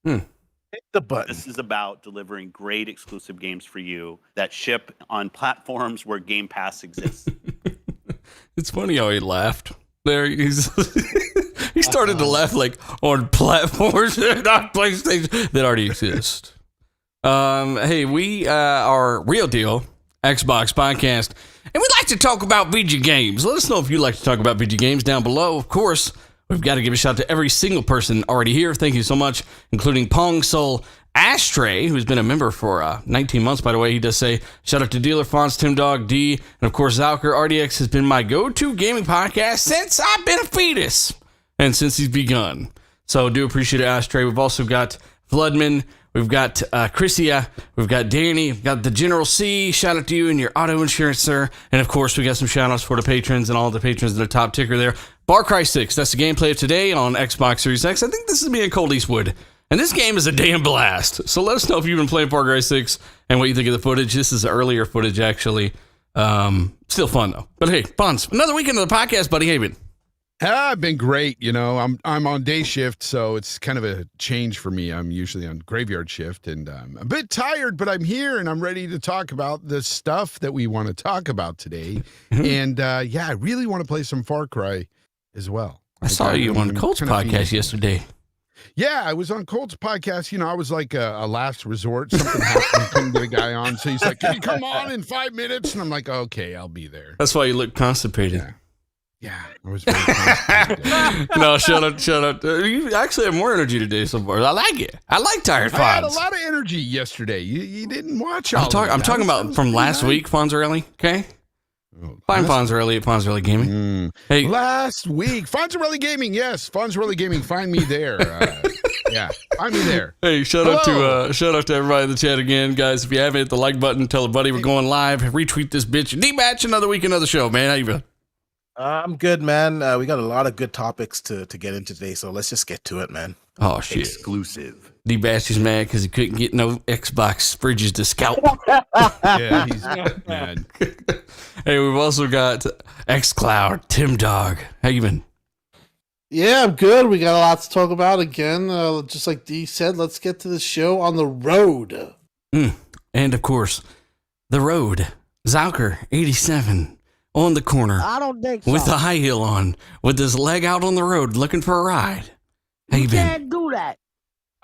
Hit the button. This is about delivering great exclusive games for you that ship on platforms where Game Pass exists. It's funny how he laughed. There, he started to laugh like on platforms not PlayStation that already exist. Hey, we are Real Deal Xbox Podcast, and we like to talk about video games. Let us know if you like to talk about video games down below. Of course, we've got to give a shout out to every single person already here. Thank you so much, including Pong Soul Ashtray, who's been a member for 19 months, by the way. He does say, shout out to Dealer Fonts, Tim Dog, D, and of course, Zalker. RDX has been my go-to gaming podcast since I've been a fetus and since he's begun. So do appreciate it, Ashtray. We've also got Floodman. We've got Chrissia, we've got Danny, we've got the General C. Shout out to you and your auto insurance, sir. And of course, we got some shout outs for the patrons and all the patrons that are top ticker there. Far Cry 6, that's the gameplay of today on Xbox Series X. I think this is me and Cold Eastwood. And this game is a damn blast. So let us know if you've been playing Far Cry 6 and what you think of the footage. This is earlier footage, actually. Still fun, though. But hey, Fonz, another weekend of the podcast, buddy. Hey, man. I've been great. You know, I'm on day shift, so it's kind of a change for me. I'm usually on graveyard shift, and I'm a bit tired, but I'm here and I'm ready to talk about the stuff that we want to talk about today. And yeah, I really want to play some Far Cry as well. I saw you on Colt's podcast yesterday. Yeah, I was on Colt's podcast. You know, I was like a last resort. Something happened, couldn't get a guy on, so he's like, "Can you come on in 5 minutes?" And I'm like, "Okay, I'll be there." That's why you look constipated. Yeah, I was very constipated. No, shut up. You actually have more energy today so far. I like it. I like tired Fonz. I had a lot of energy yesterday. You didn't watch all I'm talking about from last week, Fonzarelli, okay? Find Fonzarelli at Fonzarelli Gaming. Hey, last week, Fonzarelli Gaming, yes, Fonzarelli Gaming. Find me there. Yeah, find me there. Hey, shout out to everybody in the chat again, guys. If you haven't hit the like button, tell a buddy we're going live. Retweet this bitch. D-Batch, another week, another show, man. How you feeling? I'm good, man. We got a lot of good topics to get into today, so let's just get to it, man. Oh, shit. Exclusive. D-Batch is mad because he couldn't get no Xbox fridges to scalp. Yeah, he's mad. Hey, we've also got Xcloud, Tim Dog. How you been? Yeah, I'm good. We got a lot to talk about again. Just like D said, let's get to the show on the road. And of course, the road. Zalker, 87. On the corner. I don't think so. With a high heel on. With his leg out on the road looking for a ride. How you been? Can't do that.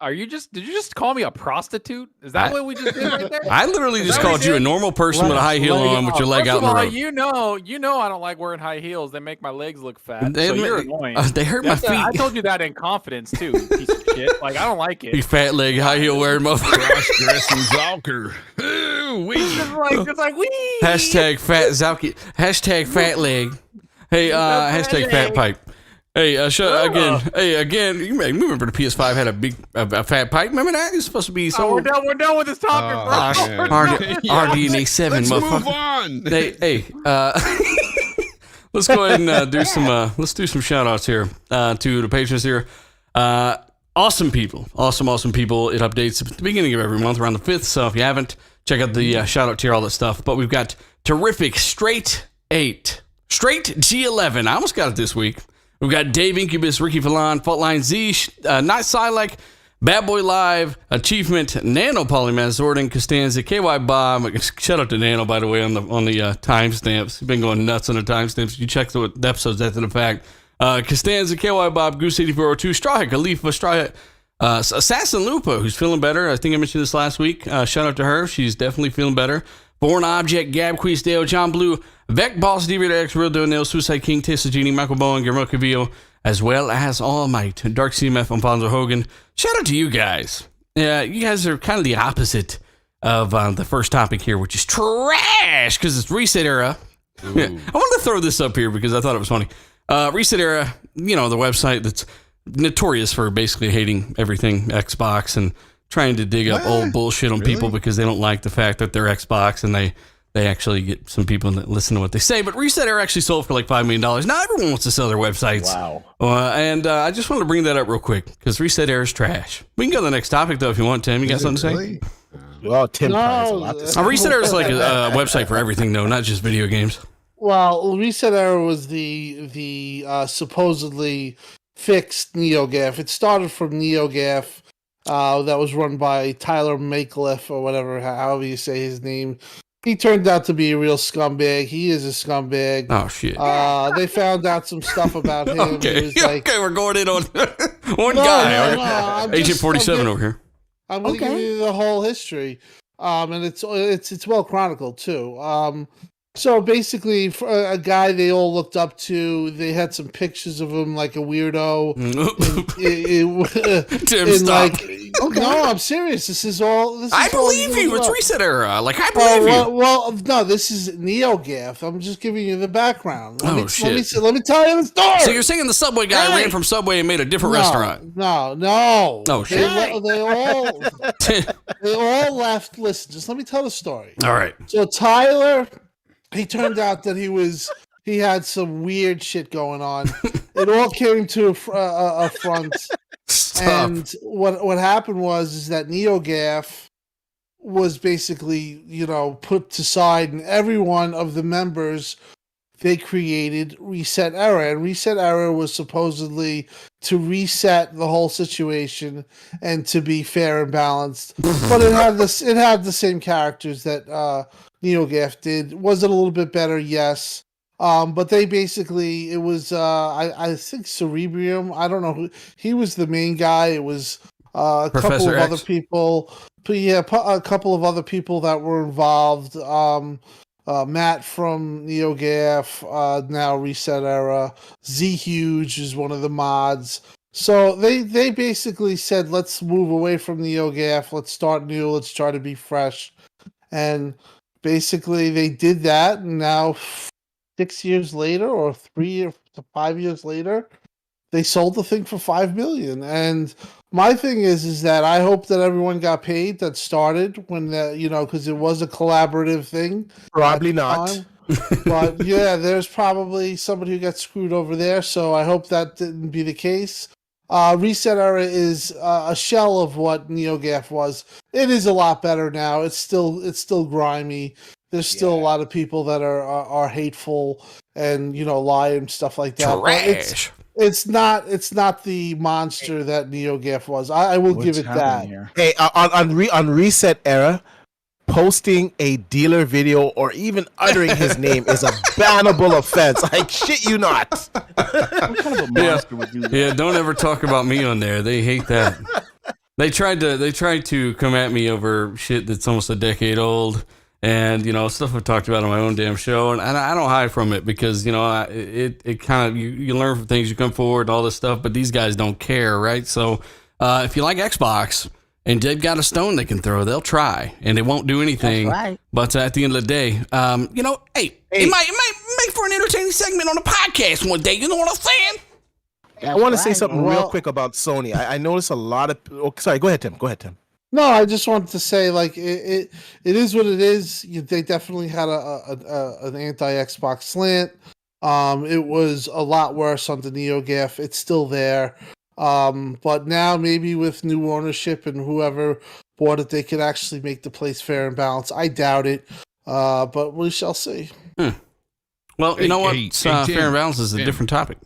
Did you just call me a prostitute? Is that what we just did right there? I literally just called you a normal person with a high heel on with your leg out on the road. You know I don't like wearing high heels. They make my legs look fat. So you're annoying. They hurt my feet. I told you that in confidence too, you piece of shit. Like, I don't like it. You fat leg, high heel wearing motherfucker. Cross-dressing Zalker. It's like, wee. Hashtag fat Zalky. Hashtag fat leg. Hey, hashtag fat pipe. Hey, again, you remember the PS5 had a fat pipe? Remember that? It's supposed to be so. We're done with this topic, bro. RDNA 7, motherfucker. Let's move on. Let's go ahead and do some shout outs here to the patrons here. Awesome people. Awesome people. It updates at the beginning of every month around the 5th. So if you haven't, check out the shout out tier, all that stuff. But we've got terrific Straight 8, Straight G11. I almost got it this week. We've got Dave Incubus, Ricky Fallon, Faultline Z, Not Silek, Bad Boy Live, Achievement, Nano Polymath, Zordon, Costanza, KY Bob. Shout out to Nano, by the way, on the timestamps. He's been going nuts on the timestamps. You check the episodes after the fact. Costanza, KY Bob, Goose 8402, Strawhead, Khalifa, Strawhead, Assassin Lupa, who's feeling better. I think I mentioned this last week. Shout out to her. She's definitely feeling better. Born Object, Gab Queesdale, John Blue, Vec Boss, Dbrand X, Real Donell, Suicide King, Tessa Genie, Michael Bowen, Guillermo Cavillo, as well as All Might, Dark CMF, Alfonso Hogan. Shout out to you guys. Yeah, you guys are kind of the opposite of the first topic here, which is trash, because it's ResetEra. I wanted to throw this up here because I thought it was funny. ResetEra, you know, the website that's notorious for basically hating everything Xbox and trying to dig up old bullshit on people because they don't like the fact that they're Xbox, and they actually get some people that listen to what they say. But ResetEra actually sold for like $5 million. Now everyone wants to sell their websites. Wow. And I just wanted to bring that up real quick because ResetEra is trash. We can go to the next topic though if you want, Tim. You got something to say? Well, Tim has a lot to say. ResetEra is like a website for everything though, not just video games. Well, ResetEra was the supposedly fixed NeoGAF. It started from NeoGAF that was run by Tyler Makeliff or whatever, however you say his name. He turned out to be a real scumbag. He is a scumbag. Oh shit. They found out some stuff about him. Okay, He was like, okay, we're going in on one No, guy. no, I'm Agent just- 47 I'm over here. I'm going to give you the whole history, and it's well chronicled too. So basically, for a guy they all looked up to, they had some pictures of him like a weirdo. Tim, in stop. No, I'm serious. This is all. I believe you. It's ResetEra. Like, I believe you. Well, no, this is NeoGaf. I'm just giving you the background. Let me tell you the story. So you're saying the Subway guy ran from Subway and made a different restaurant? No. Oh, shit. They all left. Listen, just let me tell the story. All right. So Tyler, he turned out that he had some weird shit going on. It all came to a front. Stop. And what happened is that NeoGaf was basically, put to side, and every one of the members, they created ResetEra, and ResetEra was supposedly to reset the whole situation and to be fair and balanced. But it had the same characters that NeoGaf did. Was it a little bit better? Yes. But they basically, it was, I think Cerebrium. I don't know who, he was the main guy. It was a couple of other people. But yeah, a couple of other people that were involved. Matt from NeoGaf, now ResetEra. Z Huge is one of the mods. So they basically said, let's move away from NeoGaf. Let's start new. Let's try to be fresh. And basically they did that. And now 6 years later, or 3 to 5 years later, they sold the thing for $5 million. And my thing is that I hope that everyone got paid that started when because it was a collaborative thing. Probably not. But yeah, there's probably somebody who got screwed over there. So I hope that didn't be the case. ResetEra is a shell of what NeoGaf was. It is a lot better now. It's still grimy. There's still a lot of people that are hateful and lie and stuff like that. Trash. It's not the monster that NeoGaf was. I will give it that. Here? Hey, on ResetEra, posting a dealer video or even uttering his name is a bannable offense. I shit you not. What kind of a monster would do that? Yeah, don't ever talk about me on there. They hate that. They tried to come at me over shit that's almost a decade old. And, stuff I've talked about on my own damn show. And I don't hide from it because, it kind of, you learn from things, you come forward and all this stuff, but these guys don't care, right? So if you like Xbox and they've got a stone they can throw, they'll try and they won't do anything. That's right. But at the end of the day, hey, it might make for an entertaining segment on a podcast one day. You know what I'm saying? I want to say something real quick about Sony. I noticed a lot of... Oh, sorry, go ahead, Tim. No, I just wanted to say, it is what it is. They definitely had an anti-Xbox slant. It was a lot worse on the NeoGaf. It's still there. But now maybe with new ownership and whoever bought it, they could actually make the place fair and balanced. I doubt it, but we shall see. Well, you know what? Tim, fair and balanced is a different topic.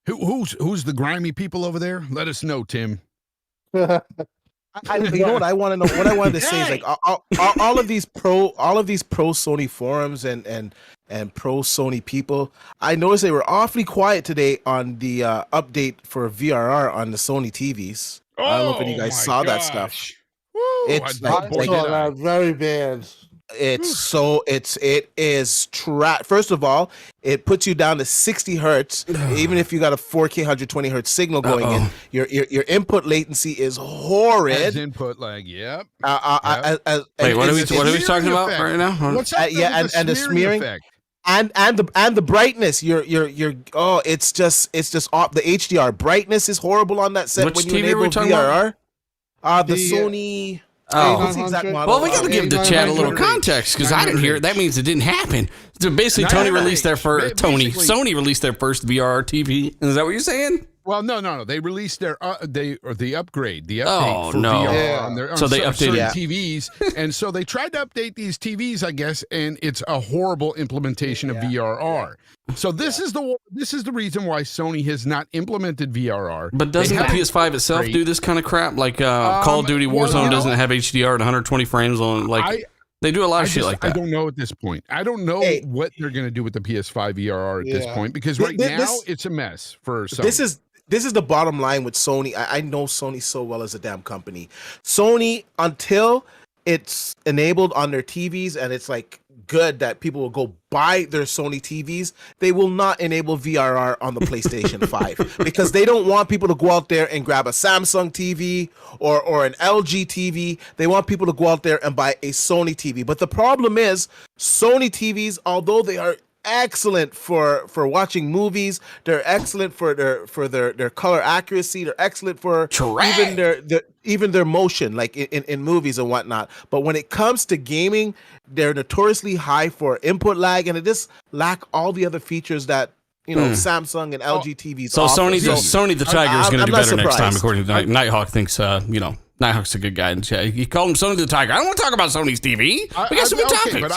Who's the grimy people over there? Let us know, Tim. You know what I want to know? What I wanted to say is like all of these pro Sony forums and pro Sony people. I noticed they were awfully quiet today on the update for VRR on the Sony TVs. I don't know if any of you guys saw that stuff. Woo, It's I I saw that very bad. it is First of all, it puts you down to 60 hertz. Even if you got a 4K 120 hertz signal going in, your input latency is horrid. As input lag, yep. Wait, what are we talking about right now? What's up and the smearing effect? and the brightness. It's just off. The HDR brightness is horrible on that set. Which when you TV enable are we talking VRR. about? The Sony. Oh. What's the exact model? Well, we got to give the chat a little context because I didn't hear it. That means it didn't happen. So basically, Sony released their first VRR TV. Is that what you're saying? Well, no. They released the upgrade, the update Oh, for no. VR on their So they certain updated- TVs, and so they tried to update these TVs, I guess, and it's a horrible implementation of VRR. So this is the reason why Sony has not implemented VRR. But doesn't the They haven't- PS5 itself do this kind of crap? Like Call of Duty Warzone doesn't have HDR at 120 frames on. Like they do a lot of shit like that. I don't know at this point. I don't know what they're going to do with the PS5 VRR at this point, because right now it's a mess for Sony. This is the bottom line with Sony. I know Sony so well as a damn company. Sony, until it's enabled on their TVs and it's like good that people will go buy their Sony TVs, they will not enable VRR on the PlayStation 5 because they don't want people to go out there and grab a Samsung TV or an LG TV. They want people to go out there and buy a Sony TV. But the problem is Sony TVs, although they are excellent for watching movies, they're excellent for their color accuracy, they're excellent for even their motion, like in movies and whatnot. But when it comes to gaming, they're notoriously high for input lag, and it just lack all the other features that Samsung and LG TVs So offer. Sony the Tiger is going to do I'm better not next time, surprised. according to Nighthawk. Thinks Nighthawk's a good guy. And he called him Sony the Tiger. I don't want to talk about Sony's TV. We got some good topics. But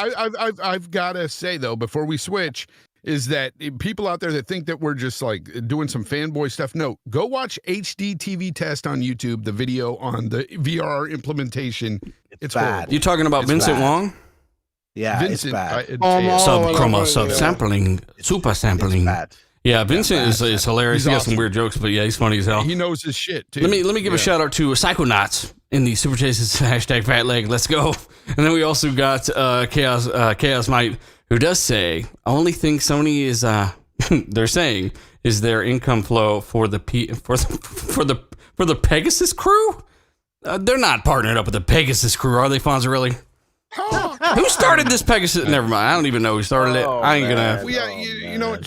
I've got to say, though, before we switch, is that people out there that think that we're just like doing some fanboy stuff, no, go watch HD TV Test on YouTube, the video on the VR implementation. It's bad. horrible. You talking about Vincent Wong? Yeah, Vincent, it's bad. Sub-chroma, sub-sampling, super sampling. It's bad. Yeah, Vincent is hilarious. He's He got awesome. some weird jokes, but yeah, he's funny as hell. He knows his shit, too. Let me give a shout out to Psychonauts in the Super Chases hashtag Fat Leg. Let's go. And then we also got Chaos Mite, who does say only thing Sony is they're saying is their income flow for the Pegasus crew. They're not partnered up with the Pegasus crew, are they, Fonzarelli? Who started this Pegasus? Never mind. I don't even know who started it. I ain't gonna. Well,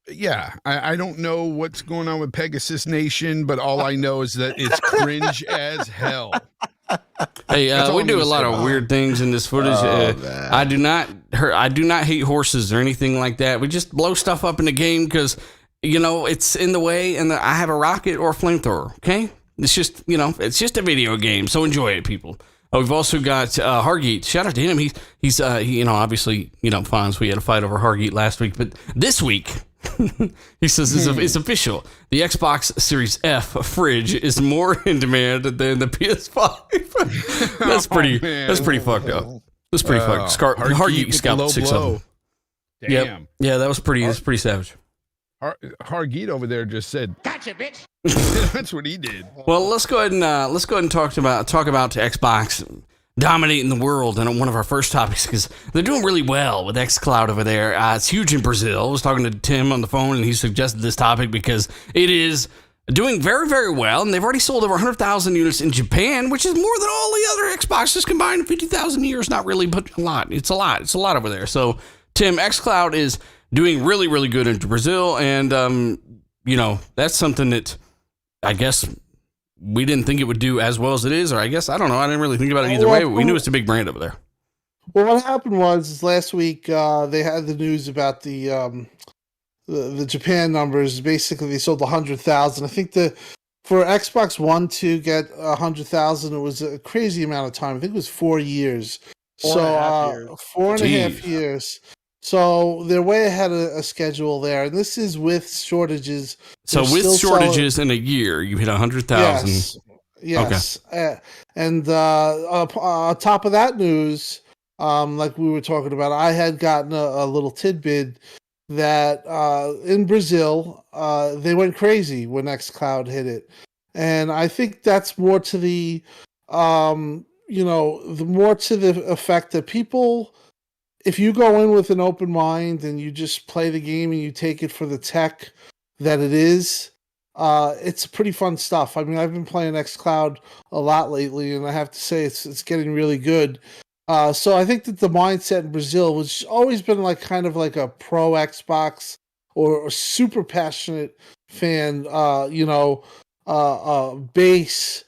yeah, I don't know what's going on with Pegasus Nation, but all I know is that it's cringe as hell. Hey, all we I'm do a gonna lot say. of weird things in this footage. I do not hate horses or anything like that. We just blow stuff up in the game because it's in the way, and I have a rocket or a flamethrower. Okay, it's just it's just a video game, so enjoy it, people. We've also got Hargeet. Shout out to him. He's obviously Fonz. We had a fight over Hargeet last week, but this week he says it's official. The Xbox Series F fridge is more in demand than the PS5. That's pretty. That's pretty fucked up. That's pretty fucked. Hargeet scalped 6 of them. Damn. Yep. Yeah, that was pretty. That's pretty savage. Hargeet over there just said, "Gotcha, bitch." That's what he did. Well, let's go ahead and talk about Xbox dominating the world. And one of our first topics, because they're doing really well with Xcloud over there. It's huge in Brazil. I was talking to Tim on the phone, and he suggested this topic because it is doing very, very well. And they've already sold over 100,000 units in Japan, which is more than all the other Xboxes combined in 50,000 years. Not really, but a lot. It's a lot. It's a lot over there. So, Tim, Xcloud is doing really, really good in Brazil. And, that's something that I guess we didn't think it would do as well as it is, or I guess, I don't know. I didn't really think about it either way, but we knew it's a big brand over there. Well, what happened was last week they had the news about the Japan numbers. Basically, they sold 100,000. I think for Xbox One to get 100,000, it was a crazy amount of time. I think it was 4 years. 4.5 years. 4.5 years. So they're way ahead of a schedule there, and this is with shortages. So They're with still shortages in a year, you hit 100,000. Yes. And on top of that news, like we were talking about, I had gotten a little tidbit that in Brazil, they went crazy when Xcloud hit it. And I think that's more to the effect that people, if you go in with an open mind and you just play the game and you take it for the tech that it is, it's pretty fun stuff. I mean, I've been playing Xcloud a lot lately, and I have to say it's getting really good. So I think that the mindset in Brazil was always been like kind of like a pro Xbox or a super passionate fan, base.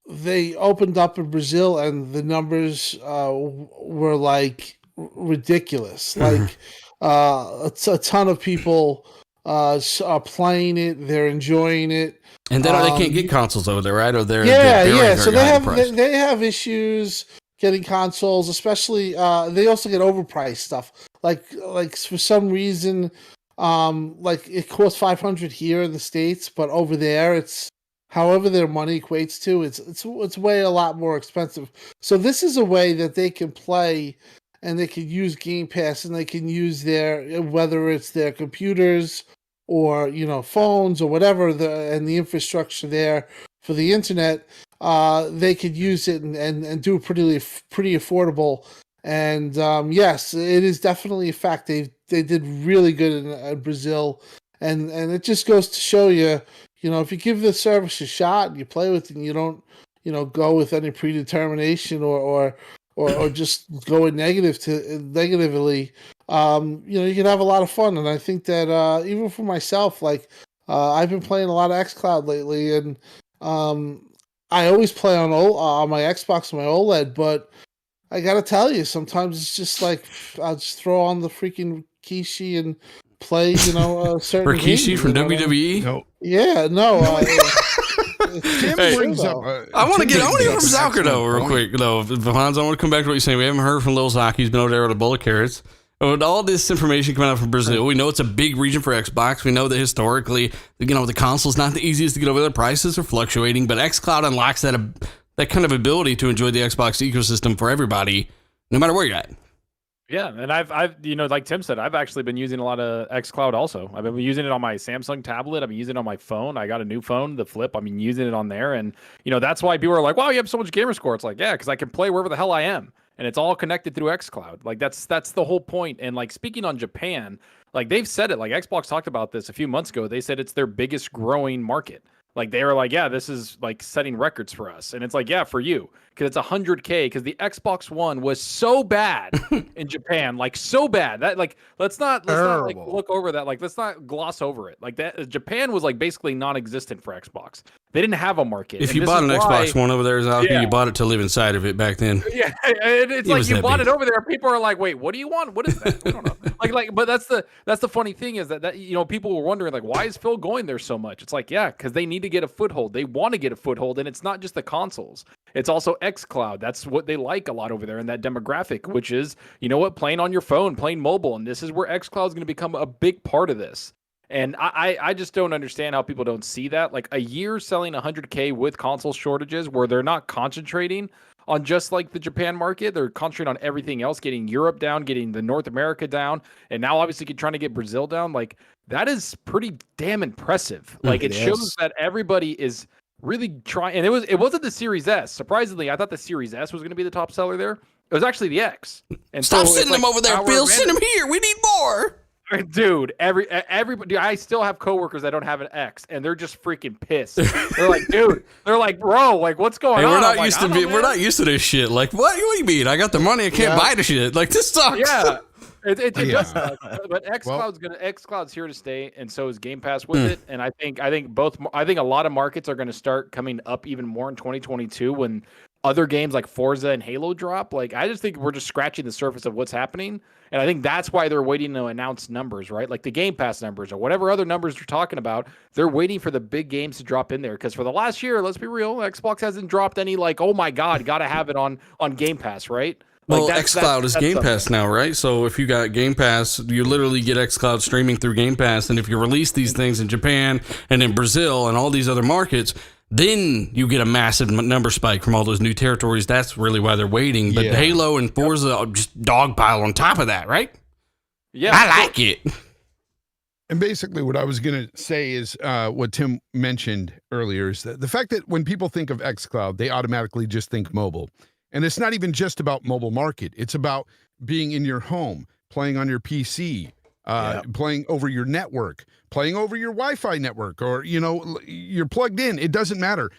They opened up in Brazil, and the numbers were like ridiculous. Like a ton of people are playing it. They're enjoying it. And they can't get consoles over there, right? Or they're So they have issues getting consoles, especially they also get overpriced stuff. Like for some reason, like it costs $500 here in the States, but over there it's however their money equates to, it's way a lot more expensive. So this is a way that they can play, and they can use Game Pass, and they can use their, whether it's their computers or phones or whatever, and the infrastructure there for the internet, they could use it and do it pretty affordable. And yes, it is definitely a fact. They did really good in Brazil, and it just goes to show you, if you give the service a shot and you play with it, and you don't go with any predetermination or just go in negatively, you can have a lot of fun. And I think that even for myself, like I've been playing a lot of Xcloud lately, and I always play on my Xbox, my OLED, but I gotta tell you, sometimes it's just like I'll just throw on the freaking Kishi and play, a certain Rikishi game, from WWE. No. Yeah, no. Tim brings up, I want to get Tim on brings from up Zalker though, excellent real point. quick though. Hans, I want to come back to what you're saying. We haven't heard from Lil Zaki. He's been over there with a bowl of carrots. With all this information coming out from Brazil, we know it's a big region for Xbox. We know that historically, the console's not the easiest to get over there. Prices are fluctuating, but Xcloud unlocks that kind of ability to enjoy the Xbox ecosystem for everybody, no matter where you're at. Yeah, and I've like Tim said, I've actually been using a lot of Xcloud also. I've been using it on my Samsung tablet. I've been using it on my phone. I got a new phone, the Flip. I've been using it on there, and that's why people are like, "Wow, you have so much gamer score." It's like, yeah, because I can play wherever the hell I am, and it's all connected through Xcloud. Like that's the whole point. And like speaking on Japan, like they've said it. Like Xbox talked about this a few months ago. They said it's their biggest growing market. Like they were like, yeah, this is like setting records for us. And it's like, yeah, for you, because it's 100K, because the Xbox One was so bad in Japan, like so bad that like let's not like look over that. Like let's not gloss over it. Like that Japan was like basically non-existent for Xbox. They didn't have a market. If you bought an Xbox One over there, Zalker, you bought it to live inside of it back then. Yeah, it's like you bought it over there. People are like, "Wait, what do you want? What is that?" I don't know. But that's the funny thing is that people were wondering like, why is Phil going there so much? It's like, yeah, because they need to get a foothold. They want to get a foothold, and it's not just the consoles. It's also Xcloud. That's what they like a lot over there in that demographic, which is playing on your phone, playing mobile, and this is where Xcloud is going to become a big part of this. And I just don't understand how people don't see that. Like a year selling 100K with console shortages where they're not concentrating on just like the Japan market. They're concentrating on everything else, getting Europe down, getting the North America down, and now obviously trying to get Brazil down. Like that is pretty damn impressive. Like it shows that everybody is really trying. And it wasn't the Series S. Surprisingly, I thought the Series S was going to be the top seller there. It was actually the X. And stop sending them over there, Phil. Send them here. We need more. Dude, everybody. I still have coworkers that don't have an X, and they're just freaking pissed. They're like, dude. They're like, bro. Like, what's going on? We're not used to we're not used to this shit. Like, what do you mean? I got the money. I can't buy the shit. Like, this sucks. Yeah, it does suck. But Xcloud's here to stay, and so is Game Pass with it. And I think a lot of markets are going to start coming up even more in 2022 when other games like Forza and Halo drop. Like, I just think we're just scratching the surface of what's happening. And I think that's why they're waiting to announce numbers, right? Like the Game Pass numbers or whatever other numbers they're talking about. They're waiting for the big games to drop in there. Because for the last year, let's be real, Xbox hasn't dropped any like, oh my God, got to have it on Game Pass, right? Like well, Xcloud is Game Pass now, right? So if you got Game Pass, you literally get Xcloud streaming through Game Pass. And if you release these things in Japan and in Brazil and all these other markets, then you get a massive number spike from all those new territories. That's really why they're waiting. But Halo and Forza are just dogpile on top of that, right? Yeah, I like it. And basically what I was going to say is what Tim mentioned earlier is that the fact that when people think of Xcloud, they automatically just think mobile. And it's not even just about mobile market. It's about being in your home, playing on your PC, playing over your network, playing over your Wi-Fi network, or, you're plugged in. It doesn't matter.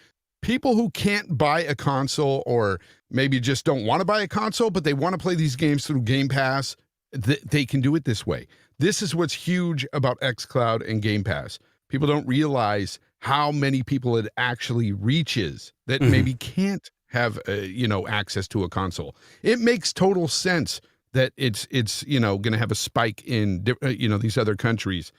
People who can't buy a console or maybe just don't want to buy a console, but they want to play these games through Game Pass, they can do it this way. This is what's huge about Xcloud and Game Pass. People don't realize how many people it actually reaches that maybe can't have, access to a console. It makes total sense that it's going to have a spike in, these other countries.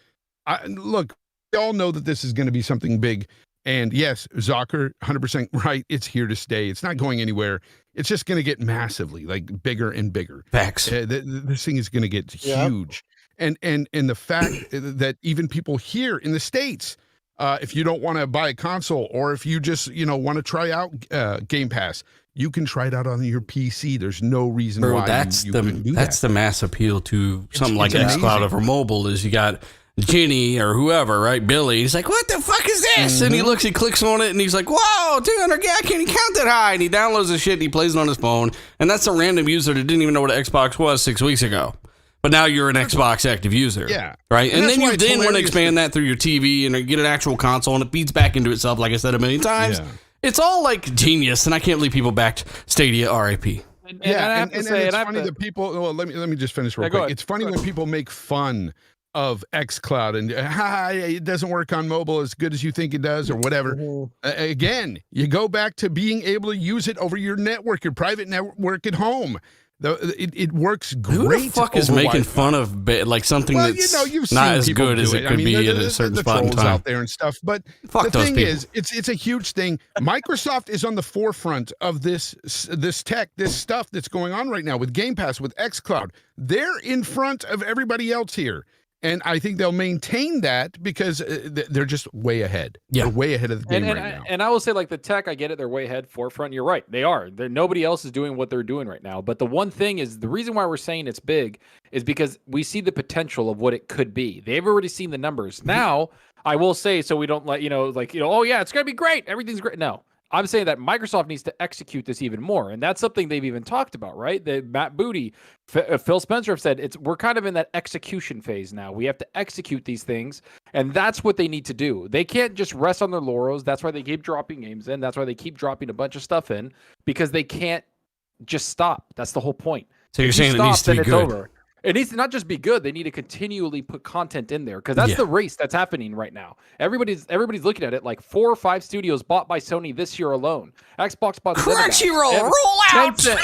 look, we all know that this is going to be something big. And yes, Zocker, 100% right. It's here to stay. It's not going anywhere. It's just going to get massively like bigger and bigger. Facts. This thing is going to get huge. And the fact that even people here in the States, if you don't want to buy a console or if you just, want to try out Game Pass, you can try it out on your PC. There's no reason why you couldn't do that. That's the mass appeal to something like Xcloud over mobile is you got Ginny or whoever, right? Billy. He's like, what the fuck is this? And he clicks on it and he's like, whoa, 200, I can't even count that high. And he downloads the shit and he plays it on his phone. And that's a random user that didn't even know what an Xbox was 6 weeks ago. But now you're an Xbox active user. Yeah. Right? And then you want to expand that through your TV and get an actual console and it feeds back into itself, like I said a million times. Yeah. It's all like genius. And I can't believe people backed Stadia RIP. And it's funny that people, well, let me just finish real quick. It's funny when people make fun of Xcloud and it doesn't work on mobile as good as you think it does or whatever. Again, you go back to being able to use it over your network, your private network at home. It works great. Who the fuck is making fun of like something that's you've not as people good as it could be at a certain spot in time out there and stuff? But the thing is, it's a huge thing. Microsoft is on the forefront of this tech, this stuff that's going on right now with Game Pass, with Xcloud. They're in front of everybody else here. And I think they'll maintain that because they're just way ahead. Yeah. They're way ahead of the game right now. And I will say, like, the tech, I get it. They're way ahead, forefront. You're right. They are. Nobody else is doing what they're doing right now. But the one thing is, the reason why we're saying it's big is because we see the potential of what it could be. They've already seen the numbers. Now, I will say, so we don't let, oh, yeah, it's going to be great. Everything's great. No. I'm saying that Microsoft needs to execute this even more, and that's something they've even talked about, right? Matt Booty, Phil Spencer have said we're kind of in that execution phase now. We have to execute these things, and that's what they need to do. They can't just rest on their laurels. That's why they keep dropping games in. That's why they keep dropping a bunch of stuff in, because they can't just stop. That's the whole point. So you're saying it needs to be good. Over. It needs to not just be good. They need to continually put content in there because that's the race that's happening right now. Everybody's looking at it like 4 or 5 studios bought by Sony this year alone. Xbox bought Crunchyroll, roll out. 10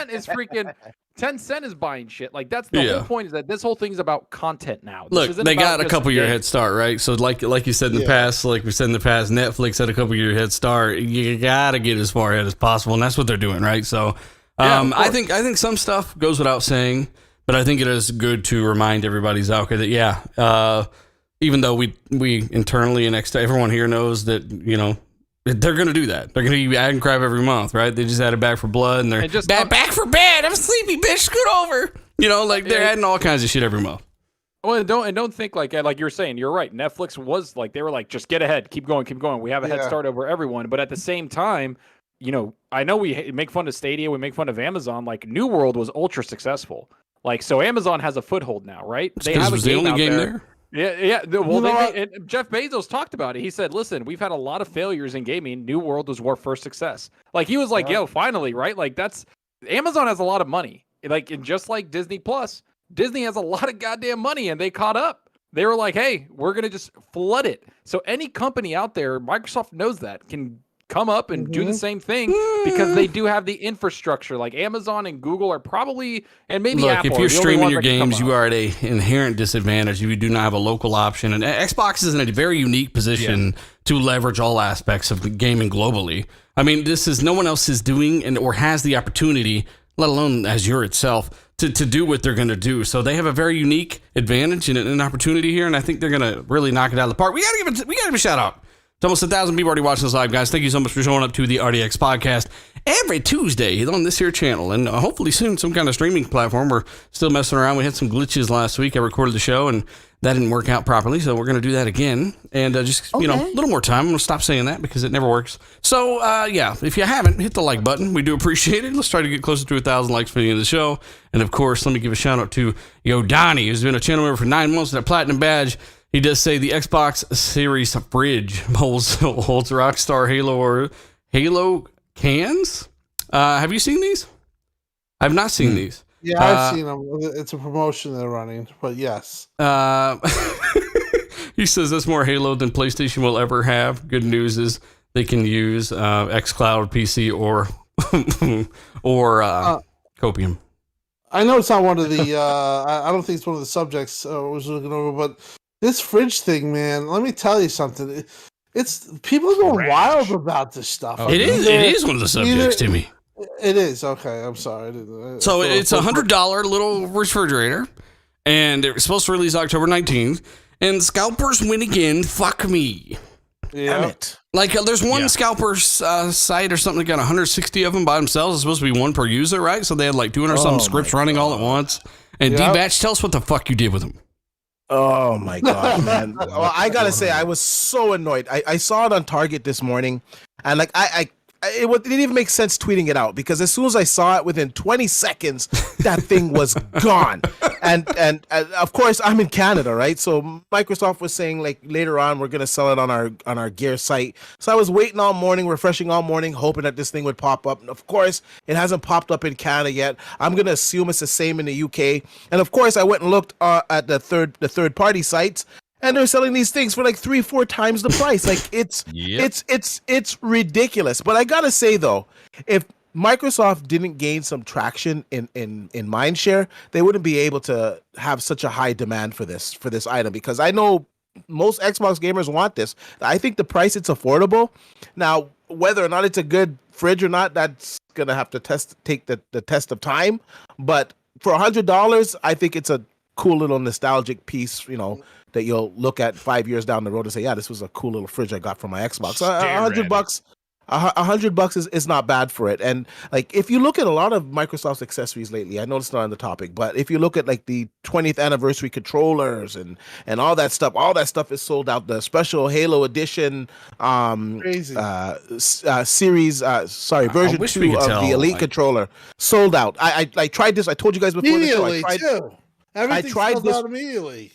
is freaking. 10 Cent is buying shit. Like that's the whole point is that this whole thing's about content now. Look, they got a couple year head start, right? So like you said in the past, like we said in the past, Netflix had a couple year head start. You gotta get as far ahead as possible, and that's what they're doing, right? So. I think some stuff goes without saying, but I think it is good to remind everybody out there that even though we internally and everyone here knows that they're going to do that. They're going to be adding crap every month, right? They just added Back for Blood and they're just back for bed. I'm sleepy, bitch. Scoot over. They're adding all kinds of shit every month. Well, and don't think like you were saying. You're right. Netflix was like they were like just get ahead, keep going. We have a head start over everyone, but at the same time. I know we make fun of Stadia, we make fun of Amazon. Like New World was ultra successful. Like so, Amazon has a foothold now, right? They have a game out there. Yeah. Well, and Jeff Bezos talked about it. He said, "Listen, we've had a lot of failures in gaming. New World was our first success." Like he was like, "Yo, finally, right?" Like that's Amazon has a lot of money. Like and just like Disney Plus, Disney has a lot of goddamn money, and they caught up. They were like, "Hey, we're gonna just flood it." So any company out there, Microsoft knows that can. Come up and do the same thing because they do have the infrastructure. Like Amazon and Google are probably, and maybe Apple. If you're streaming your games, you are at an inherent disadvantage. You do not have a local option, and Xbox is in a very unique position to leverage all aspects of gaming globally. I mean, this is no one else is doing or has the opportunity, let alone Azure itself, to do what they're going to do. So they have a very unique advantage and an opportunity here, and I think they're going to really knock it out of the park. We got to give a shout out. It's almost 1,000 people already watching this live, guys. Thank you so much for showing up to the RDX podcast every Tuesday on this here channel. And hopefully soon some kind of streaming platform. We're still messing around. We had some glitches last week. I recorded the show and that didn't work out properly. So we're going to do that again. And a little more time. I'm going to stop saying that because it never works. So, if you haven't, hit the like button. We do appreciate it. Let's try to get closer to 1,000 likes for the end of the show. And of course, let me give a shout out to Donnie, who's been a channel member for 9 months with that platinum badge. He does say the Xbox Series fridge holds Rockstar Halo cans. Have you seen these? I've not seen these. Yeah, I've seen them. It's a promotion they're running, but yes. He says that's more Halo than PlayStation will ever have. Good news is they can use Xcloud, PC, or Copium. I know it's not one of the. I don't think it's one of the subjects I was looking over, but. This fridge thing, man. Let me tell you something. It's people are going wild about this stuff. Oh, It is one of the subjects, Timmy. It is okay. I'm sorry. So it's $100 little refrigerator, and it was supposed to release October 19th. And scalpers win again. Fuck me. Damn it. Like, there's one scalper site or something that got 160 of them by themselves. It's supposed to be one per user, right? So they had like 200 something scripts running all at once. And D-Batch, tell us what the fuck you did with them. Oh my god, man! Well, I gotta say, I was so annoyed. I saw it on Target this morning, and like it didn't even make sense tweeting it out because as soon as I saw it, within 20 seconds, that thing was gone. And of course, I'm in Canada, right? So Microsoft was saying like later on we're gonna sell it on our Gear site. So I was waiting all morning, refreshing all morning, hoping that this thing would pop up. And of course, it hasn't popped up in Canada yet. I'm gonna assume it's the same in the UK. And of course, I went and looked at the third party sites. And they're selling these things for like 3-4 times the price. Like it's ridiculous. But I gotta say though, if Microsoft didn't gain some traction in mindshare, they wouldn't be able to have such a high demand for this item because I know most Xbox gamers want this. I think the price it's affordable. Now, whether or not it's a good fridge or not, that's gonna have to take the test of time. But for $100, I think it's a cool little nostalgic piece, you know, that you'll look at 5 years down the road and say, yeah, this was a cool little fridge I got from my Xbox. $100 is not bad for it. And like, if you look at a lot of Microsoft's accessories lately, I know it's not on the topic, but if you look at like the 20th anniversary controllers and all that stuff is sold out. The special Halo edition, series, version 2 of the Elite controller sold out. I tried this. I told you guys before the show. Everything sold out immediately.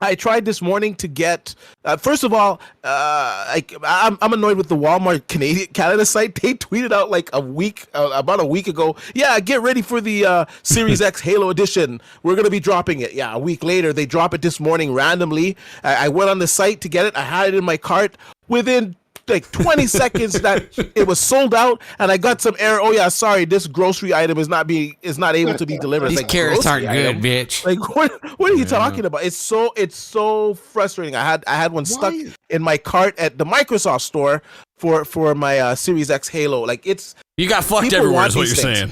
I tried this morning to get. First of all, I'm annoyed with the Walmart Canada site. They tweeted out like about a week ago. Yeah, get ready for the Series X Halo Edition. We're gonna be dropping it. Yeah, a week later they drop it this morning randomly. I went on the site to get it. I had it in my cart. Within like 20 seconds that it was sold out, and I got some error. Oh yeah, sorry, this grocery item is not able to be delivered. These like, carrots aren't good, bitch. Like what are you talking about? It's so frustrating. I had one stuck in my cart at the Microsoft store for my Series X Halo. Like you got fucked everywhere is what you're saying.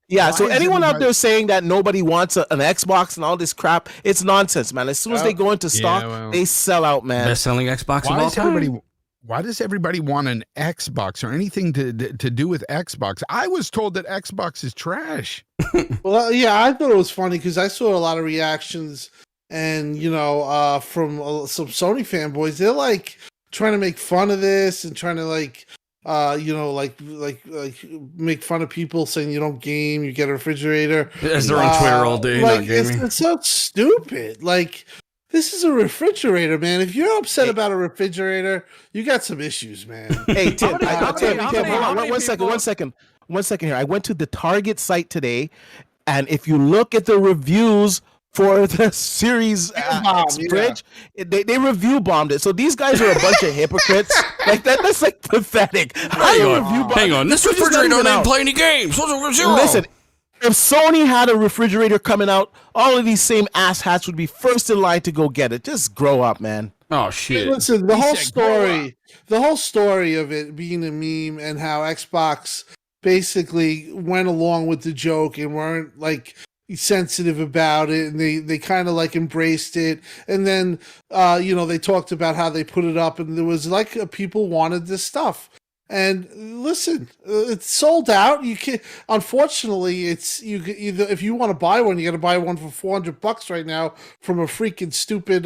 Yeah, so anyone out there saying that nobody wants an Xbox and all this crap, it's nonsense, man. As soon as they go into stock, they sell out, man. Best-selling Xbox of all time. Why does everybody want an Xbox or anything to do with Xbox? I was told that Xbox is trash. Well, yeah, I thought it was funny because I saw a lot of reactions and, from some Sony fanboys. They're like trying to make fun of this and trying to like make fun of people saying you don't game, you get a refrigerator. As they're on Twitter all day, not gaming. It's so stupid. Like, this is a refrigerator, man. If you're upset about a refrigerator, you got some issues, man. Hey, Tim, hold on. One second here. I went to the Target site today, and if you look at the reviews for the Series X fridge, they review bombed it. So these guys are a bunch of hypocrites. Like that's like pathetic. Hang on. This refrigerator didn't play any games. Listen. If Sony had a refrigerator coming out, all of these same asshats would be first in line to go get it. Just grow up, man. Oh shit! Listen, the whole story of it being a meme and how Xbox basically went along with the joke and weren't like sensitive about it, and they kind of like embraced it, and then they talked about how they put it up, and there was like people wanted this stuff. And listen, it's sold out. You can, unfortunately, either if you want to buy one, you got to buy one for $400 right now from a freaking stupid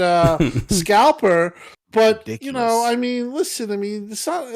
scalper. But ridiculous. Listen, it's not.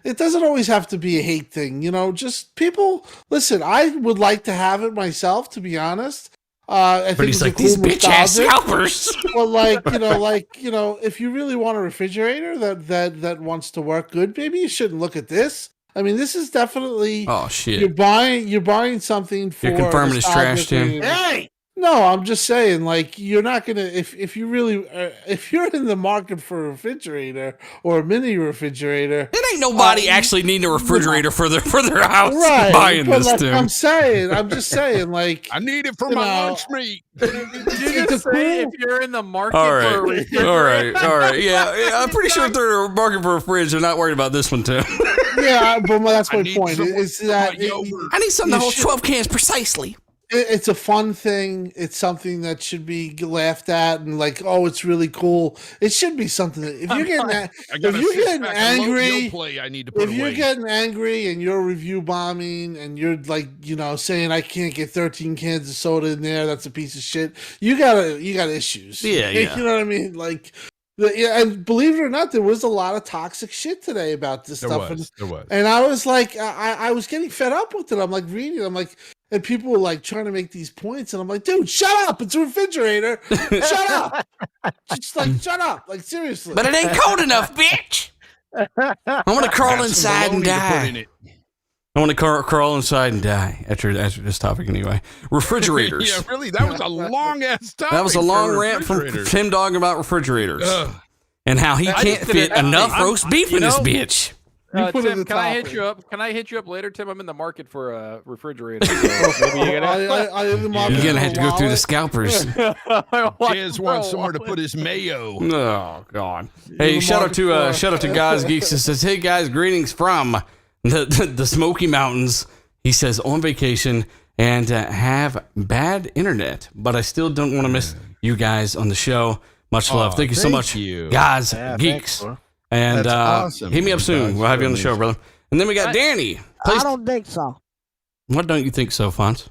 It doesn't always have to be a hate thing. Just people. Listen, I would like to have it myself, to be honest. I think he's like, these bitch ass scalpers. Well, if you really want a refrigerator that wants to work good, maybe you shouldn't look at this. I mean, this is definitely. Oh shit! You're buying something for. You're confirming it's trash, Tim. Hey. No, I'm just saying, like, you're not gonna if you really if you're in the market for a refrigerator or a mini refrigerator, It ain't nobody actually needing a refrigerator for their house right? buying But this, like, Tim. I'm just saying, like, I need it for you my know, lunch meat. Did you just say if you're in the market All for a right, refrigerator? all right. Yeah, I'm pretty sure if they're market for a fridge, they're not worried about this one, Tim. yeah, but that's I my need point. some Is for that my yogurt. I need something to You hold should- 12 cans precisely. it's a fun thing. It's something that should be laughed at and like, oh, it's really cool. It should be something that if you're getting I if got a you're getting six-pack of angry, Yoplait I need to put if you're away. getting angry and you're review bombing and you're like, saying I can't get 13 cans of soda in there, that's a piece of shit. You got issues. Yeah. You know what I mean? Like, and believe it or not, there was a lot of toxic shit today about this There stuff. was. And I was like, I was getting fed up with it. I'm like reading it. I'm like, and people were like trying to make these points. And I'm like, dude, shut up. It's a refrigerator. Shut up. Just like, shut up. Like, seriously. But it ain't cold enough, bitch. I want to crawl Got some inside and bologna to put die. in it. I want to crawl inside and die after this topic anyway. Refrigerators. Yeah, really, that was a long ass topic. That was a long for rant from refrigerators. Tim Dog about refrigerators Ugh. and how he can't just fit didn't- enough I'm- roast beef in this know- bitch. You put it in Tim, the can I hit topic. you up? Can I hit you up later, Tim? I'm in the market for a refrigerator. So maybe you I am You're gonna have to go through the scalpers. Jizz wants somewhere to put his mayo. Oh God! Hey, the shout out market to Guys Geeks that says, "Hey guys, greetings from the Smoky Mountains." He says on vacation and have bad internet, but I still don't want to miss you guys on the show. Much love. Thank you so thank much, you. Guys Yeah, Geeks. thanks, bro. And That's awesome, hit me up man. soon. That's We'll have you on the show, amazing. brother. And then we got Danny. I Please, don't think so. what don't you think so, Fonz?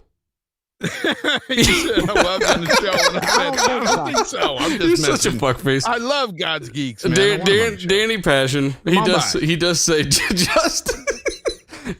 You said I love on the show, and I said, I don't think so. I'm You're just such a messing. fuckface. I love God's Geeks, man. I want him on the show. Danny Passion. Come on by. He does say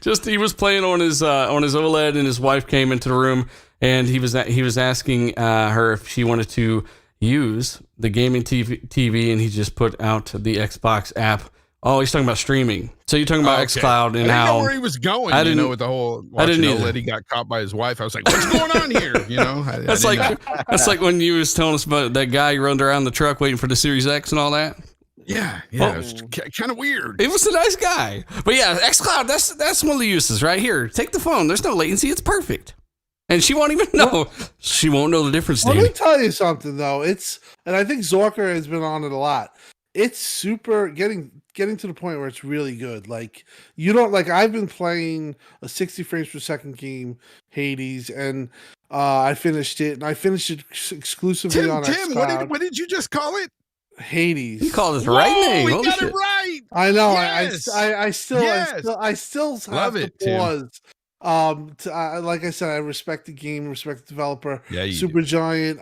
just he was playing on his OLED and his wife came into the room and he was asking her if she wanted to use the gaming TV and he just put out the Xbox app. Oh, he's talking about streaming. So you're talking about Okay. Xcloud I and didn't know how where he was going. I You didn't- know, with the whole I didn't watching either. OLED, he got caught by his wife. I was like, "What's going on here?" You know, that's like when you was telling us about that guy who run around the truck waiting for the Series X and all that. yeah. Oh. It was kind of weird. It was a nice guy. But yeah, Xcloud, that's one of the uses right here. Take the phone. There's no latency. It's perfect. And she won't even know. She won't know the difference, Let me Danny. tell you something though. And I think Zorker has been on it a lot. It's super getting to the point where it's really good. Like you don't like I've been playing a 60 frames per second game, Hades, and I finished it, and I finished it exclusively on Tim, Xcloud. what did you just call it? Hades. He called his right Whoa, name. We Holy got shit. it right. I know. Yes. I still Yes. have Love to it, Tim. pause. Like I said, I respect the game, respect the developer. Yeah, you Super Giant.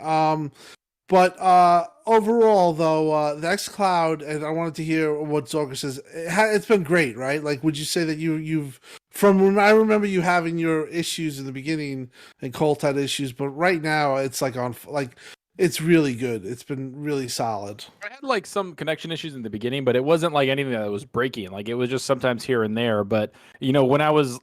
But overall, though, the XCloud, and I wanted to hear what Zorka says. It's been great, right? Like, would you say that you've from when I remember you having your issues in the beginning and Colt had issues, but right now it's like it's really good. It's been really solid. I had like some connection issues in the beginning, but it wasn't like anything that was breaking. Like it was just sometimes here and there. But when I was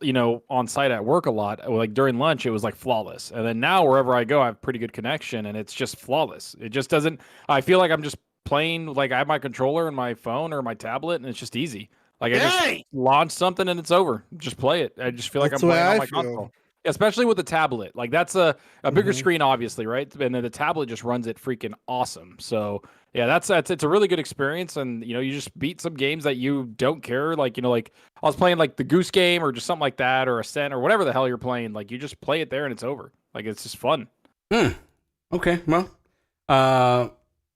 on site at work a lot, like during lunch, it was like flawless. And then now wherever I go, I have pretty good connection, and it's just flawless. It just doesn't. I feel like I'm just playing. Like I have my controller and my phone or my tablet, and it's just easy. Like I just launch something and it's over. Just play it. I just feel like That's I'm the way playing on I my feel. console. Especially with the tablet. Like that's a bigger screen, obviously, right? And then the tablet just runs it freaking awesome. So yeah, it's a really good experience. And you just beat some games that you don't care. Like, like I was playing like the Goose Game or just something like that, or Ascent or whatever the hell you're playing. Like you just play it there and it's over. Like it's just fun. Okay, well,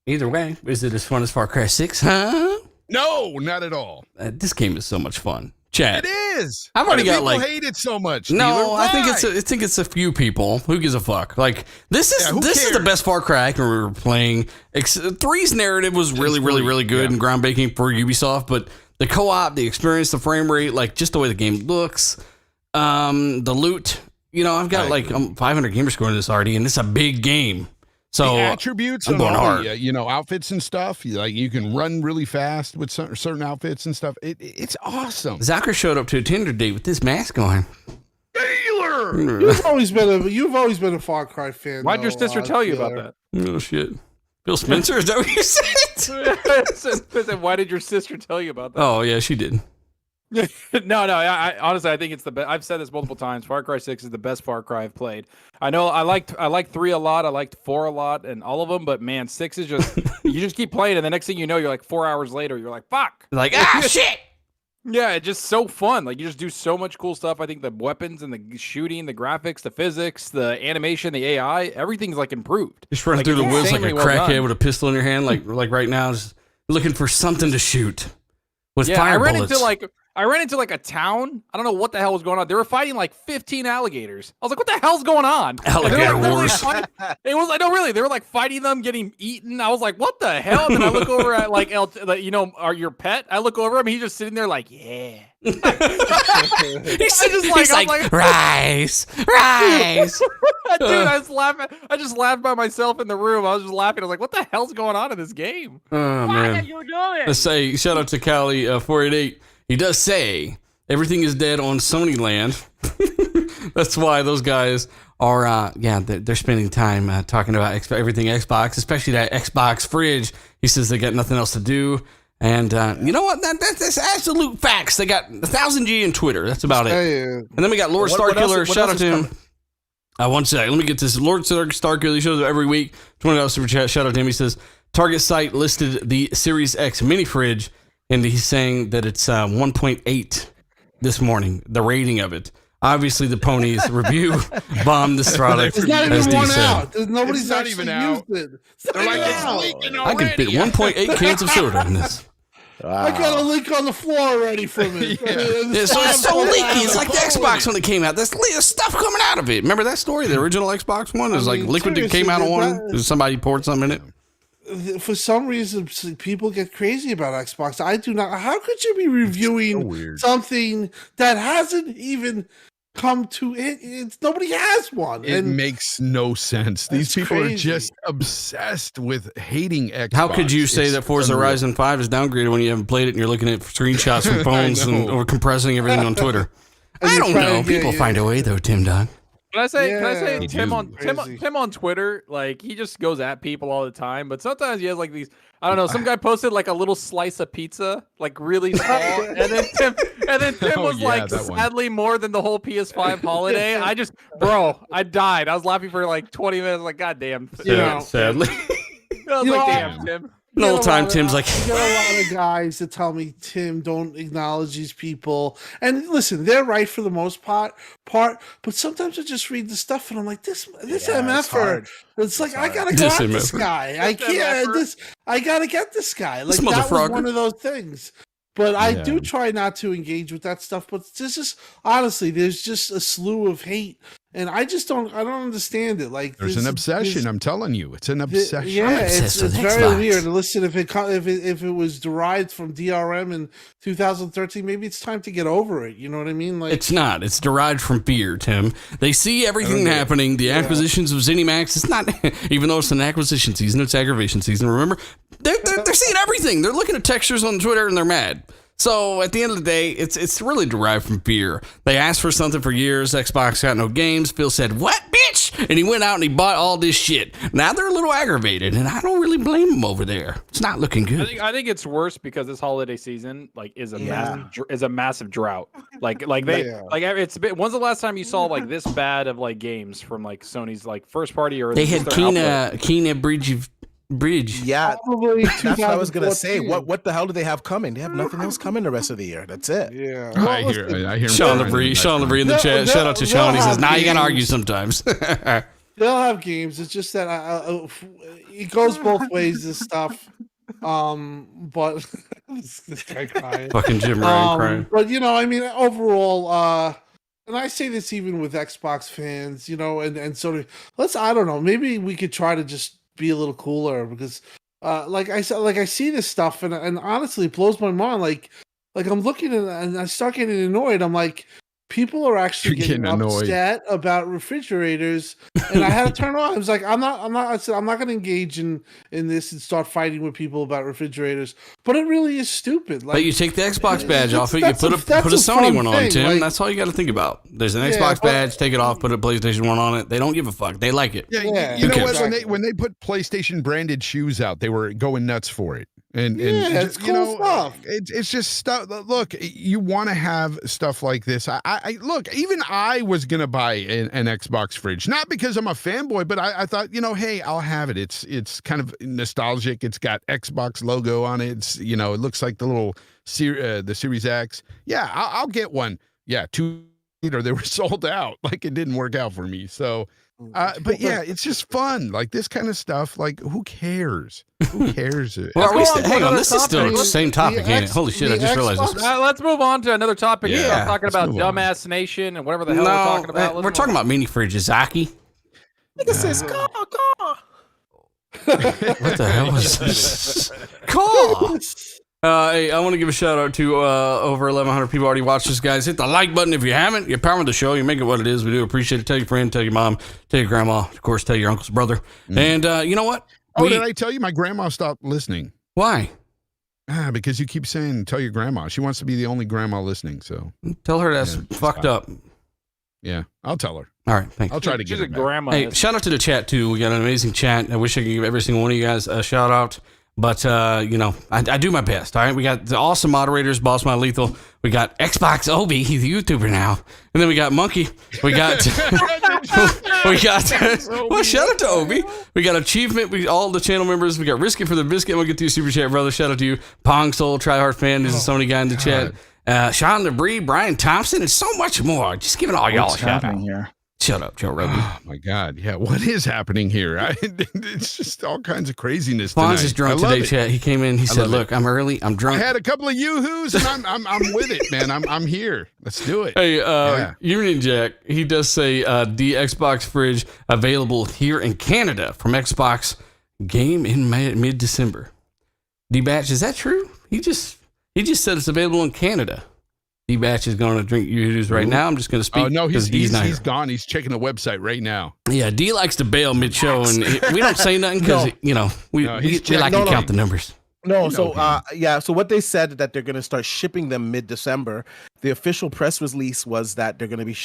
either way, is it as fun as Far Cry 6? Huh? No, not at all. This game is so much fun. Chad. It is. I've already Why do got, people like- hate it so much. No, Steeler? I think Why? it's a few people. Who gives a fuck? Like this is Yeah, who this is the cares? best Far Cry I can remember playing. 3's narrative was really good and groundbreaking for Ubisoft, but the co-op, the experience, the frame rate, like just the way the game looks, the loot. I've got like 500 gamer score in this already, and it's a big game. So the attributes I'm on going all hard. the, outfits and stuff. You can run really fast with certain outfits and stuff. It's awesome. Zucker showed up to a Tinder date with this mask on. Steeler! You've always been a Far Cry fan. Why'd your though, sister tell you about Taylor. that? Oh shit. Bill Spencer, is that what you said? Why did your sister tell you about that? Oh yeah, she did. No. I honestly, I think it's the best. I've said this multiple times. Far Cry 6 is the best Far Cry I've played. I know I liked 3 a lot. I liked 4 a lot, and all of them. But man, 6 is just you just keep playing, and the next thing you know, you're like 4 hours later, you're like, fuck. Like shit. Yeah, it's just so fun. Like you just do so much cool stuff. I think the weapons and the shooting, the graphics, the physics, the animation, the AI, everything's like improved. Just running Like, through the it's woods like a insanely well crackhead done. with a pistol in your hand, like right now, just looking for something to shoot with Yeah, fire I ran bullets. into like a town. I don't know what the hell was going on. They were fighting like 15 alligators. I was like, what the hell's going on? And they were, Alligator literally wars. It was, I know, really. They were like fighting them, getting eaten. I was like, what the hell? And then I look over at like, your pet. I look over him. He's just sitting there like, yeah. he's I was like, rise. dude, I was laughing. I just laughed by myself in the room. I was just laughing. I was like, what the hell's going on in this game? Oh man. you doing? Let's say shout out to Cali 488. He does say everything is dead on Sony land. That's why those guys are they're spending time talking about everything Xbox, especially that Xbox fridge. He says they got nothing else to do. And you know what? That's absolute facts. They got 1,000G in Twitter. That's about it. And then we got Lord Starkiller. Shout out to him. One sec. Let me get this. Lord Starkiller. He shows up every week. $20 super chat. Shout out to him. He says Target site listed the Series X mini fridge, and he's saying that it's 1.8 this morning. The rating of it. Obviously, the ponies review bombed this product. There's not as even D one said. out. Nobody's It's not actually even out. used it. They're like, it's leaking I can fit already. 1.8 cans of soda in this. I got a leak on the floor already from it. Yeah, so it's so leaky. It's like the Xbox when it came out. There's stuff coming out of it. Remember that story? The original Xbox one? It was like liquid that came out of one. Somebody poured something in it. For some reason, people get crazy about Xbox. I do not. How could you be reviewing weird. something that hasn't even come to it? It's nobody has one. It And makes no sense. These That's people are crazy. just obsessed with hating Xbox. How could you say It's that Forza unreal. Horizon 5 is downgraded when you haven't played it and you're looking at screenshots from phones and know. or compressing everything on Twitter? I don't know. People find a way though, Tim Dog. Can I say Yeah, Tim dude. on Crazy. Tim on Twitter, like he just goes at people all the time, but sometimes he has like these, I don't know, some guy posted like a little slice of pizza, like really small, and then Tim Oh, was yeah, like that one. sadly more than the whole PS5 holiday. I died. I was laughing for like 20 minutes, like god damn. You know, Sadly. I was You like, know, damn, Tim. The whole time Tim's like, I get a lot of guys that tell me, Tim, don't acknowledge these people. And listen, they're right for the most part, but sometimes I just read the stuff and I'm like, this MFer. It's like I gotta go This at this MFer. guy. I can't. I gotta get this guy. Like This that was motherfrogger. one of those things. But I Yeah. do try not to engage with that stuff. But this is honestly, there's just a slew of hate, and I don't understand it. Like There's an obsession. I'm telling you, it's an obsession. Yeah, obsessed it's with very Xbox. weird. Listen, if it was derived from DRM in 2013, maybe it's time to get over it. You know what I mean? Like it's not. It's derived from fear, Tim. They see everything happening. The acquisitions of ZeniMax. It's not, even though it's an acquisition season, it's aggravation season. Remember, they're seeing everything. They're looking at textures on Twitter and they're mad. So at the end of the day, it's really derived from fear. They asked for something for years. Xbox got no games. Phil said, "What, bitch?" And he went out and he bought all this shit. Now they're a little aggravated, and I don't really blame them over there. It's not looking good. I think it's worse because this holiday season is a massive drought. Like it's been. When's the last time you saw like this bad of like games from like Sony's like first party or They had just their output? Kena Bridge. Yeah, probably that's what I was gonna say. 2014. What the hell do they have coming? They have nothing else coming the rest of the year. That's it. Yeah, I hear Sean him Labrie in the They'll- chat. Shout out to they'll Sean. He says, have "Nah, you gotta games. argue sometimes." they'll have games. It's just that it goes both ways. This stuff. But this guy crying. Fucking Jim Ryan crying. But I mean, overall, and I say this even with Xbox fans, and sort of I don't know, maybe we could try to just be a little cooler because, I see this stuff and honestly, it blows my mind. Like I'm looking at it and I start getting annoyed. I'm like, people are actually You're getting getting annoyed. upset about refrigerators, and I had to turn it on. I was like, I said, I'm not going to engage in this and start fighting with people about refrigerators. But it really is stupid. Like, But you take the Xbox badge off it, you that's put a Sony fun one on, thing, Tim. like- That's all you got to think about. There's an Yeah, Xbox but- badge, take it off, put a PlayStation one on it. They don't give a fuck. They like it. Yeah, Yeah. you know Who what? cares? When they put PlayStation branded shoes out, they were going nuts for it. And it's you cool know, stuff. It's just stuff. Look, you want to have stuff like this. I look. Even I was gonna buy an Xbox fridge, not because I'm a fanboy, but I thought, you know, hey, I'll have it. It's kind of nostalgic. It's got Xbox logo on it. It's, you know, it looks like the little the Series X. Yeah, I'll get one. Yeah, 2 later they were sold out. Like, it didn't work out for me. So. But yeah, it's just fun. Like, this kind of stuff. Like, who cares? Who cares? Well, are we Let's go on to hang on, another this is still the topic. same topic, The ain't it? X- Holy shit, I the just realized this. Xbox- Let's move on to another topic. Yeah, Stop talking let's about move on. dumbass nation and whatever the hell we're talking about. We're talking about mini fridges, Zaki. Nigga says, "Caw, caw." What the hell was this? Caw. Hey, I want to give a shout out to over 1,100 people already watched this, guys. Hit the like button if you haven't. You're powering the show. You make it what it is. We do appreciate it. Tell your friend, tell your mom, tell your grandma, of course, tell your uncle's brother. And you know what? Oh, did I tell you my grandma stopped listening? Why? Because you keep saying tell your grandma. She wants to be the only grandma listening. So Tell her that's Yeah, fucked up. yeah, I'll tell her. All right, thanks. I'll try to She's get a her back. grandma. Hey, shout out to the chat too. We got an amazing chat. I wish I could give every single one of you guys a shout out, but you know, I do my best. All right, we got the awesome moderators, Boss My Lethal. We got Xbox Obi, he's a YouTuber now, and then we got Monkey. We got we got well, shout out to Obi. We got Achievement. We all the channel members. We got Risky for the Biscuit. We'll get to you, Super Chat brother. Shout out to you, Pong Soul, Tryhard Fan. There's a Sony guy in the chat. Sean Debris, Brian Thompson, and so much more. Just giving all y'all a shout out. Here? Shut up, Joe Rogan. Oh my God! Yeah, what is happening here? It's just all kinds of craziness. Fonz tonight. is drunk I love today, it. chat. He came in. He said, love "Look, I'm early. I'm I drunk." had a couple of yoo-hoos, and I'm with it, man. I'm here. Let's do it. Hey, Yeah. Union Jack, he does say the Xbox fridge available here in Canada from Xbox game in mid-December. D-Batch, is that true? He just said it's available in Canada. D-Batch is going to drink yoo-hoos right now. I'm just going to speak. Oh no, because he's not he's here. gone. He's checking the website right now. Yeah, D likes to bail mid-show, and we don't say nothing because, you know, we he's we like to checking. count the numbers. No, You so know yeah, so what they said that they're going to start shipping them mid-December. The official press release was that they're going to be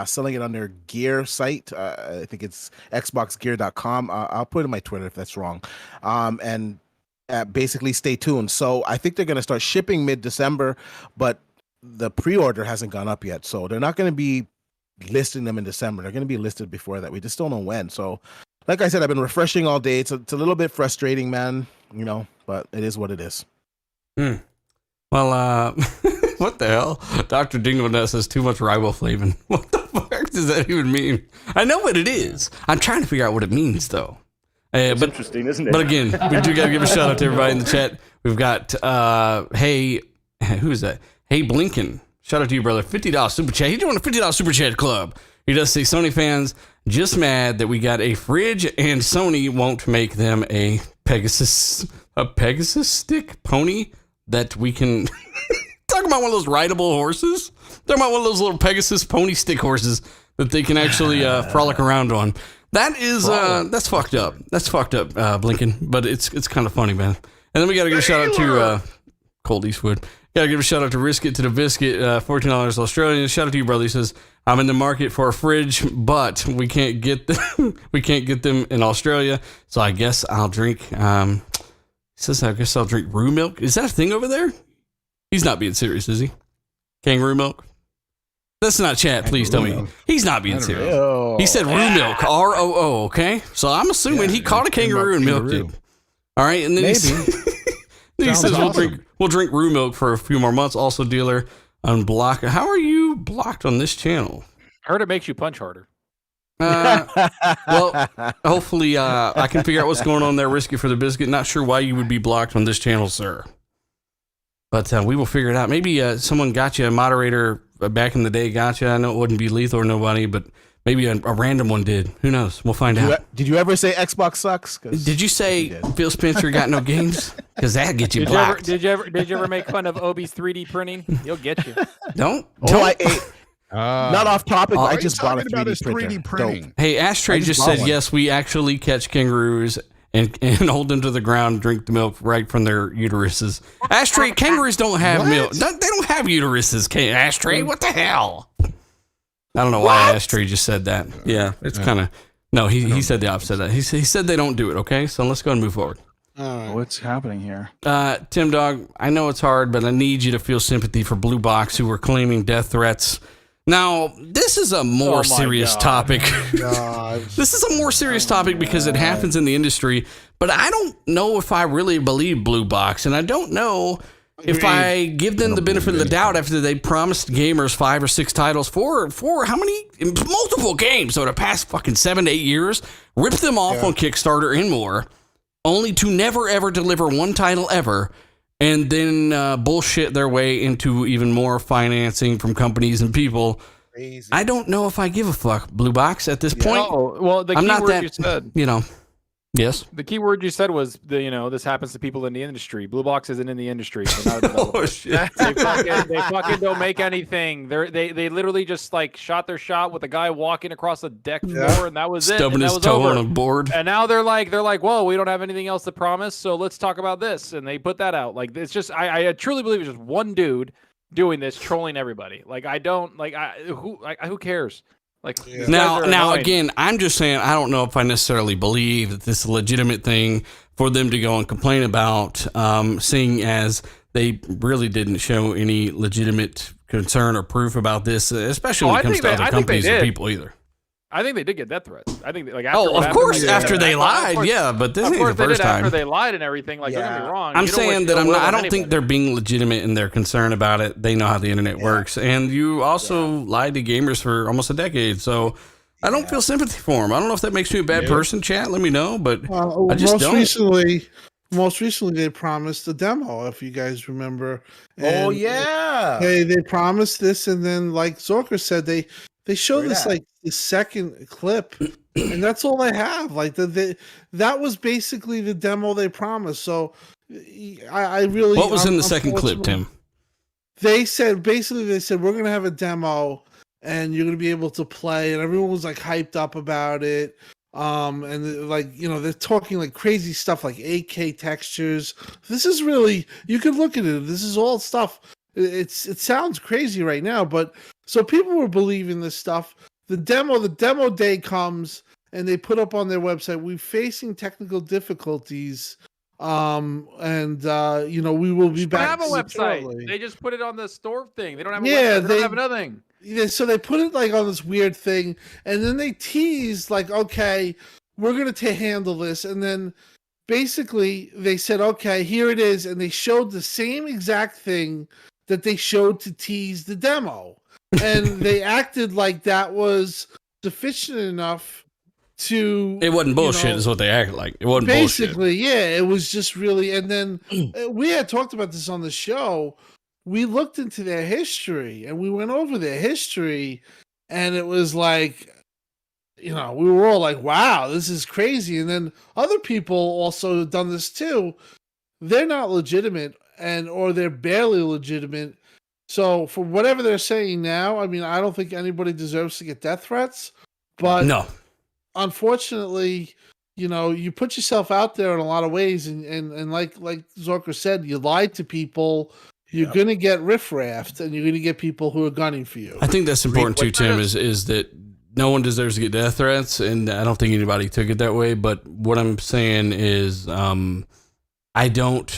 selling it on their Gear site. I think it's xboxgear.com. I'll put it in my Twitter if that's wrong. And basically stay tuned. So I think they're going to start shipping mid-December, but the pre-order hasn't gone up yet. So they're not going to be listing them in December. They're going to be listed before that. We just don't know when. So like I said, I've been refreshing all day. It's a little bit frustrating, man, you know, but it is what it is. Well, what the hell? Dr. Dingo says too much riboflavin. What the fuck does that even mean? I know what it is. I'm trying to figure out what it means, though. But Interesting, isn't it? But again, we do got to give a shout out to everybody in the chat. We've got, hey, who is that? Hey, Blinken. Shout out to you, brother. $50 super chat. He's doing a $50 super chat club. He does say Sony fans just mad that we got a fridge and Sony won't make them a Pegasus stick pony that we can talking about one of those rideable horses. Talking about one of those little Pegasus pony stick horses that they can actually frolic around on. That is that's fucked up. That's fucked up, Blinken. But it's kind of funny, man. And then we got to give a shout out to Colt Eastwood. Got to give a shout out to Risk It to the Biscuit, $14 Australian. Shout out to you, brother. He says, I'm in the market for a fridge, but we can't get them. We can't get them in Australia. So I guess I'll drink. He says, I guess I'll drink roux milk. Is that a thing over there? He's not being serious, is he? Kangaroo milk? That's not chat. Please tell me. He's not being serious. Oh, He said roux milk, ROO, okay? So I'm assuming he caught a kangaroo and milked it. All right, and then he says we'll drink roux milk for a few more months. Also, dealer, unblock. How are you blocked on this channel? Heard it makes you punch harder. Well, hopefully I can figure out what's going on there. Risky for the Biscuit. Not sure why you would be blocked on this channel, sir. But we will figure it out. Maybe someone got you, a moderator back in the day got you. I know it wouldn't be Lethal or nobody, but maybe a random one did. Who knows? We'll find out. Did you ever say Xbox sucks? Did you say Phil Spencer got no games? Because that gets you Did you, ever, blocked. did you ever make fun of Obi's 3D printing? He'll get you. Don't. Oh, Not off topic. All I he's just bought a talking about 3D is printer. 3D printing. Dope. Hey, Ashtray I just just bought said, one. yes, we actually catch kangaroos and hold them to the ground and drink the milk right from their uteruses. Ashtray, kangaroos don't have milk. They don't have uteruses, Ashtray. What the hell? I don't know why Ashtray just said that. Yeah, it's kind of... No, he said the opposite of that. He said they don't do it, okay? So let's go and move forward. What's happening here? Tim Dog, I know it's hard, but I need you to feel sympathy for Blue Box, who are claiming death threats. Now, this is a more serious topic. This is a more serious topic because it happens in the industry, but I don't know if I really believe Blue Box, and I don't know if I give them the benefit of the doubt after they promised gamers 5 or 6 titles for how many? Multiple games over the past fucking 7 to 8 years, ripped them off on Kickstarter and more, only to never ever deliver one title ever, and then bullshit their way into even more financing from companies and people. Crazy. I don't know if I give a fuck, Blue Box, at this point. Oh, well, the I'm key not word that, you said. Yes. The key word you said was this happens to people in the industry. Blue Box isn't in the industry. They're not a developer. Oh shit! They fucking don't make anything. They literally just like shot their shot with a guy walking across the deck floor, and that was it. Stubbing his toe on a board. And now they're like, well, we don't have anything else to promise, so let's talk about this. And they put that out. Like, it's just, I truly believe it's just one dude doing this, trolling everybody. Like, I don't like, who cares? Like now again, I'm just saying I don't know if I necessarily believe that this is a legitimate thing for them to go and complain about, seeing as they really didn't show any legitimate concern or proof about this, especially when it comes to other companies or people either. I think they did get death threats. I think of course after they lied, but this ain't the first time. After they lied and everything, like don't get me wrong. I'm saying that I don't think they're being legitimate in their concern about it. They know how the internet works, and you also lied to gamers for almost a decade, so I don't feel sympathy for them. I don't know if that makes me a bad person. Chat, let me know, but I just don't. Most recently, they promised a demo, if you guys remember. And they promised this, and then, like Zorker said, they showed this like the second clip, and that's all they have. Like that was basically the demo they promised. So I really. What was in the second clip, Tim? They said we're gonna have a demo, and you're gonna be able to play, and everyone was like hyped up about it. And like, they're talking like crazy stuff like 8K textures. This is really, you could look at it. This is all stuff. It sounds crazy right now, but so people were believing this stuff. The demo day comes, and they put up on their website, we're facing technical difficulties. We will be back. They have a website. Shortly. They just put it on the store thing. They don't have a website. They don't have nothing. Yeah, so they put it like on this weird thing, and then they teased like, okay, we're gonna handle this, and then basically they said, okay, here it is, and they showed the same exact thing that they showed to tease the demo, and they acted like that was sufficient enough to. It wasn't bullshit, is what they acted like. It wasn't basically, bullshit. Yeah, it was just really, and then we had talked about this on the show. We looked into their history, and we went over their history, and it was like, we were all like, wow, this is crazy. And then other people also have done this too. They're not legitimate, or they're barely legitimate. So for whatever they're saying now, I mean, I don't think anybody deserves to get death threats, but no, unfortunately, you put yourself out there in a lot of ways, and like Zorker said, you lied to people. You're going to get riffraffed, and you're going to get people who are gunning for you. I think that's important too, Tim, is that no one deserves to get death threats, and I don't think anybody took it that way. But what I'm saying is, I don't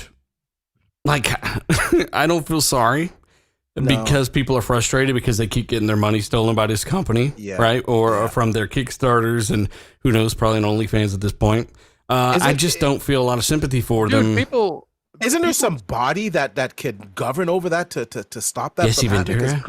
feel sorry because people are frustrated because they keep getting their money stolen by this company, right? Or from their Kickstarters, and who knows, probably an OnlyFans at this point. I just don't feel a lot of sympathy for them. People. Isn't there some body that could govern over that to stop that? Yes, from happening?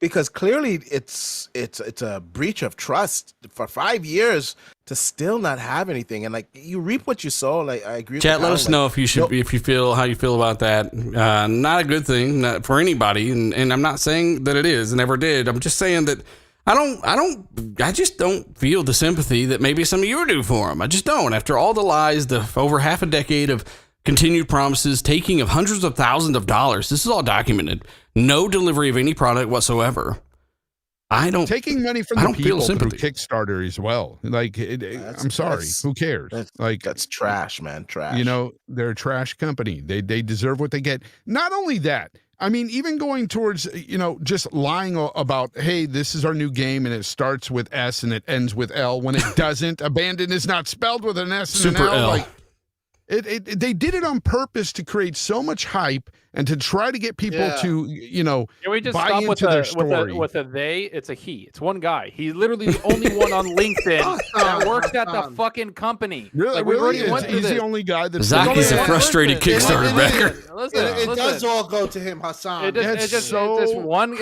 Because clearly it's a breach of trust for 5 years to still not have anything, and like you reap what you sow. Like I agree. Chat, let us know if you feel how you feel about that. Not a good thing for anybody, and I'm not saying that it is, and never did. I'm just saying that I just don't feel the sympathy that maybe some of you do for them. I just don't. After all the lies, over half a decade of continued promises, taking of hundreds of thousands of dollars. This is all documented. No delivery of any product whatsoever. taking money from the people through Kickstarter as well. Like, I'm sorry, who cares? That's trash, man. Trash. You know, they're a trash company. They deserve what they get. Not only that, I mean, even going towards, you know, just lying about, hey, this is our new game and it starts with S and it ends with L when it doesn't. Abandon is not spelled with an S and an L. Like, they did it on purpose to create so much hype and to try to get people to, you know, Can we just buy stop into their story. with a they? It's a he. It's one guy. He's literally the only one on LinkedIn that works at the fucking company. Really? Like, we already went through He's this. the only guy that's... Zaki's a frustrated Kickstarter backer. It does all go to him, Hassan. It's just one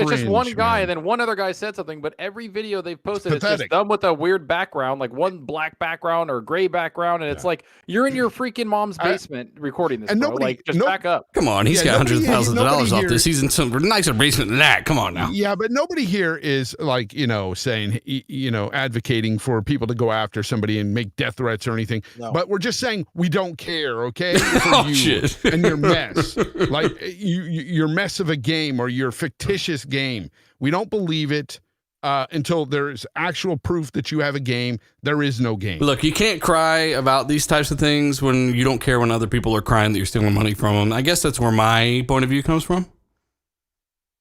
guy, and then one other guy said something. But every video they've posted is just done with a weird background, like one black background or gray background, and it's like you're in your freaking mom's basement recording this, and bro. Like, just back up. Come on, he's got hundreds of thousands of dollars off this. He's in some nicer basement than that. Come on now. Yeah, but nobody here is like, you know, saying, you know, advocating for people to go after somebody and make death threats or anything. No. But we're just saying we don't care, okay? For you shit. And your mess. Like your mess of a game or your fictitious game. We don't believe it until there's actual proof that you have a game. There is no game. Look, you can't cry about these types of things when you don't care when other people are crying that you're stealing money from them. I guess that's where my point of view comes from.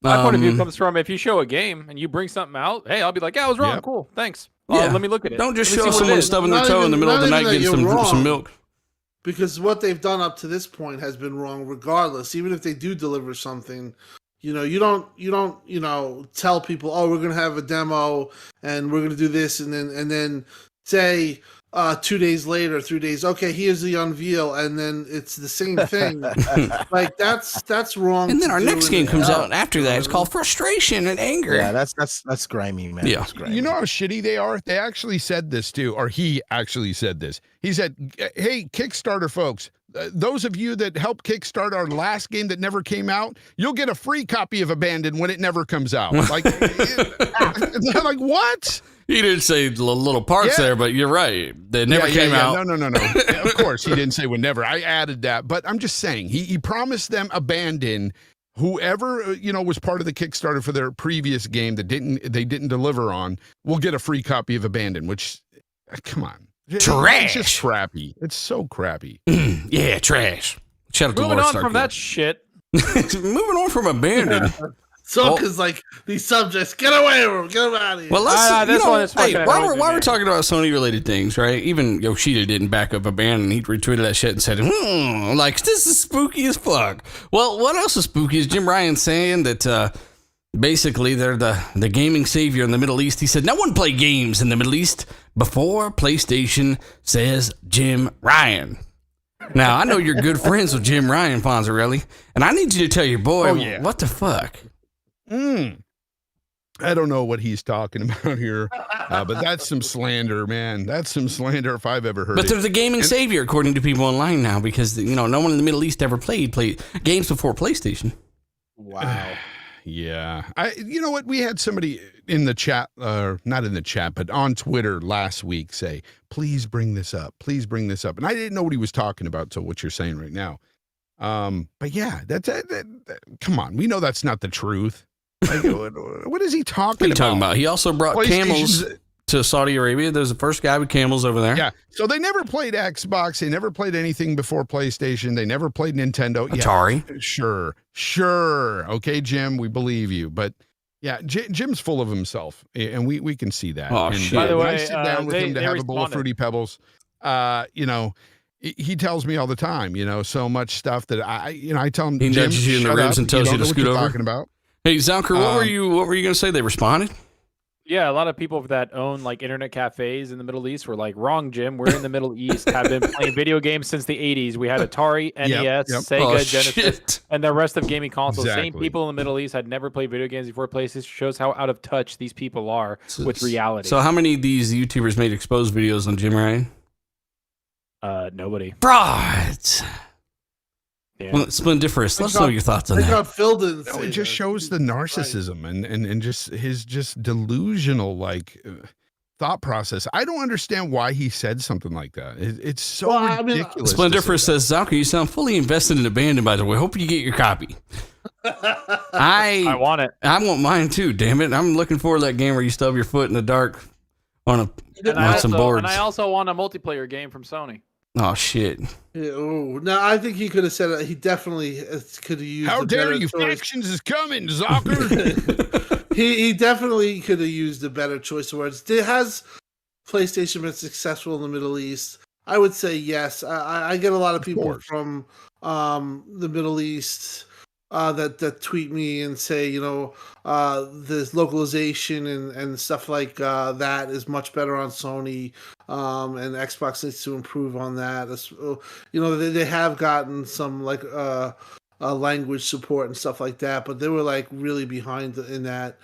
My point of view comes from, if you show a game and you bring something out, hey, I'll be like, yeah, I was wrong. Cool. Thanks. Let me look at it. Don't just show someone stubbing their toe in the middle of the night getting some milk. Because what they've done up to this point has been wrong regardless. Even if they do deliver something, you know, you don't, you know, tell people, oh, we're going to have a demo and we're going to do this. And then say 2 days later, 3 days, okay, here's the unveil. And then it's the same thing. Like that's wrong. And then our next game comes out after that. It's called Frustration and Anger. Yeah, that's grimy, man. Yeah. Grimy. You know how shitty they are? They actually said this too, or he actually said this. He said, hey, Kickstarter folks, those of you that helped kickstart our last game that never came out, you'll get a free copy of Abandoned when it never comes out. Like, like what? He didn't say little parts there, but you're right. They never came out. No. Of course, he didn't say would never. I added that, but I'm just saying he promised them Abandon. Whoever, you know, was part of the Kickstarter for their previous game that they didn't deliver on will get a free copy of Abandon. Which, come on. Trash. It's just crappy. It's so crappy. Yeah, trash. Shout out to Moving Laura on from that shit. Moving on from Abandoned. Because like these subjects, get away from them, get them out of here. Well, let's while we're talking about Sony related things, right? Even Yoshida didn't back up Abandoned. He retweeted that shit and said, like, this is spooky as fuck. Well, what else is spooky is Jim Ryan saying that basically they're the gaming savior in the Middle East. He said no one played games in the Middle East before PlayStation, says Jim Ryan. Now, I know you're good friends with Jim Ryan, Fonzarelli, and I need you to tell your boy, what the fuck? I don't know what he's talking about here, but that's some slander, man. That's some slander if I've ever heard it. But they're the gaming savior, according to people online now, because, you know, no one in the Middle East ever played games before PlayStation. Wow. Yeah. You know what? We had somebody in the chat, not in the chat, but on Twitter last week say, please bring this up. Please bring this up. And I didn't know what he was talking about, so what you're saying right now. But yeah, come on. We know that's not the truth. Like, what is he talking about? What are you talking about? He also brought camels to Saudi Arabia. There's the first guy with camels over there. Yeah. So they never played Xbox. They never played anything before PlayStation. They never played Nintendo. Atari. Yeah, sure. Okay, Jim, we believe you. But yeah, Jim's full of himself, and we can see that. Oh, and, shit. By the way, I sit down with him to have a bowl of Fruity Pebbles. You know, he tells me all the time, you know, so much stuff that I tell him. He nudges you in the ribs and tells you to scoot over. Talking about. Hey, Zalker, what were you going to say? They responded? Yeah, a lot of people that own like internet cafes in the Middle East were like, wrong, Jim. We're in the Middle East, have been playing video games since the 80s. We had Atari, NES, Sega, Genesis, and the rest of gaming consoles. Exactly. Same people in the Middle East had never played video games before PlayStation. Shows how out of touch these people are with reality. So how many of these YouTubers made exposed videos on Jim Ryan? Nobody. Frauds. Yeah. Well, Splendiferous, let's know your thoughts on that. Got filled in. It just shows the narcissism and just his just delusional, like, thought process. I don't understand why he said something like that. It's so Well, I mean, ridiculous. Splendifer says, Zalka, you sound fully invested in Abandoned, by the way. Hope you get your copy. I want it. I want mine too, damn it. I'm looking forward to that game where you stub your foot in the dark on some boards. And I also want a multiplayer game from Sony. Oh, shit. Yeah, oh, no, I think he could have said it. He definitely could have used. How a dare better you? choice. Factions is coming, Zucker. He definitely could have used a better choice of words. Has PlayStation been successful in the Middle East? I would say yes. I get a lot of people from the Middle East that tweet me and say, this localization and stuff like that is much better on Sony, and Xbox needs to improve on that. They have gotten some language support and stuff like that, but they were like really behind in that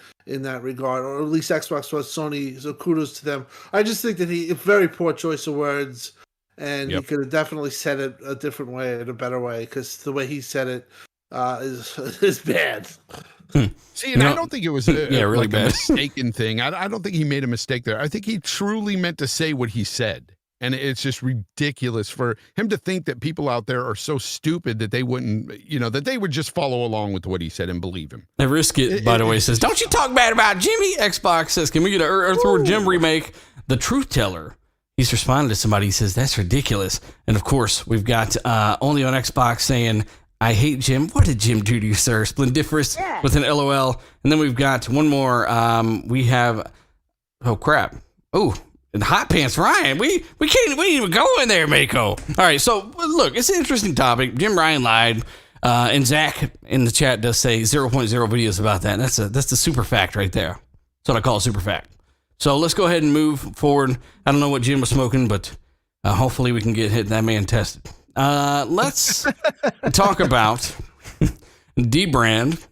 regard, or at least Xbox was. Sony, so kudos to them. I just think that he very poor choice of words, and he could have definitely said it a different way, in a better way, because the way he said it is bad. See, and I don't think it was really a bad mistaken thing. I don't think he made a mistake there. I think he truly meant to say what he said. And it's just ridiculous for him to think that people out there are so stupid that they wouldn't, that they would just follow along with what he said and believe him. And Riskit, by the way, says, don't you talk bad about Jimmy. Xbox says, can we get an Earthworm Jim remake? The Truth Teller. He's responded to somebody. He says, that's ridiculous. And of course, we've got Only on Xbox saying, I hate Jim. What did Jim do to you, sir? Splendiferous with an LOL. And then we've got one more. We have, oh crap. Oh, and Hot Pants Ryan. We can't even go in there, Mako. All right, so look, it's an interesting topic. Jim Ryan lied. And Zach in the chat does say 0.0 videos about that. And that's the super fact right there. That's what I call a super fact. So let's go ahead and move forward. I don't know what Jim was smoking, but hopefully we can get that man tested. Let's talk about Dbrand.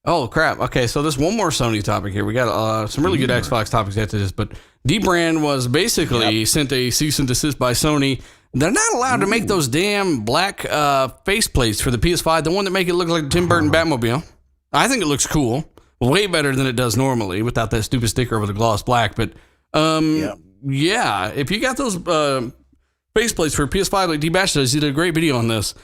Oh, crap. Okay, so there's one more Sony topic here. We got some really good Xbox topics after this, but Dbrand was basically sent a cease and desist by Sony. They're not allowed to make those damn black faceplates for the PS5, the one that make it look like the Tim Burton Batmobile. I think it looks cool. Way better than it does normally without that stupid sticker over the gloss black. But, yeah, if you got those faceplates for PS5 like D-Bash does, he did a great video on this.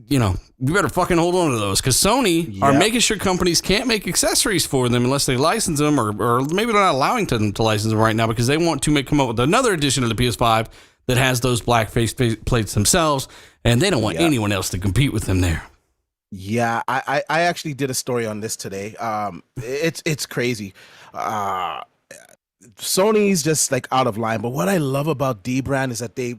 You better fucking hold on to those, because Sony are making sure companies can't make accessories for them unless they license them, or maybe they're not allowing them to license them right now because they want to come up with another edition of the PS5 that has those black face plates themselves, and they don't want anyone else to compete with them there. Yeah, I actually did a story on this today. It's crazy. Sony's just like out of line, but what I love about Dbrand is that they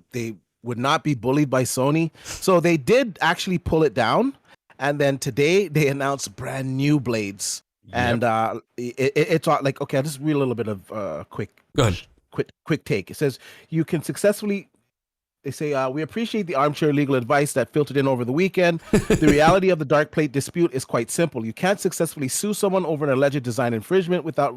would not be bullied by Sony. So they did actually pull it down. And then today they announced brand new blades. And it's like, okay, I'll just read a little bit of quick take. It says, you can successfully, they say, we appreciate the armchair legal advice that filtered in over the weekend. The reality of the dark plate dispute is quite simple. You can't successfully sue someone over an alleged design infringement without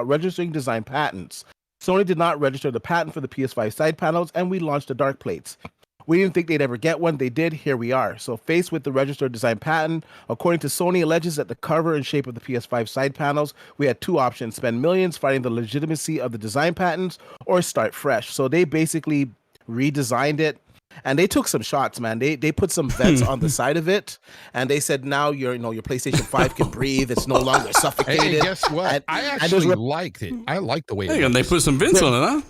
registering design patents. Sony did not register the patent for the PS5 side panels, and we launched the dark plates. We didn't think they'd ever get one. They did. Here we are. So faced with the registered design patent, according to Sony, alleges that the cover and shape of the PS5 side panels, we had two options: spend millions fighting the legitimacy of the design patents, or start fresh. So they basically redesigned it, and they took some shots, man. They put some vents on the side of it, and they said now your PlayStation 5 can breathe. It's no longer suffocated. Hey, guess what? I actually liked it. I like the way it and they put some vents on it, huh?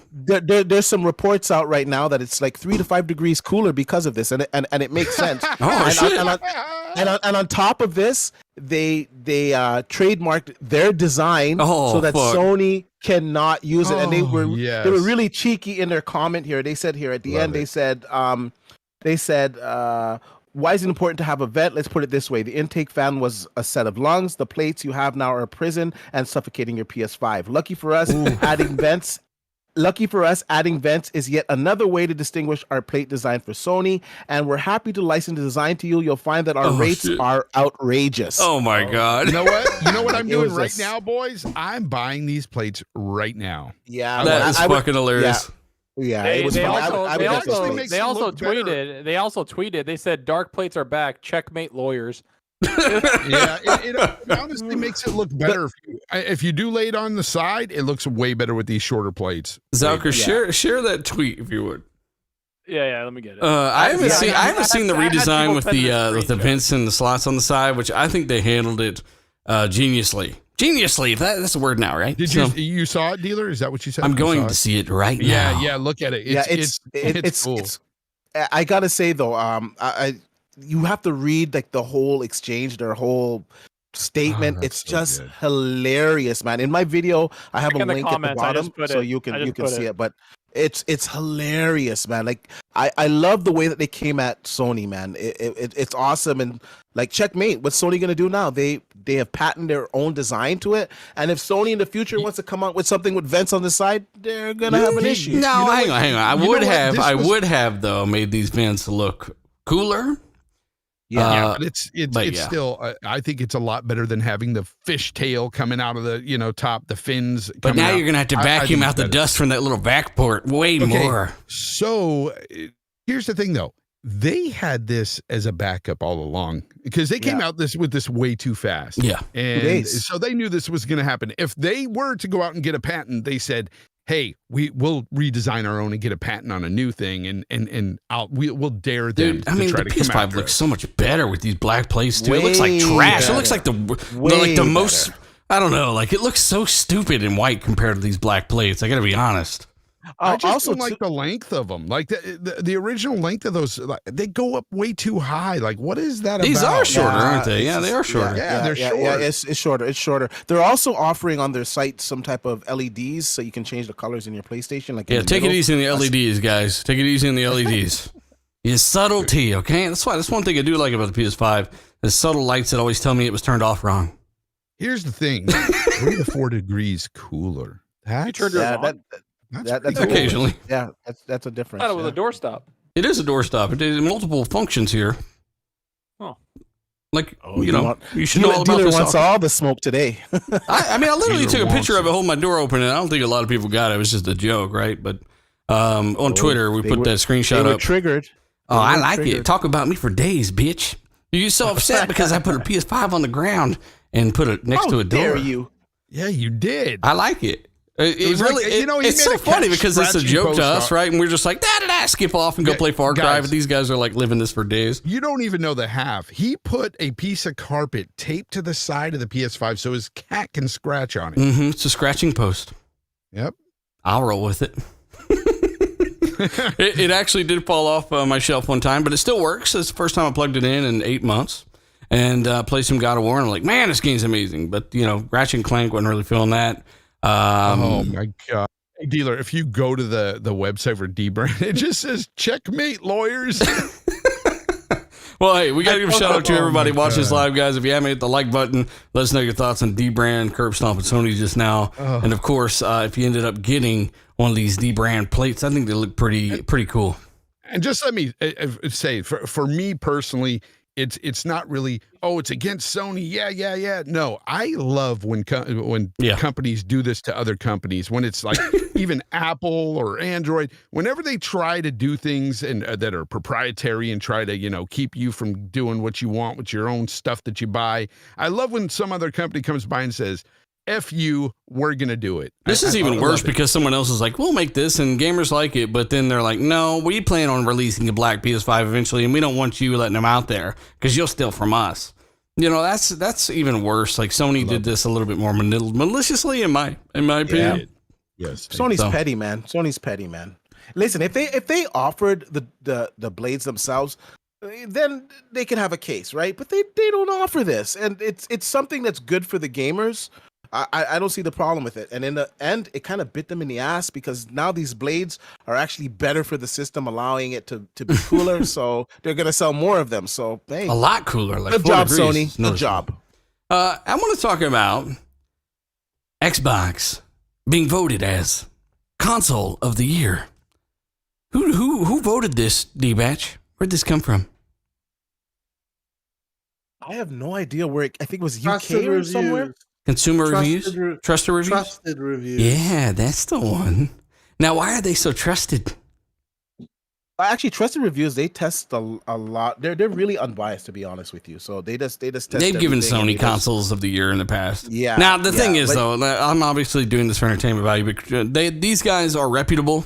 There's some reports out right now that it's like 3 to 5 degrees cooler because of this, and it makes sense. And on top of this, they trademarked their design so that Sony cannot use it. And they were really cheeky in their comment here. They said here at the end, they said why is it important to have a vent? Let's put it this way. The intake fan was a set of lungs. The plates you have now are a prison and suffocating your PS5. Lucky for us, adding vents is yet another way to distinguish our plate design for Sony, and we're happy to license the design to you. You'll find that our rates are outrageous. Oh my God. You know what? You know what I'm doing right now, boys? I'm buying these plates right now. Yeah. That is fucking hilarious. Yeah. They also tweeted. They said dark plates are back. Checkmate lawyers. Yeah, it honestly makes it look better. If you do lay it on the side, it looks way better with these shorter plates. Zalker, share that tweet if you would. Yeah, let me get it. I haven't seen the I had redesign people with send me the screenshots. vents and the slots on the side, which I think they handled it geniusly. Geniusly, that's the word now, right? Did you saw it, dealer? Is that what you said? I'm going to see it right now. Yeah, look at it. It's cool. I gotta say though, you have to read like the whole exchange, their whole statement. Oh, it's so just good. hilarious, man. In my video, I have Check a in the link at the comments, I bottom just put so it. you I can just you can put see it. it. But it's hilarious, man. Like I love the way that they came at Sony, man. It's awesome. And like checkmate, what's Sony gonna do now? They have patented their own design to it. And if Sony in the future wants to come out with something with vents on the side, they're gonna have an issue. No, hang on. I would This have though made these vents look cooler. Yeah, but it's yeah. still. I think it's a lot better than having the fishtail coming out of the top, the fins. But coming now out. you're gonna have to I vacuum think out the it's dust from that little vac port way more. So here's the thing, though. They had this as a backup all along because they came out with this way too fast. Yeah, and so they knew this was going to happen. If they were to go out and get a patent, they said, "Hey, will redesign our own and get a patent on a new thing, and we'll dare them." Dude, I mean, to try the to come PS5 after looks us. so much better with these black plates too. It looks like trash. It looks like the most. I don't know. Like it looks so stupid in white compared to these black plates. I got to be honest. I just don't like the length of them. Like the original length of those, like, they go up way too high. Like, what is that These about? are shorter, aren't they? Yeah, they are shorter. Yeah, they're short. Yeah, it's shorter. It's shorter. They're also offering on their site some type of LEDs so you can change the colors in your PlayStation. Like Take it easy on the LEDs, guys. Take it easy on the LEDs. It's subtlety, okay? That's one thing I do like about the PS5. The subtle lights that always tell me it was turned off wrong. Here's the thing: 3 to 4 degrees cooler. You turned yours on? That's occasionally. Yeah, that's a difference. I thought it was a doorstop. It is a doorstop. It has multiple functions here. Oh. Like, you should know all about dealer this. wants all the smoke today. I mean, I literally Dealer took a picture of wants it holding my door open, and I don't think a lot of people got it. It was just a joke, right? But on Twitter, we put that screenshot They were up. triggered. Oh, I like it. Talk about me for days, bitch. You're so upset because I put a PS5 on the ground and put it next to a door. Dare you? Yeah, you did. I like it. It was really, like, you know, he it's made so a funny cat because it's a scratching joke to post us, on- right? And we're just like, skip off and go Yeah, play Far Cry. guys. But these guys are like living this for days. You don't even know the half. He put a piece of carpet taped to the side of the PS5 so his cat can scratch on it. Mm-hmm. It's a scratching post. Yep. I'll roll with it. It actually did fall off my shelf one time, but it still works. It's the first time I plugged it in 8 months. And played some God of War, and I'm like, man, this game's amazing. But, Ratchet and Clank wasn't really feeling that. Oh, my God. Hey, dealer, if you go to the website for Dbrand, it just says checkmate lawyers. Well, hey, we got to give a shout out to everybody my watching this God. live, guys. If you haven't hit the like button, let us know your thoughts on Dbrand, Curb Stomp, and Sony just now. And, of course, if you ended up getting one of these Dbrand plates, I think they look pretty cool. And just let me say, for me personally, it's not really, it's against Sony. Yeah. No, I love when companies do this to other companies, when it's like even Apple or Android, whenever they try to do things and that are proprietary and try to, keep you from doing what you want with your own stuff that you buy. I love when some other company comes by and says, F you, we're going to do it. This is even worse because someone else is like, we'll make this, and gamers like it, but then they're like, no, we plan on releasing a black PS5 eventually, and we don't want you letting them out there because you'll steal from us. That's even worse. Like Sony did this a little bit more maliciously, in my opinion. Yes. Sony's petty, man. Sony's petty, man. Listen, if they offered the blades themselves, then they could have a case, right? But they don't offer this, and it's something that's good for the gamers. I don't see the problem with it. And in the end, it kind of bit them in the ass because now these blades are actually better for the system, allowing it to be cooler. So they're going to sell more of them. So, hey. A lot cooler. Like Good 4 job, degrees. Sony. Good job. I want to talk about Xbox being voted as console of the year. Who voted this, D-Batch? Where'd this come from? I have no idea where I think it was UK Trusted or reviews. somewhere. Consumer Trusted reviews? Trusted reviews? Trusted reviews. Yeah, that's the one. Now, why are they so trusted? Actually, trusted reviews, they test a lot. They're really unbiased, to be honest with you. So they just test. They've given everything, and Sony they just- consoles of the year in the past. Yeah. Now the thing is, but- though, I'm obviously doing this for entertainment value, but these guys are reputable,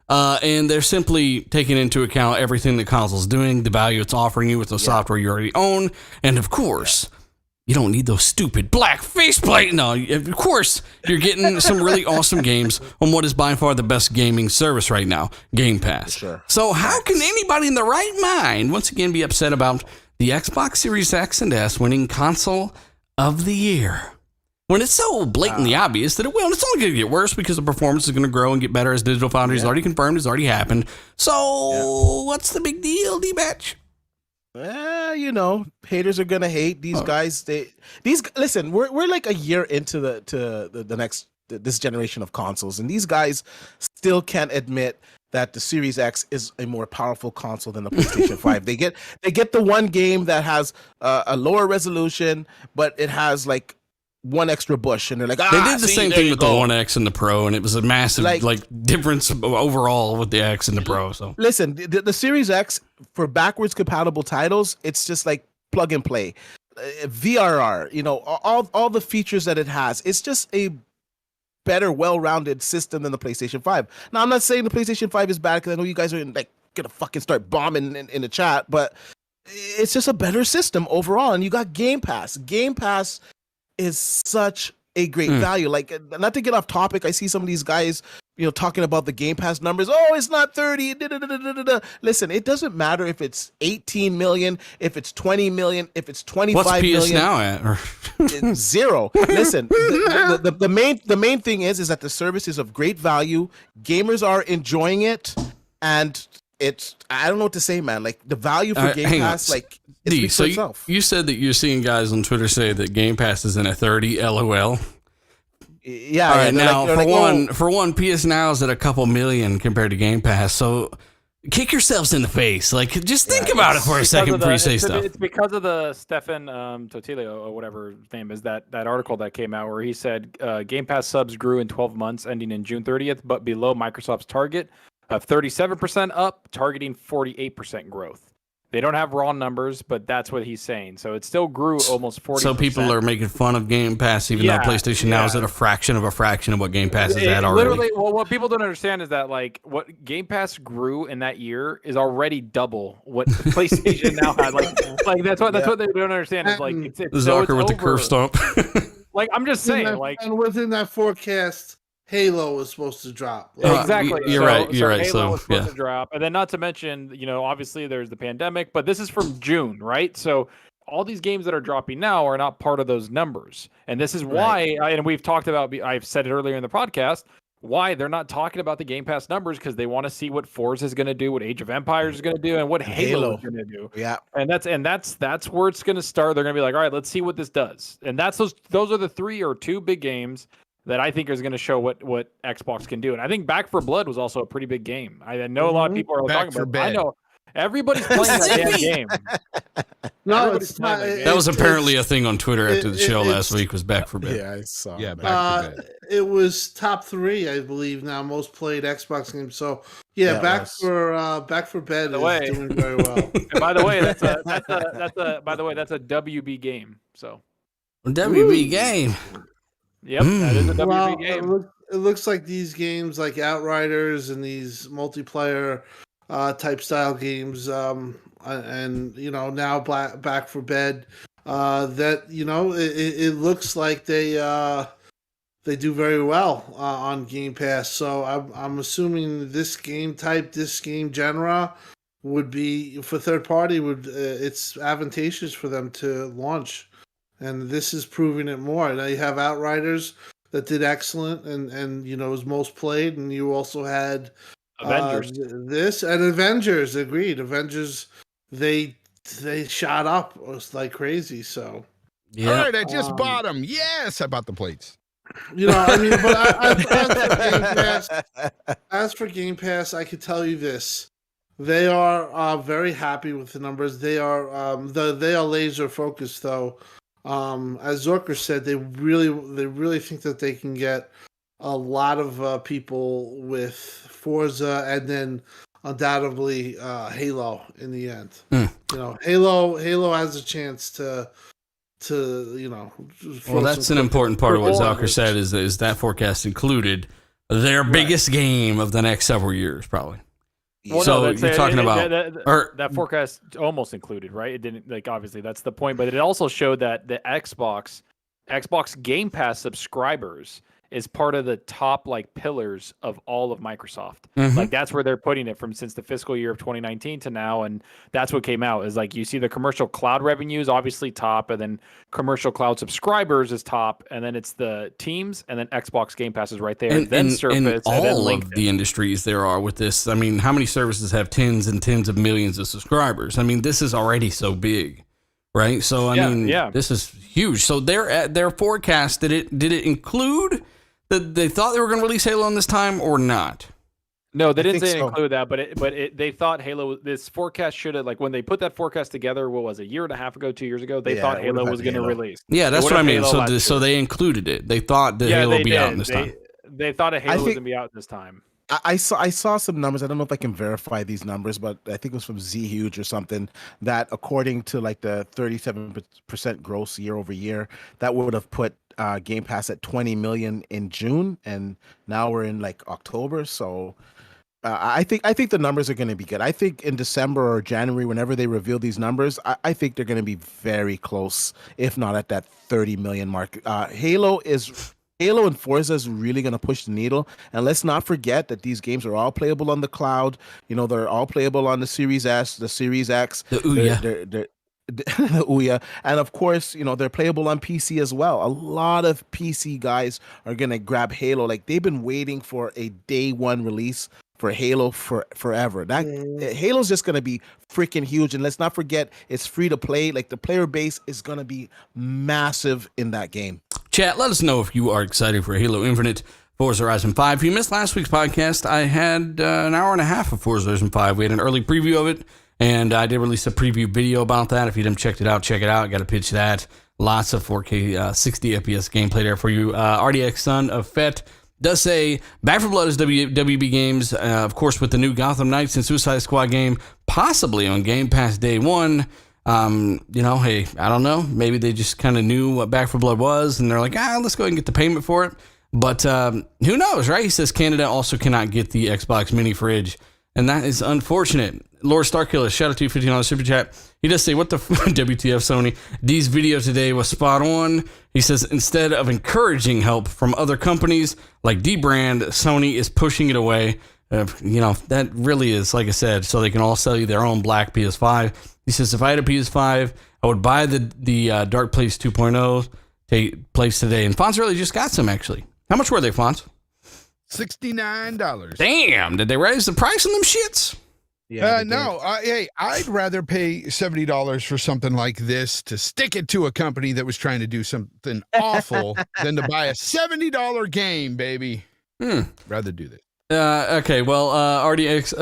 and they're simply taking into account everything the console's doing, the value it's offering you with the software you already own, and of course. You don't need those stupid black faceplate. No, of course, you're getting some really awesome games on what is by far the best gaming service right now, Game Pass. Sure. So how can anybody in the right mind once again be upset about the Xbox Series X and S winning console of the year? When it's so blatantly obvious that it's only going to get worse because the performance is going to grow and get better as Digital Foundry has already confirmed, has already happened. So what's the big deal, D-Batch? Haters are gonna hate these guys. Listen, we're like a year into the next this generation of consoles, and these guys still can't admit that the Series X is a more powerful console than the PlayStation 5. They get the one game that has a lower resolution, but it has like one extra bush, and they're like, they did the same thing with the One X and the Pro, and it was a massive Like difference overall with the X and the Pro. So listen, the Series X for backwards compatible titles, it's just like plug and play. VRR, all the features that it has. It's just a better, well-rounded system than the PlayStation 5. Now, I'm not saying the PlayStation 5 is bad because I know you guys are like gonna fucking start bombing in the chat, but it's just a better system overall. And you got Game Pass. Game Pass is such a great value. Like, not to get off topic, I see some of these guys, talking about the Game Pass numbers. Oh, it's not 30. Listen, it doesn't matter if it's 18 million, if it's 20 million, if it's 25 what's PS million. Now at? It's zero. Listen, the main thing is that the service is of great value. Gamers are enjoying it, and I don't know what to say, man. Like, the value for Game Pass, like, it speaks for itself. You said that you're seeing guys on Twitter say that Game Pass is in a 30. LOL. Yeah. All right. Now, like, for one, PS Now is at a couple million compared to Game Pass. So, kick yourselves in the face. Like, just think about it for a second before you say stuff. It's because of the Stefan Totilio or whatever his name is, that article that came out where he said Game Pass subs grew in 12 months ending in June 30th, but below Microsoft's target of 37% up, targeting 48% growth. They don't have raw numbers, but that's what he's saying. So it still grew almost 40%. So people are making fun of Game Pass, even though PlayStation Now is at a fraction of what Game Pass is at already. Literally, well, what people don't understand is that like what Game Pass grew in that year is already double what PlayStation Now had. Like that's what they don't understand is like it's Zucker with the curve stomp. Like I'm just saying, and within that forecast, Halo was supposed to drop. Exactly. You're right. Halo So was supposed to drop, and then not to mention, obviously there's the pandemic, but this is from June, right? So all these games that are dropping now are not part of those numbers, and this is why. And we've talked about. I've said it earlier in the podcast. Why they're not talking about the Game Pass numbers, because they want to see what Forza is going to do, what Age of Empires is going to do, and what Halo is going to do. Yeah, and that's where it's going to start. They're going to be like, all right, let's see what this does, and those are the 3 or 2 big games that I think is going to show what Xbox can do. And I think Back 4 Blood was also a pretty big game. I know a lot of people are talking about it. I know everybody's playing that damn game. No, it's not. That was apparently a thing on Twitter after the show last week, was Back 4 Blood. Yeah, I saw. Yeah, Back 4 Blood. It was top 3, I believe, now most played Xbox game. So yeah, Back 4 Bed is doing very well. And by the way, that's a WB game. So WB game. Yep, that is a WB game. It looks like these games, like Outriders and these multiplayer type style games, and now Back 4 Bed, that it looks like they do very well on Game Pass. So I'm assuming this game type, this game genre, would be for third party. It's advantageous for them to launch. And this is proving it more. Now you have Outriders that did excellent and was most played, and you also had Avengers. This and Avengers. Agreed. Avengers, they shot up like crazy. So all right, I just bought them. Yes, I bought the plates. But as for Game Pass, I could tell you this: they are very happy with the numbers. They are they are laser focused though. As Zucker said, they really think that they can get a lot of people with Forza, and then undoubtedly Halo in the end. Mm. You know, Halo has a chance to you know. Well, that's an important part of what Zucker said is that forecast included their biggest game of the next several years, probably. Well, so no, you're talking about that forecast almost included, right? It didn't, like, obviously that's the point, but it also showed that the Xbox Game Pass subscribers is part of the top like pillars of all of Microsoft. Like that's where they're putting it from since the fiscal year of 2019 to now, and that's what came out is like you see the commercial cloud revenues obviously top, and then commercial cloud subscribers is top, and then it's the teams, and then Xbox Game Pass is right there, and then Surface, and all then of the industries there are with this. I mean, how many services have tens and tens of millions of subscribers? I mean, this is already so big. Right, so I mean, this is huge. So their forecast, did it include that they thought they were going to release Halo on this time or not? No, they didn't say include that, but they thought Halo. This forecast should have, like when they put that forecast together, what was it, a year and a half ago, 2 years ago? They thought Halo was going to release. Yeah, that's what I mean. So they included it. They thought that Halo would be out this time. They thought Halo was going to be out this time. I saw some numbers. I don't know if I can verify these numbers, but I think it was from Z Huge or something that according to like the 37% gross year over year, that would have put Game Pass at 20 million in June, and now we're in like October. So I think the numbers are going to be good. I think in December or January, whenever they reveal these numbers, I think they're going to be very close, if not at that 30 million mark. Halo and Forza is really going to push the needle. And let's not forget that these games are all playable on the cloud. You know, they're all playable on the Series S, the Series X. The Ouya. The Ouya. And of course, you know, they're playable on PC as well. A lot of PC guys are going to grab Halo. Like, they've been waiting for a day one release for Halo forever. Halo's just going to be freaking huge. And let's not forget, it's free to play. Like, the player base is going to be massive in that game. Chat, let us know if you are excited for Halo Infinite, Forza Horizon 5. If you missed last week's podcast, I had an hour and a half of Forza Horizon 5. We had an early preview of it, and I did release a preview video about that. If you haven't checked it out, check it out. Got to pitch that. Lots of 4K 60 FPS gameplay there for you. RDX Son of Fett does say Back 4 Blood is WB Games, of course, with the new Gotham Knights and Suicide Squad game, possibly on Game Pass day one. You know, hey, I don't know. Maybe they just kind of knew what Back 4 Blood was, and they're like, let's go ahead and get the payment for it. But who knows, right? He says Canada also cannot get the Xbox mini fridge, and that is unfortunate. Lord Starkiller, shout out to you, $15 super chat. He does say, what the WTF, Sony? D's video today was spot on. He says, instead of encouraging help from other companies like Dbrand, Sony is pushing it away. You know, that really is, like I said, so they can all sell you their own black PS5. He says, if I had a PS5, I would buy the Dark Place 2.0 take place today. And Fonz really just got some, actually. How much were they, Fonz? $69. Damn, did they raise the price on them shits? Yeah, no. Hey, I'd rather pay $70 for something like this to stick it to a company that was trying to do something awful than to buy a $70 game, baby. Rather do this. Okay, well, RDX,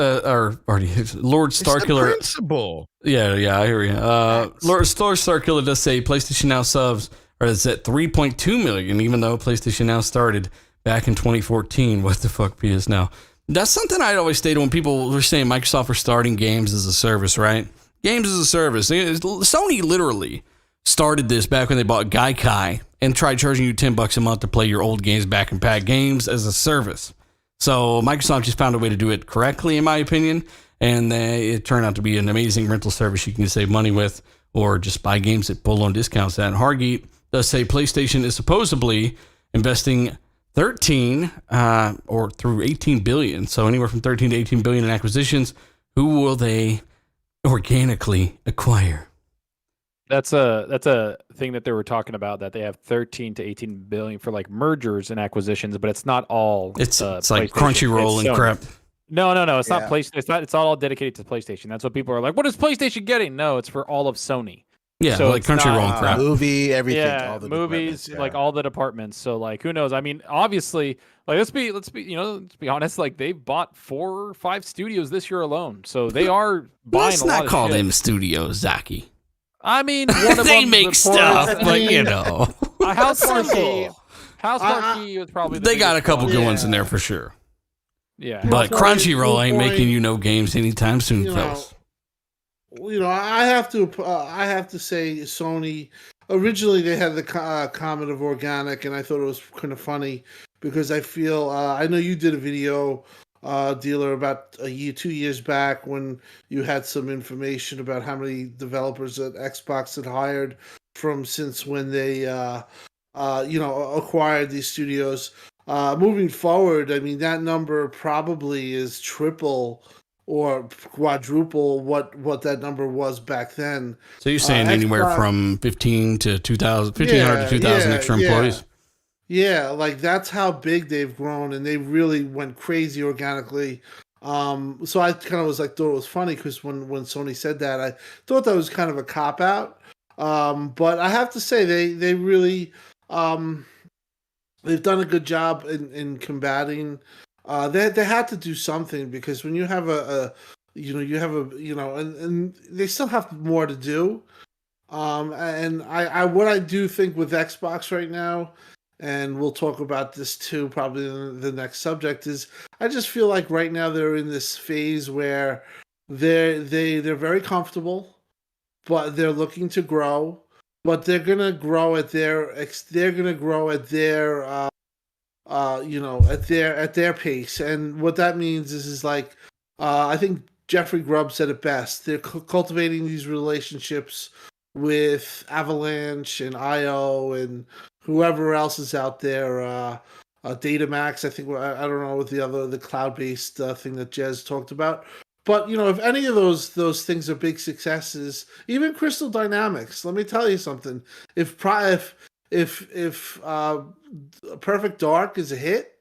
Lord Starkiller. It's the principle. Yeah, I hear you. Lord Starkiller does say PlayStation Now subs are at 3.2 million, even though PlayStation Now started back in 2014. What the fuck, PS Now? That's something I'd always stated when people were saying Microsoft were starting games as a service, right? Games as a service. Sony literally started this back when they bought Gaikai and tried charging you $10 a month to play your old games back and pack. Games as a service. So Microsoft just found a way to do it correctly, in my opinion, and it turned out to be an amazing rental service you can save money with, or just buy games at full-on discounts at. Hargeet does say PlayStation is supposedly investing 13 or through 18 billion, so anywhere from 13 to 18 billion in acquisitions. Who will they organically acquire? That's a thing that they were talking about, that they have 13 to 18 billion for like mergers and acquisitions, but it's not all. It's like Crunchyroll and crap. No, it's not PlayStation. It's all dedicated to PlayStation. That's what people are like. What is PlayStation getting? No, it's for all of Sony. Yeah, so like Crunchyroll and crap. Movie, everything. Yeah, all the movies, like all the departments. So like, who knows? I mean, obviously, like let's be honest. Like they've bought 4 or 5 studios this year alone. So they are buying. Let's not call them studios, Zaki. I mean, one of they them make stuff, but you know, House Marquee was probably. They got a couple good ones in there for sure. Yeah. But Point, Crunchyroll ain't point, making you no games anytime soon, you know, fellas. I have to say Sony. Originally, they had the comment of organic, and I thought it was kind of funny because I feel I know you did a video, dealer, about 2 years back when you had some information about how many developers that Xbox had hired since when they acquired these studios. Moving forward, I mean that number probably is triple or quadruple what that number was back then. So you're saying anywhere Xbox, from 15 to 2,000, 1,500 to 2,000 extra employees? Yeah, like that's how big they've grown, and they really went crazy organically. So I kind of thought it was funny because when Sony said that, I thought that was kind of a cop out. But I have to say they really they've done a good job in combating. They had to do something because when you have and they still have more to do. And what I do think with Xbox right now, and we'll talk about this too, probably in the next subject, is I just feel like right now they're in this phase where they're very comfortable, but they're looking to grow. But they're gonna grow at their at their pace, and what that means is like I think Jeffrey Grubb said it best. They're cultivating these relationships with Avalanche and IO and whoever else is out there. Datamax, I think. I don't know what the cloud-based thing that Jez talked about. But if any of those things are big successes, even Crystal Dynamics, let me tell you something. If Perfect Dark is a hit,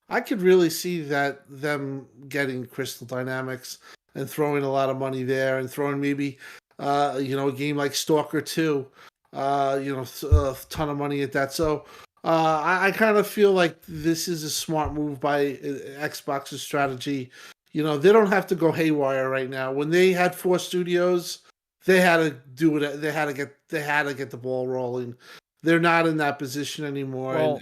I could really see them getting Crystal Dynamics and throwing a lot of money there, and throwing maybe a game like Stalker 2, a ton of money at that. So I kind of feel like this is a smart move by Xbox's strategy. They don't have to go haywire right now. When they had 4 studios, they had to do it. They had to get the ball rolling. They're not in that position anymore. Well,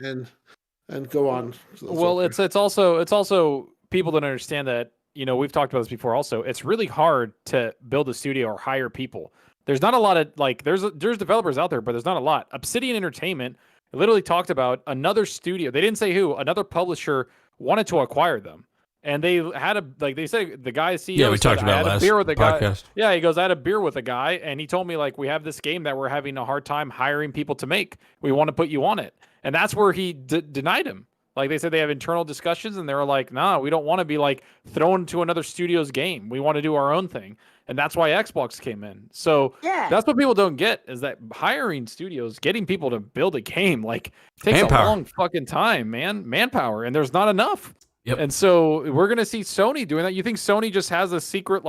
and go on. Well, it's also people don't understand that. We've talked about this before. Also, it's really hard to build a studio or hire people. There's not a lot of there's developers out there, but there's not a lot. Obsidian Entertainment literally talked about another studio. They didn't say who. Another publisher wanted to acquire them. And they had they said the guy CEO. Yeah, we talked about last beer with a podcast. Guy. Yeah, he goes, I had a beer with a guy, and he told me we have this game that we're having a hard time hiring people to make. We want to put you on it, and that's where he denied him. They said they have internal discussions, and they were like, nah, we don't want to be thrown to another studio's game. We want to do our own thing, and that's why Xbox came in. So that's what people don't get is that hiring studios, getting people to build a game, takes a long fucking time, man. Manpower, and there's not enough. Yep. And so we're going to see Sony doing that. You think Sony just has a secret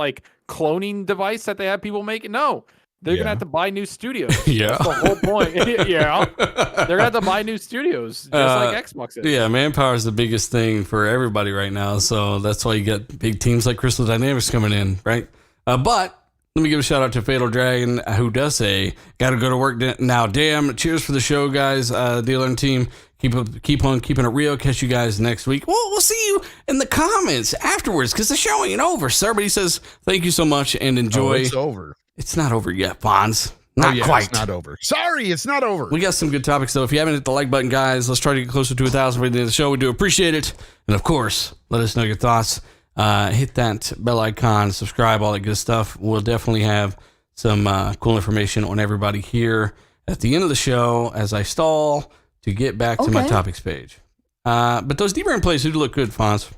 cloning device that they have people making? No. They're going to have to buy new studios. Yeah. That's the whole point. Yeah. They're going to have to buy new studios just like Xbox is. Yeah, manpower is the biggest thing for everybody right now. So that's why you get big teams like Crystal Dynamics coming in, right? But let me give a shout out to Fatal Dragon, who does say, got to go to work now. Damn. Cheers for the show, guys. Dealer and team. Keep on keeping it real. Catch you guys next week. Well, we'll see you in the comments afterwards because the show ain't over, sir. But he says, thank you so much and enjoy. Oh, it's over. It's not over yet, Fonz. Not quite. It's not over. Sorry, it's not over. We got some good topics, though. If you haven't hit the like button, guys, let's try to get closer to 1,000 by the end of the show. We do appreciate it. And, of course, let us know your thoughts. Hit that bell icon, subscribe, all that good stuff. We'll definitely have some cool information on everybody here at the end of the show as I stall to get back to my topics page. But those Dbrand plays do look good, Fonz.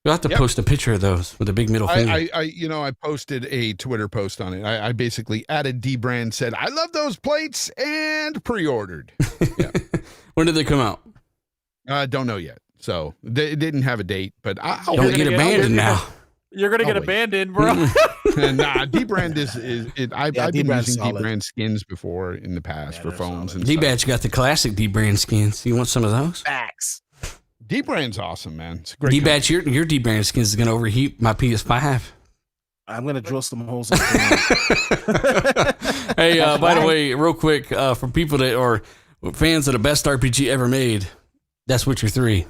You'll have to post a picture of those with a big middle finger. I posted a Twitter post on it. I basically added Dbrand, said, I love those plates, and pre-ordered. Yeah. When did they come out? Don't know yet. So they didn't have a date, but I'll don't get abandoned now. You're going to get abandoned, bro. Nah, Dbrand I've been using Dbrand skins before in the past for phones and D-Batch got the classic Dbrand skins. You want some of those? Facts. Dbrand's awesome, man. It's a great. D-Batch, your Dbrand skins is going to overheat my PS5. I'm going to drill some holes in the Hey, by the way, real quick, for people that are fans of the best RPG ever made, that's Witcher 3.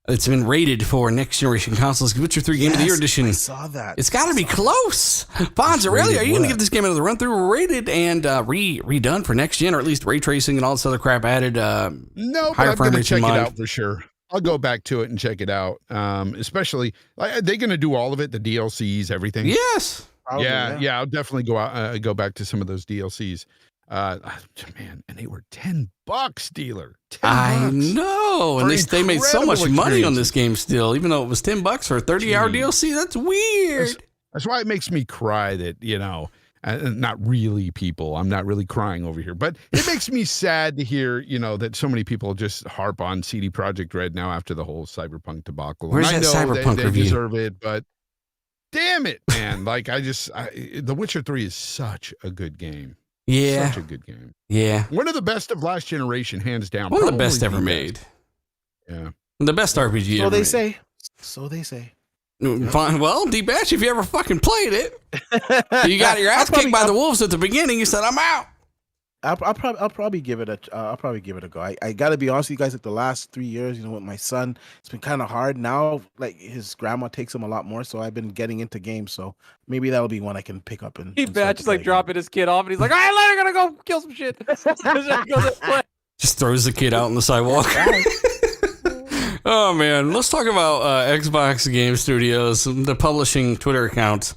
It's been rated for next generation consoles. Witcher 3 Game of the Year edition. I saw that. It's got to be close. Fonz, really? Are you going to give this game another run through? Rated and redone for next gen, or at least ray tracing and all this other crap added? No, but I'm going to check it out for sure. I'll go back to it and check it out. Especially, are they going to do all of it? The DLCs, everything? Yes. Probably, Yeah. I'll definitely go back to some of those DLCs. Man, and they were $10, dealer. $10. I know, and they made so much money on this game still, even though it was $10 for a 30-hour DLC. That's weird. That's why it makes me cry that, not really people. I'm not really crying over here, but it makes me sad to hear, that so many people just harp on CD Projekt Red now after the whole Cyberpunk debacle. Where's that Cyberpunk they review? Deserve it, but damn it, man! Like The Witcher 3 is such a good game. Yeah, such a good game. Yeah, one of the best of last generation, hands down. One of the best ever made. Yeah, the best RPG. So ever they made. say. So they say. Fine. Well, D-Batch, if you ever fucking played it, you got your ass kicked by the wolves at the beginning. You said, "I'm out." I'll probably give it a go. I gotta be honest with you guys. Like the last 3 years, with my son, it's been kind of hard. Now, like his grandma takes him a lot more, so I've been getting into games. So maybe that'll be one I can pick up and. D-Batch is like dropping his kid off, and he's like, "All right, later, gonna go kill some shit." Just throws the kid out on the sidewalk. Oh man, let's talk about Xbox Game Studios. The publishing Twitter account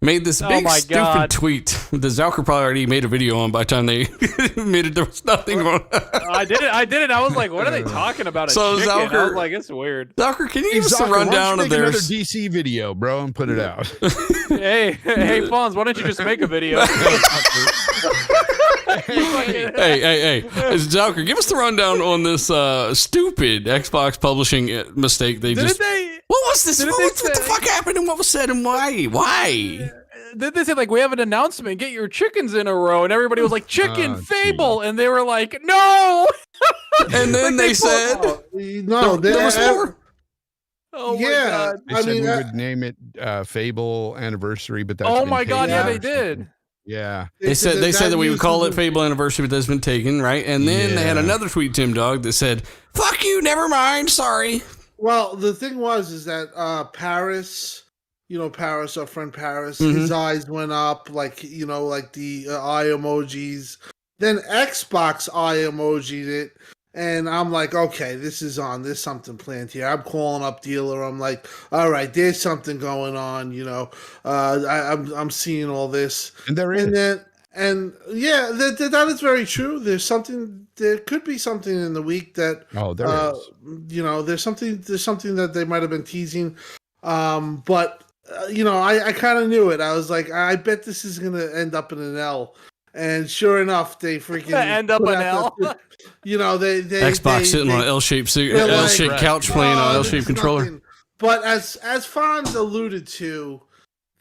made this big stupid tweet that Zalker probably already made a video on by the time they made it. There was nothing on. I did it. I was like, what are they talking about? So Zalker, I was Zalker, like, it's weird. Zalker, can you give us a rundown of another DC video, bro, and put it out? hey, Fonz, why don't you just make a video? hey, Zalker, give us the rundown on this stupid Xbox publishing mistake they just. What was this? What the fuck happened and what was said and why? Why? They said, like, we have an announcement, get your chickens in a row, and everybody was like, chicken, Fable, and they were like, no! And then they said, no, there was more. Oh yeah, my God. They said we would name it Fable Anniversary, but that's oh my God, yeah, they did. Yeah. They said that we would call it Fable Anniversary, but that's been taken, right? And then they had another tweet, Tim Dog, that said, fuck you, never mind, sorry. Well, the thing is that Paris, Paris, our friend Paris, his eyes went up, like the eye emojis. Then Xbox eye emojied it. And I'm like, okay, this is on. There's something planned here. I'm calling up dealer. I'm like, all right, there's something going on. I'm seeing all this. And there is. That is very true. There's something. There could be something in the week that. Oh, there is. There's something that they might have been teasing. But I kind of knew it. I was like, I bet this is gonna end up in an L. And sure enough, they freaking end up an L. They Xbox sitting on an L-shaped couch playing on an L-shaped controller. Nothing. But as Fonz alluded to,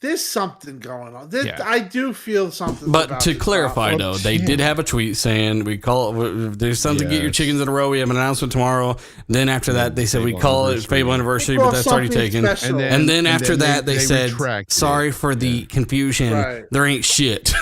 there's something going on. I do feel something. But to clarify, though, they did have a tweet saying we call it. There's something to get your chickens in a row. We have an announcement tomorrow. Then after that, they said we call it Fable Anniversary, but that's already taken. And then after that, they said sorry for the confusion. Right. There ain't shit.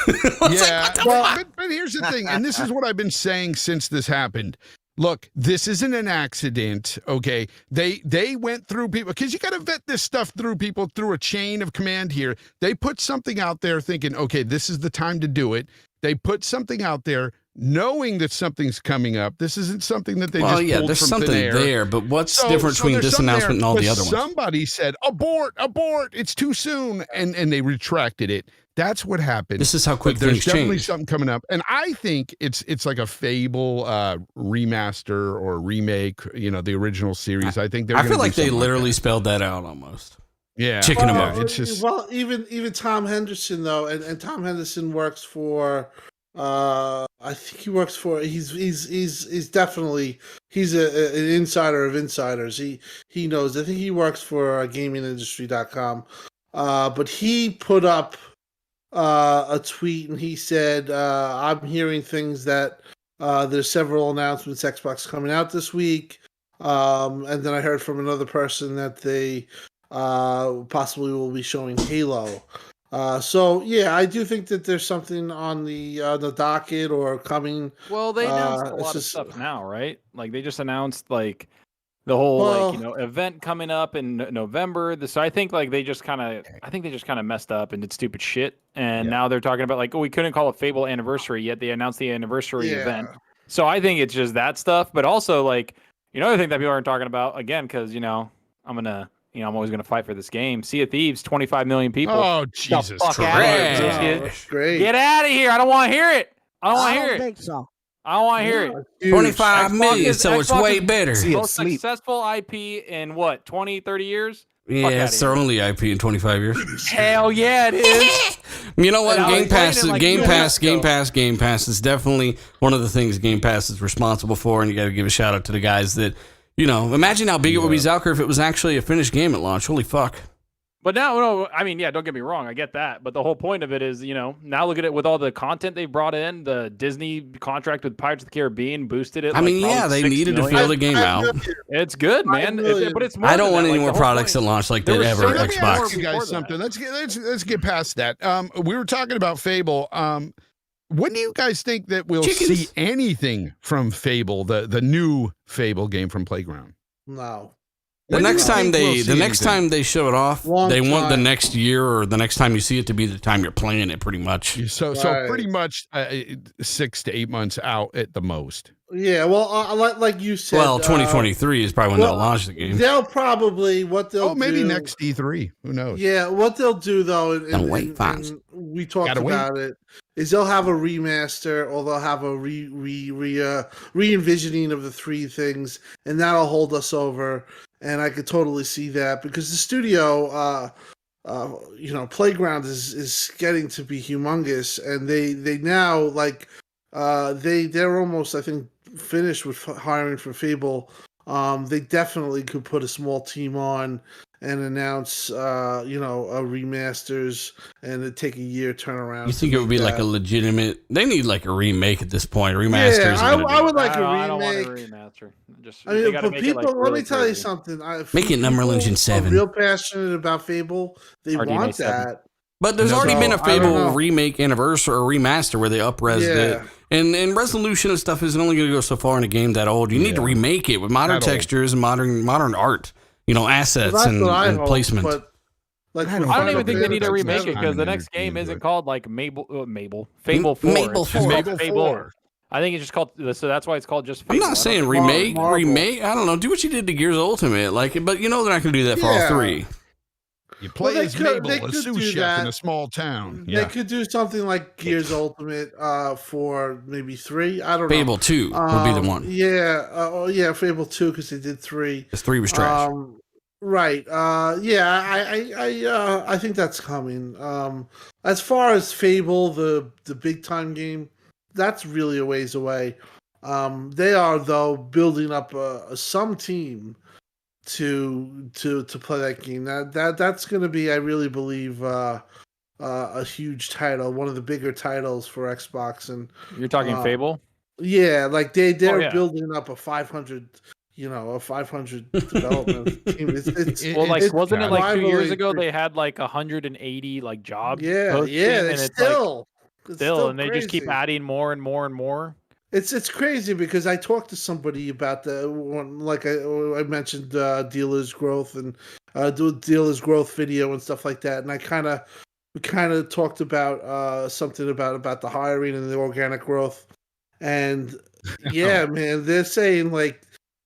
Yeah. But here's the thing, and this is what I've been saying since this happened. Look, this isn't an accident, okay? They went through people, because you got to vet this stuff through people through a chain of command here. They put something out there thinking, okay, this is the time to do it. They put something out there knowing that something's coming up. This isn't something that they just pulled there's from something thin air. there, but what's different between this announcement and all the other ones? Somebody said, abort, it's too soon, and they retracted it. That's what happened. This is how quick things change. There's definitely something coming up. And I think it's like a Fable remaster or remake, the original series. I think I feel like they literally spelled that out almost. Yeah. Chicken emoji. It's just even Tom Henderson though, and Tom Henderson works for I think he works for he's definitely an insider of insiders. He knows. I think he works for gamingindustry.com. But he put up a tweet and he said, I'm hearing things that there's several announcements Xbox coming out this week. And then I heard from another person that they possibly will be showing Halo. So yeah, I do think that there's something on the docket or coming. Well, they announced a lot of stuff now, right? Like they just announced like the whole Well- event coming up in November. So I think like they just kind of messed up and did stupid shit. And now they're talking about like, oh, we couldn't call it Fable anniversary yet. They announced the anniversary event. So I think it's just that stuff. But also like, another thing that people aren't talking about again, because I'm always gonna fight for this game. Sea of Thieves, 25 million people. Oh, Jesus fuck outta here, Christ. dude. That's great. Get out of here! I don't want to hear it. I don't want to hear it. think so. I don't want to hear it. Huge. 25 Xbox million, is- so it's Xbox way is- better. See it Most sleep. successful IP in what, 20, 30 years? Yeah, outta it's their only IP in 25 years. Hell yeah, it is. You know what? And I was Game Pass, playing it like Game 2 Pass, years ago. Game Pass is definitely one of the things Game Pass is responsible for, and you got to give a shout out to the guys that, imagine how big it would be, Zalker, if it was actually a finished game at launch. Holy fuck. But now, no, I mean, yeah, don't get me wrong. I get that. But the whole point of it is, now look at it with all the content they brought in. The Disney contract with Pirates of the Caribbean boosted it. I mean, yeah, they needed to fill the game out. It's good, man. But it's more I don't than want that. any Like, more the whole products point- at launch like There that were ever so at many Xbox. more Ask you guys before something. that. Let's get past that. We were talking about Fable. When do you guys think that we'll see anything from Fable, the new Fable game from Playground? No. The When do next you time think we'll they, see the next anything? time they show it off, Long they want the time. next year or the next time you see it to be the time you're playing it, pretty much. So Right. pretty much 6 to 8 months out at the most. Yeah, well, like you said. Well, 2023 is probably when they'll launch the game. They'll probably Maybe do, next E3. Who knows? Yeah, what they'll do though, Don't wait, Fonz. and we talked Gotta wait. about it, is they'll have a remaster or they'll have a re-envisioning of the three things, and that'll hold us over. And I could totally see that because the studio, Playground is getting to be humongous, and they now like they're almost, I think, finished with hiring for Fable. They definitely could put a small team on and announce, a remasters, and it'd take a year turnaround. You to think it would be make like a that. legitimate? They need like a remake at this point. Remasters. Yeah, are gonna I be- would like a I don't want a remake. remaster. Just, I they mean, gotta but make it, people, like, let really me tell you crazy. something. Make it Number people Engine are 7. real passionate about Fable. They RDX want 7. that. But there's No, already so, been a I don't know. Fable remake anniversary or remaster where they up-resed Yeah. it. And resolution and stuff isn't only going to go so far in a game that old. You need to Yeah. remake it with modern That old. textures and modern art, assets That's and, what I and hope, placement. But like I for don't I don't Final even think they need to Fantasy remake it VII, because the I'm next game into isn't it. called like Fable 4. Mabel It's 4. Fable Fable 4. I think it's just called, so that's why it's called just Fable. I'm I not don't saying think- remake, Marvel. remake. I don't know. Do what you did to Gears Ultimate, but but they're not going to do that for all Yeah. three. You play Well, as they could Mabel, a do sous chef in that. a small town. They Yeah. could do something like Gears Ultimate for maybe 3. I don't Fable know. 2 would be the one. Yeah, Fable 2 because they did 3. Because 3 was trash. Right. I think that's coming. As far as Fable, the big time game, that's really a ways away. They are though building up some team to play that game. That's going to be, I really believe, a huge title, one of the bigger titles for Xbox. And You're talking Fable? yeah, like they're yeah. building up a 500 development team. Well, like, it's wasn't it like 2 years rivaling ago for- they had like 180 like jobs? Yeah, posting, yeah, and it's it's like, still, and they just keep crazy. adding more and more and more. It's crazy because I talked to somebody about the one, like I mentioned dealers growth and do dealers growth video and stuff like that, and we kind of talked about something about the hiring and the organic growth, and yeah, man, they're saying like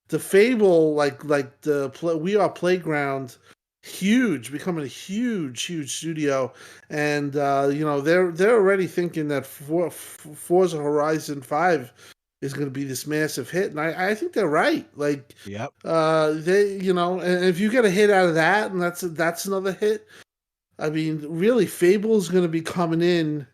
the Fable, like the We Are Playground, becoming a huge studio, and they're already thinking that Forza Horizon 5 is going to be this massive hit, and I think they're right. Like, Yep. they, and if you get a hit out of that, and that's another hit. I mean, really, Fable is going to be coming in,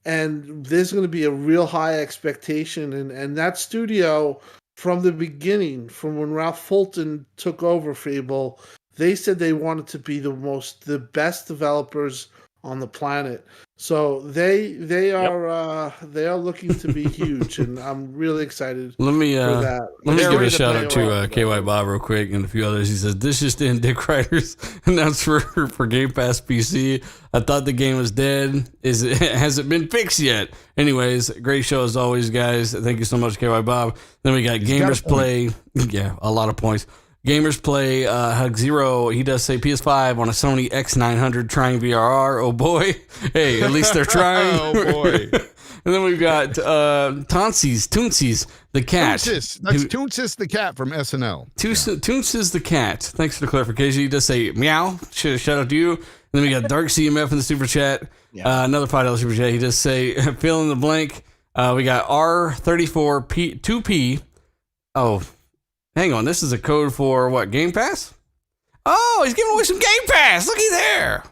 and there's going to be a real high expectation, and that studio from the beginning, from when Ralph Fulton took over Fable, they said they wanted to be the best developers on the planet. So they are looking to be huge, and I'm really excited Let me for that. let me They're give a ready to shout play out to around. KY Bob real quick and a few others. He says this just in: Dick Riders announced for Game Pass PC. I thought the game was dead. Has it been fixed yet? Anyways, great show as always, guys. Thank you so much, KY Bob. Then we got Gamers Play. Yeah, a lot of points. Gamers Play, Hug Zero, he does say PS5 on a Sony X900 trying VRR. Oh boy. Hey, at least they're trying. Oh boy. And then we've got Toonsies, the cat. Toonsis. That's Toonsis the cat from SNL. Toonsis the cat. Thanks for the clarification. He does say meow. Shout out to you. And then we got Dark CMF in the super chat. Another $5 super chat. He does say fill in the blank. We got R34P 2P. Oh, hang on. This is a code for what? Game Pass? Oh, he's giving away some Game Pass. Looky there.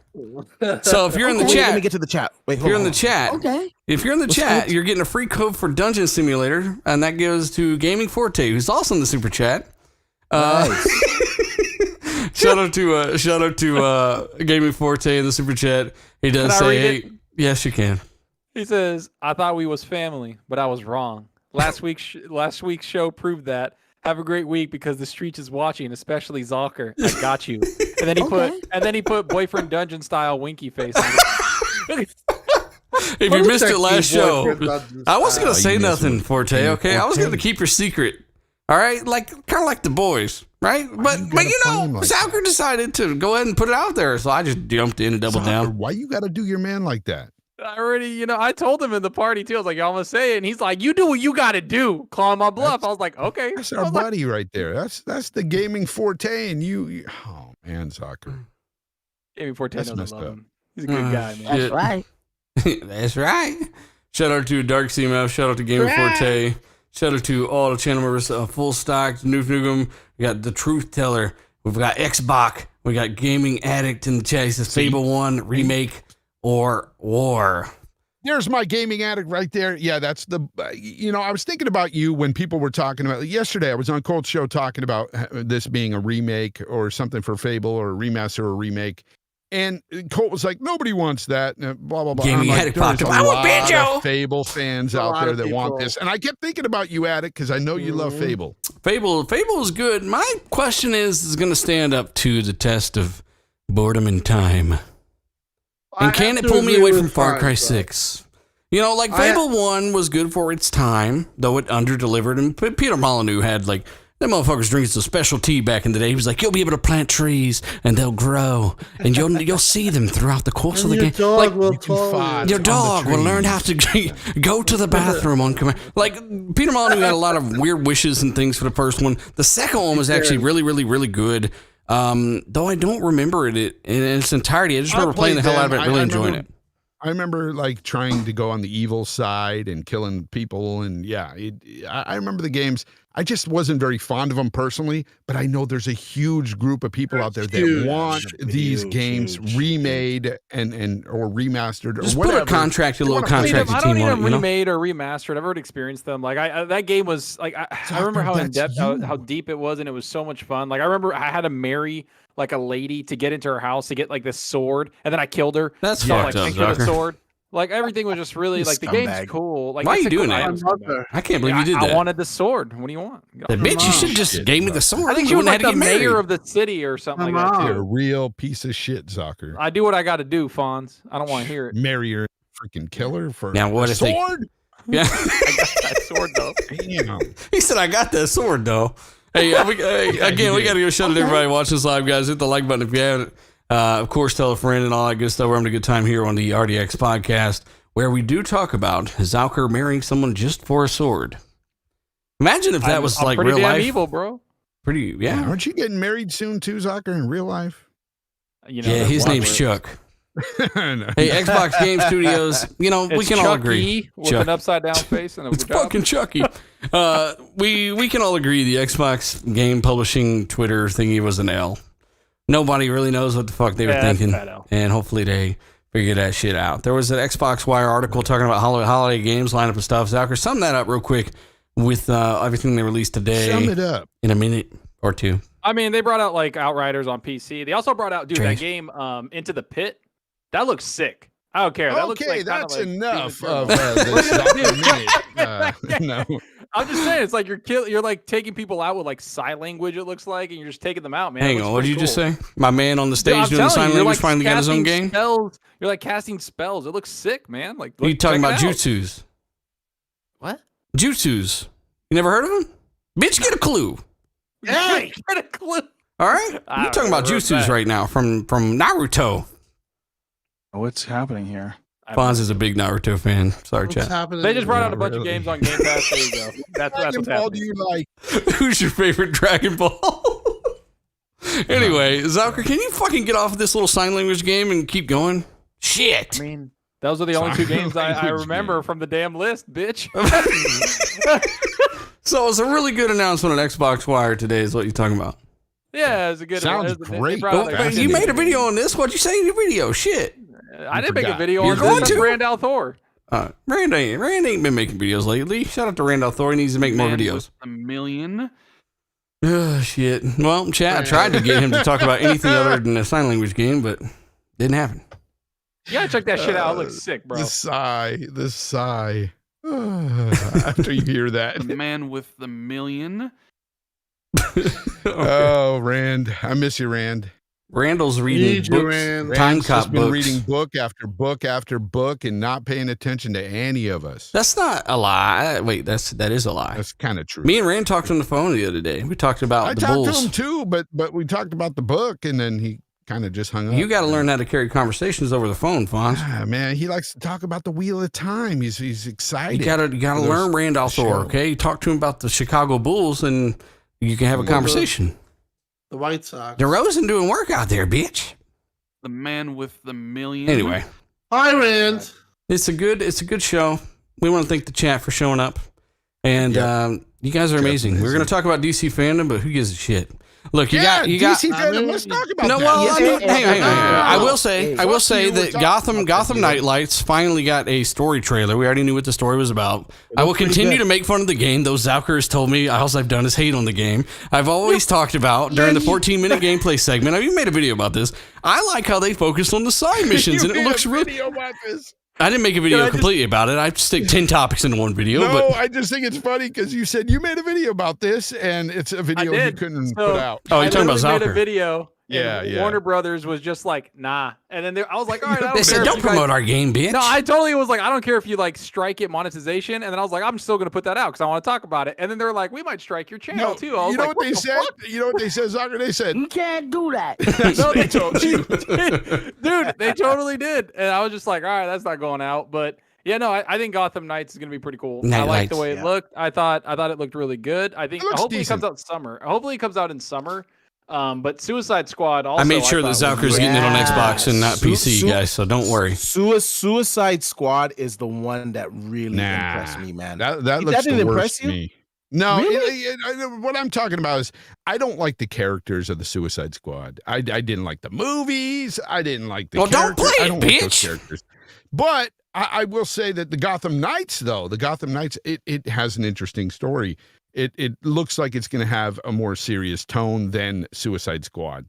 So if you're in the Wait, chat, let me get to the chat. Wait, if you're in the hold chat, Okay. if you're in the chat, you're getting a free code for Dungeon Simulator, and that goes to Gaming Forte, who's also in the super chat. Shout out to Gaming Forte in the super chat. He does Can I say, read "Hey, yes, you can." He says, "I thought we was family, but I was wrong. Last week's show proved that. Have a great week because the streets is watching, especially Zalker. I got you." And then he put boyfriend dungeon style winky face on it. If you missed it last show, I wasn't gonna say you missed nothing, it. Forte. Okay, I was gonna keep your secret. All right, like kind of like the boys, right? But you play know, him like Zalker decided to go ahead and put it out there, so I just jumped in and doubled down. Why you got to do your man like that? I already, I told him in the party too. I was like, "Y'all must say it," and he's like, "You do what you got to do." Calling my bluff. I was like, "Okay." That's I our was like, buddy right there. That's the Gaming Forte, and you oh man, soccer. Amy Forte That's knows I messed love up. him. He's a good guy, man. Yeah. That's right. That's right. Shout out to Dark CMF. Shout out to Gaming Forte. Shout out to all the channel members. Full Stock, Noof Noogum. We got the Truth Teller. We've got Xbox. We got Gaming Addict in the chat. He says Fable 1 remake or war. There's my Gaming Addict right there. Yeah, that's the, I was thinking about you when people were talking about, yesterday I was on Cold Show talking about this being a remake or something for Fable or a remaster or a remake. And Colt was like, nobody wants that, blah, blah, blah. Gaming I'm like, Addict there's popped up. a I want lot Banjo. of Fable fans A out lot there of that want people. this. And I kept thinking about you, Addict, because I know you love Fable. Fable is good. My question is going to stand up to the test of boredom and time. And can it pull me away from Far Cry 6? Fable 1 was good for its time, though it under-delivered. And Peter Molyneux had, that motherfucker's drinking some special tea back in the day. He was like, you'll be able to plant trees, and they'll grow, and you'll see them throughout the course of the game. Dog will you can tell find- you. Your dog will learn how to go to the bathroom on command. Peter Molyneux had a lot of weird wishes and things for the first one. The second one was actually really, really, really good. Though I don't remember it in its entirety. I just remember playing the hell out of it, really enjoying it. I remember trying to go on the evil side and killing people, and I remember the games. I just wasn't very fond of them personally, but I know there's a huge group of people out there that want these games remade and or remastered or Just whatever. put a contract, a little I don't need contract them- I team don't need on them it, you know? remade or remastered. I've already experienced them. That game was I remember how in that's depth, you. how deep it was, and it was so much fun. I remember I had to marry a lady to get into her house to get this sword, and then I killed her. That's So, fucked up, thanks for the Zucker. sword. Everything was just really the game's scumbag. cool. Why are you it's a doing cool that? item, scumbag. I can't believe you did I that. wanted the sword. What do you want? That bitch, you should just Shit, gave me bro. the sword. I think You she was wouldn't the have to get mayor married. of the city or something Come like that on. You're a too. real piece of shit, Zucker. I do what I got to do, Fonz. I don't want to hear it. Marry your freaking killer for Now, what a if they- sword? Yeah. I got that sword though. Damn. He said, I got that sword, though. Hey, again, we got to go shout out everybody watching this live, guys. Hit the like button if you haven't. Of course, tell a friend and all that good stuff. We're having a good time here on the RDX podcast, where we do talk about Zalker marrying someone just for a sword. Imagine if that was I'm like pretty real damn life. evil, bro. Pretty, yeah. Aren't you getting married soon too, Zucker, in real life? You know, Yeah, that's his one name's word. Chuck. No. Hey, Xbox Game Studios, we It's can all agree. Chucky with Chuck. an upside down face and a It's job. fucking Chucky. We can all agree the Xbox Game Publishing Twitter thingy was an L. Nobody really knows what the fuck they were Yeah, that's a thinking, bad L. and hopefully they figure that shit out. There was an Xbox Wire article talking about holiday games, lineup of stuff. Zalker, sum that up real quick with everything they released today Sum it up. in a minute or two. I mean, they brought out Outriders on PC. They also brought out, dude, Trash. that game Into the Pit. That looks sick. I don't care. That looks Okay, like that's like enough Demon of Turtle. this minute. No. I'm just saying, it's like you're like taking people out with like sign language. It looks like, and you're just taking them out, man. Hang on, what did you just say? My man on the stage I'm doing the telling sign you, you're language like finally got his own casting game? Spells. You're like casting spells. It looks sick, man. Like, You talking check about it out. jutsus? What? Jutsus. You never heard of them? Bitch, get a clue. Hey, get a clue. All right? I You're talking about don't know jutsus that. right now from Naruto. What's happening here? Fonz is a big Naruto fan. Sorry, What's chat. happening? They just brought out a Not bunch of really. games on Game Pass. There you go. That's Dragon what's Ball, do happening. you like? Who's your favorite Dragon Ball? Anyway, Zalker, can you fucking get off of this little sign language game and keep going? Shit. I mean, those are the only two Sign games I language remember game. from the damn list, bitch. So it's a really good announcement on Xbox Wire today is what you're talking about. Yeah, it was a good Sounds it was- they great. brought out, But like, you 50 made a games. video on this. What'd you say in your video? Shit. I didn't make a forgot. video You're on going this. to? Rand Althor. Rand ain't been making videos lately. Shout out to Rand Althor. He needs to make more Man videos. with a million. Oh, shit. Well, chat, I tried to get him to talk about anything other than a sign language game, but didn't happen. You gotta check that shit out. It looks sick, bro. The sigh. After you hear that. The man with the million. Oh, Rand. I miss you, Rand. Randall's reading Need you, books, Rand. time Rand's cop just been books. reading book after book after book and not paying attention to any of us. That's not a lie. Wait, that is a lie. That's kind of true. Me and Rand talked on the phone the other day. We talked about I the talked Bulls. to him too, but we talked about the book, and then he kind of just hung up. You got to learn how to carry conversations over the phone, Fonz. Ah, man, he likes to talk about the Wheel of Time. He's excited. You gotta for those- learn Rand Althor, show. okay? Talk to him about the Chicago Bulls, and you can have a Well, conversation. The White Sox. DeRozan doing work out there, bitch. The man with the million. Anyway, Hi, Rand. it's a good show. We want to thank the chat for showing up, and you guys are amazing. We're gonna talk about DC fandom, but who gives a shit? Look, you got DC fandom. Let's talk about No, that. well, I mean, hang on. I will Fuck say you, that we're Gotham talking about Nightlights finally got a story trailer. We already knew what the story was about. I will continue to make fun of the game. Those Zalkers told me all I've done is hate on the game. I've always talked about during the 14-minute gameplay segment. I even made a video about this. I like how they focused on the side missions, and it looks really. video about this. I didn't make a video completely about it. I stick 10 topics into one video, No, but I just think it's funny because you said you made a video about this, and it's a video you did. couldn't So- put out. oh, you're talking about literally made a Zalker. video. Yeah, and yeah. Warner Brothers was just like, nah. And then I was like, all right, I don't They care said, if "Don't you guys- promote our game, bitch." No, I totally was like, I don't care if you like strike it monetization. And then I was like, I'm still gonna put that out because I want to talk about it. And then they're like, we might strike your channel too. I was you know like, what they the said? fuck? You know what they said, Zucker? They said, You can't do that. No, they told you. dude, they totally did. And I was just like, all right, that's not going out. But yeah, no, I think Gotham Knights is gonna be pretty cool. I like the way it looked. I thought it looked really good. I think It looks hopefully decent. it comes out summer. Hopefully it comes out in summer. But Suicide Squad also. I made sure that thought was Zalker's getting it on Xbox and not Su- PC, su- guys, so don't worry. Suicide Squad is the one that really impressed me, man. That That looks didn't the impress worst to you? me. No, Really? what I'm talking about is I don't like the characters of the Suicide Squad. I didn't like the movies. I didn't like the Well, don't characters. play I it, don't like those bitch. characters. But I will say that the Gotham Knights, though, it has an interesting story. It looks like it's going to have a more serious tone than Suicide Squad.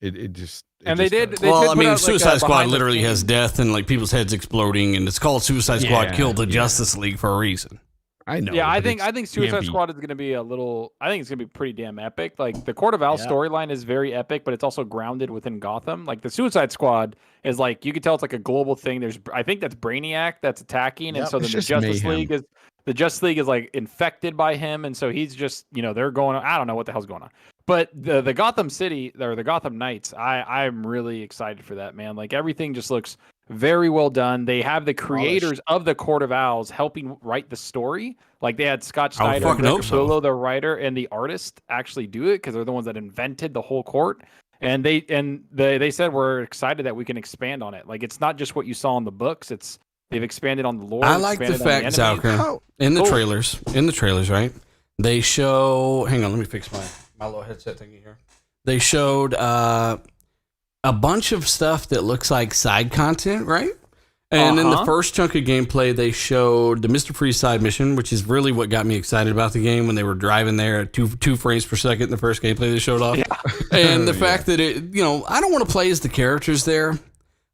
It just And they did. does. They Well, did I put mean, out, like, Suicide Squad behind the literally has scenes- death and like people's heads exploding, and it's called Suicide Squad Yeah, Killed the yeah. Justice League for a reason. I know. Yeah, I but think it's Suicide campy. Squad is going to be a little. I think it's going to be pretty damn epic. Like the Court of Owls storyline is very epic, but it's also grounded within Gotham. Like the Suicide Squad is like you can tell it's like a global thing. I think that's Brainiac that's attacking, and so then It's the just Justice mayhem. League is like infected by him, and so he's just they're going. I don't know what the hell's going on. But the Gotham City or the Gotham Knights, I'm really excited for that, man. Like everything just looks very well done. They have the creators of the Court of Owls helping write the story. Like they had Scott I would Snyder, fucking Greg hope so. Capullo, the writer and the artist, actually do it because they're the ones that invented the whole court. And they said we're excited that we can expand on it. Like it's not just what you saw in the books. They've expanded on the lore. I like the expanded on fact, enemies. Zalker, in the Cool. trailers, right? They show. Hang on, let me fix my little headset thingy here. They showed a bunch of stuff that looks like side content, right? And in the first chunk of gameplay, they showed the Mr. Freeze side mission, which is really what got me excited about the game when they were driving there at two frames per second in the first gameplay they showed off. And the fact that I don't want to play as the characters there,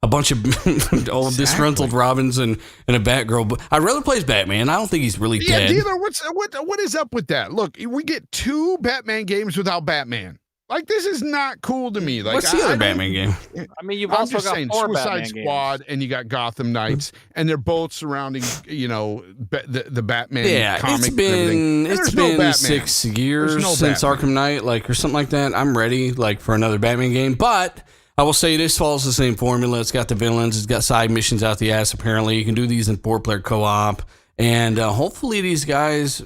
a bunch of old disgruntled Robins and a Batgirl. But I'd rather play as Batman. I don't think he's really Yeah, dead. dealer, what is up with that? Look, we get 2 Batman games without Batman. Like, this is not cool to me. Like, What's the other Batman game? I mean, you've I'm also just got saying, 4 Suicide Batman Squad, games. and you got Gotham Knights, and they're both surrounding, the Batman Yeah, comic. it's been 6 years There's no since Batman. Arkham Knight, like, or something like that. I'm ready, like, for another Batman game. But I will say this follows the same formula. It's got the villains. It's got side missions out the ass. Apparently, you can do these in 4-player co-op, and hopefully these guys.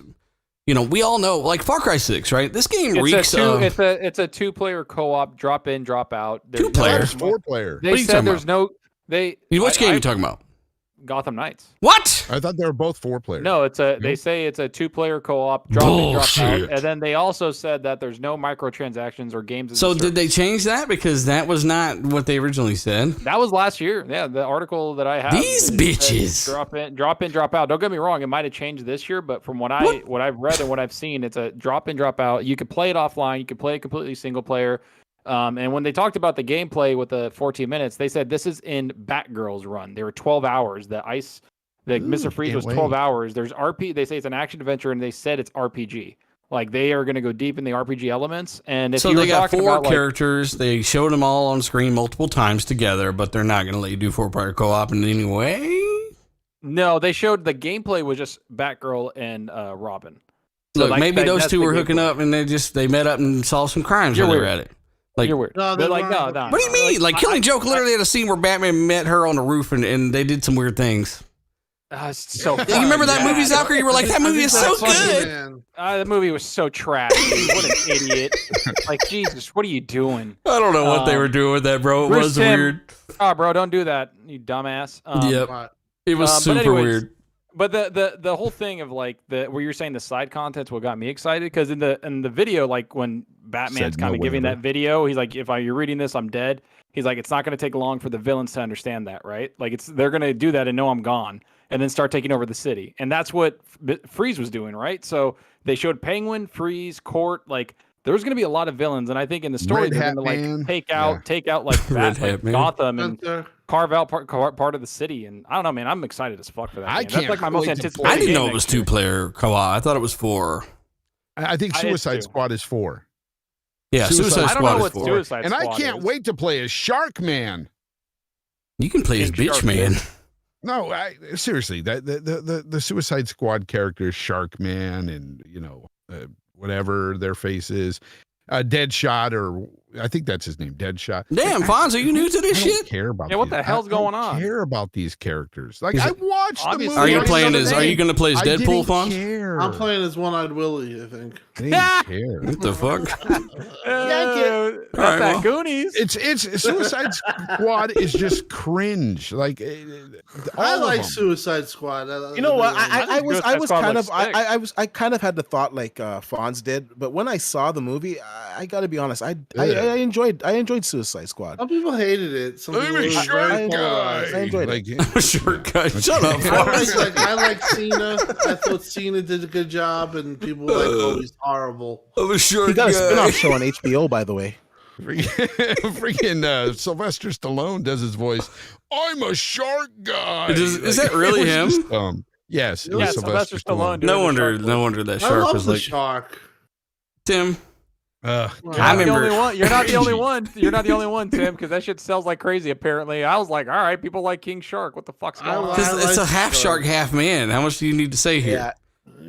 We all know, like Far Cry 6, right? This game reeks of... It's a 2-player co-op, drop in, drop out. 2-player? 4-player. They said there's no... Which game are you talking about? Gotham Knights. What? I thought they were both 4-player. No, they say it's a 2-player co-op, drop in, drop Bullshit. out. And then they also said that there's no microtransactions or games. So did they change that? Because that was not what they originally said. That was last year. Yeah, the article that I have. These it bitches. says drop in, drop out. Don't get me wrong, it might have changed this year, but from what I've read and what I've seen, it's a drop in, drop out. You could play it offline. You could play it completely single player. And when they talked about the gameplay with the 14 minutes, they said this is in Batgirl's run. They were 12 hours. Mr. Freeze was 12 hours. There's They say it's an action adventure, and they said it's RPG. Like, they are going to go deep in the RPG elements. And if So they got 4 characters. They showed them all on screen multiple times together, but they're not going to let you do 4-player co-op in any way. No, they showed the gameplay was just Batgirl and Robin. So Look, maybe those two were hooking up, and they met up and solved some crimes while they were at it. Like, you're weird. No, They're they like, weren't. no. What do you mean? Like Killing Joke literally had a scene where Batman met her on the roof, and they did some weird things. So You remember that movie, Zachary? You were like, that movie is so good. Man. the movie was so trash. Dude. What an idiot! Like, Jesus, what are you doing? I don't know what they were doing with that, bro. It Bruce was Timm- weird. Oh, bro, don't do that, you dumbass. Yep. It was but super anyways, weird. But the whole thing of like where you're saying the side content's what got me excited, because in the video, like when Batman's kind of giving that video, he's like, you're reading this, I'm dead. He's like, it's not going to take long for the villains to understand that, right? Like they're going to do that and know I'm gone, and then start taking over the city, and that's what Freeze was doing, right? So they showed Penguin, Freeze, Court, like. There's going to be a lot of villains, and I think in the story they're going to like take out like Gotham and carve out part of the city. And I don't know, man. I'm excited as fuck for that. I game. can't That's like my most wait to anticipated. I didn't game know it was next year. 2-player co-op. I thought it was 4. I think I did Suicide too. Squad is 4. Yeah, Suicide I don't know Squad is what 4. Suicide And I Squad can't is. wait to play as Shark Man. You can play as King Bitch Shark, Man. No, seriously, the Suicide Squad characters, Shark Man, and whatever their face is, Deadshot, or I think that's his name, Deadshot. Damn, Fonz, are you new to this I don't shit? care about. Yeah, what these- the hell's I don't going on? Care about these characters? Like, I watched the movie. Obviously. Are you I playing didn't as? know Are the you going to play as name. I Deadpool, didn't Fonz? care. I'm playing as One-Eyed Willie, I think. I didn't care. What the fuck? That's All right, that well. Goonies. It's Suicide Squad is just cringe. Like, I all like of them. Suicide Squad. You know what? I Suicide was Squad kind of looks sick. I kind of had the thought like Fonz did, but when I saw the movie, I got to be honest, I enjoyed Suicide Squad. Some people hated it. Some I'm people a were shark very guy. polarized. I enjoyed it. Like, Sure, guys. Shut up, I Fonz. like Cena. I thought Cena did a good job, and people were like, "Oh, he's horrible." I'm a sure He got a guy. spin-off show on HBO, by the way. freaking Sylvester Stallone does his voice. I'm a shark guy. Is that really it was him? just, yes, it was Yeah, Sylvester Stallone. No doing wonder. the No wonder that I shark love was the like shark. Tim. Ugh, You're I not the remember- only one. You're not the only Cringy. one. You're not the only one, Tim, because that shit sells like crazy. Apparently, I was like, all right, people like King Shark. What the fuck's going on? Because it's a like half the shark, half man. How much do you need to say here? Yeah,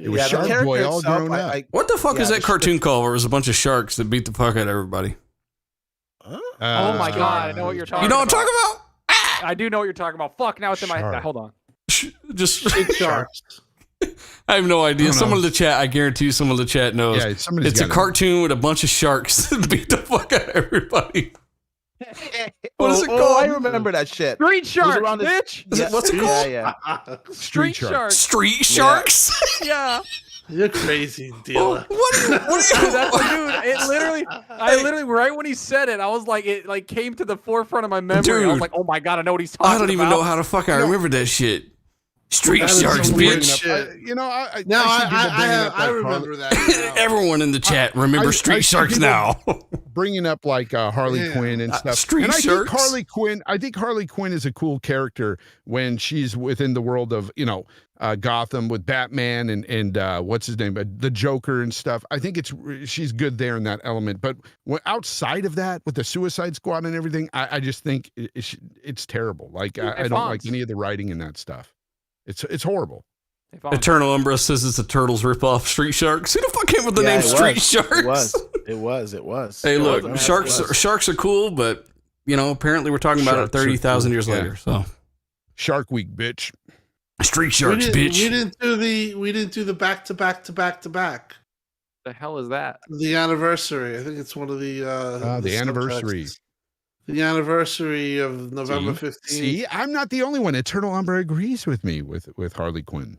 It was the Shark character Boy all itself, grown up. What the fuck Yeah, is that the- cartoon called where it was a bunch of sharks that beat the fuck out of everybody? Oh my god, I know what you're talking You know what I'm about. talking about? I do know what you're talking about. Fuck, now it's in my Shark. head. Hold on. Just, Big sharks. I have no idea. I don't Someone in know. the chat, I guarantee you someone in the chat knows. Yeah, somebody's It's a got it. cartoon with a bunch of sharks that beat the fuck out of everybody. What is it Oh, called? I remember that shit. Street Shark, around the- bitch. Is it- what's it called? Yeah, Street Shark. Shark. Street Sharks? Yeah. You're crazy, Oh, dealer. That's what, dude. It literally, right when he said it, I was like, it like came to the forefront of my memory. I was Dude. like, oh my god, I know what he's talking about. I don't even know how the fuck I remember that shit. Street That is Sharks, some weird bitch. shit. I see people bringing up I like remember that. Everyone in the chat, remember I Street see Sharks people now. bringing up like Harley Yeah. Quinn and stuff. Street and Sharks. I think Harley Quinn is a cool character when she's within the world of Gotham with Batman and what's his name, the Joker and stuff. I think she's good there in that element. But outside of that, with the Suicide Squad and everything, I just think it's terrible. Like I don't like any of the writing in that stuff. It's horrible. Eternal Umbra says it's a Turtles ripoff. Street Sharks. Who the fuck came with the name Street Sharks? It was. Hey, look, sharks are cool, but apparently we're talking about it 30,000 years later. So, Shark Week, bitch. Street Sharks, bitch. We didn't do the back to back to back to back. The hell is that? The anniversary. I think it's one of the the anniversary. subtexts. The anniversary of November 15th. See, I'm not the only one. Eternal Umbra agrees with me with Harley Quinn.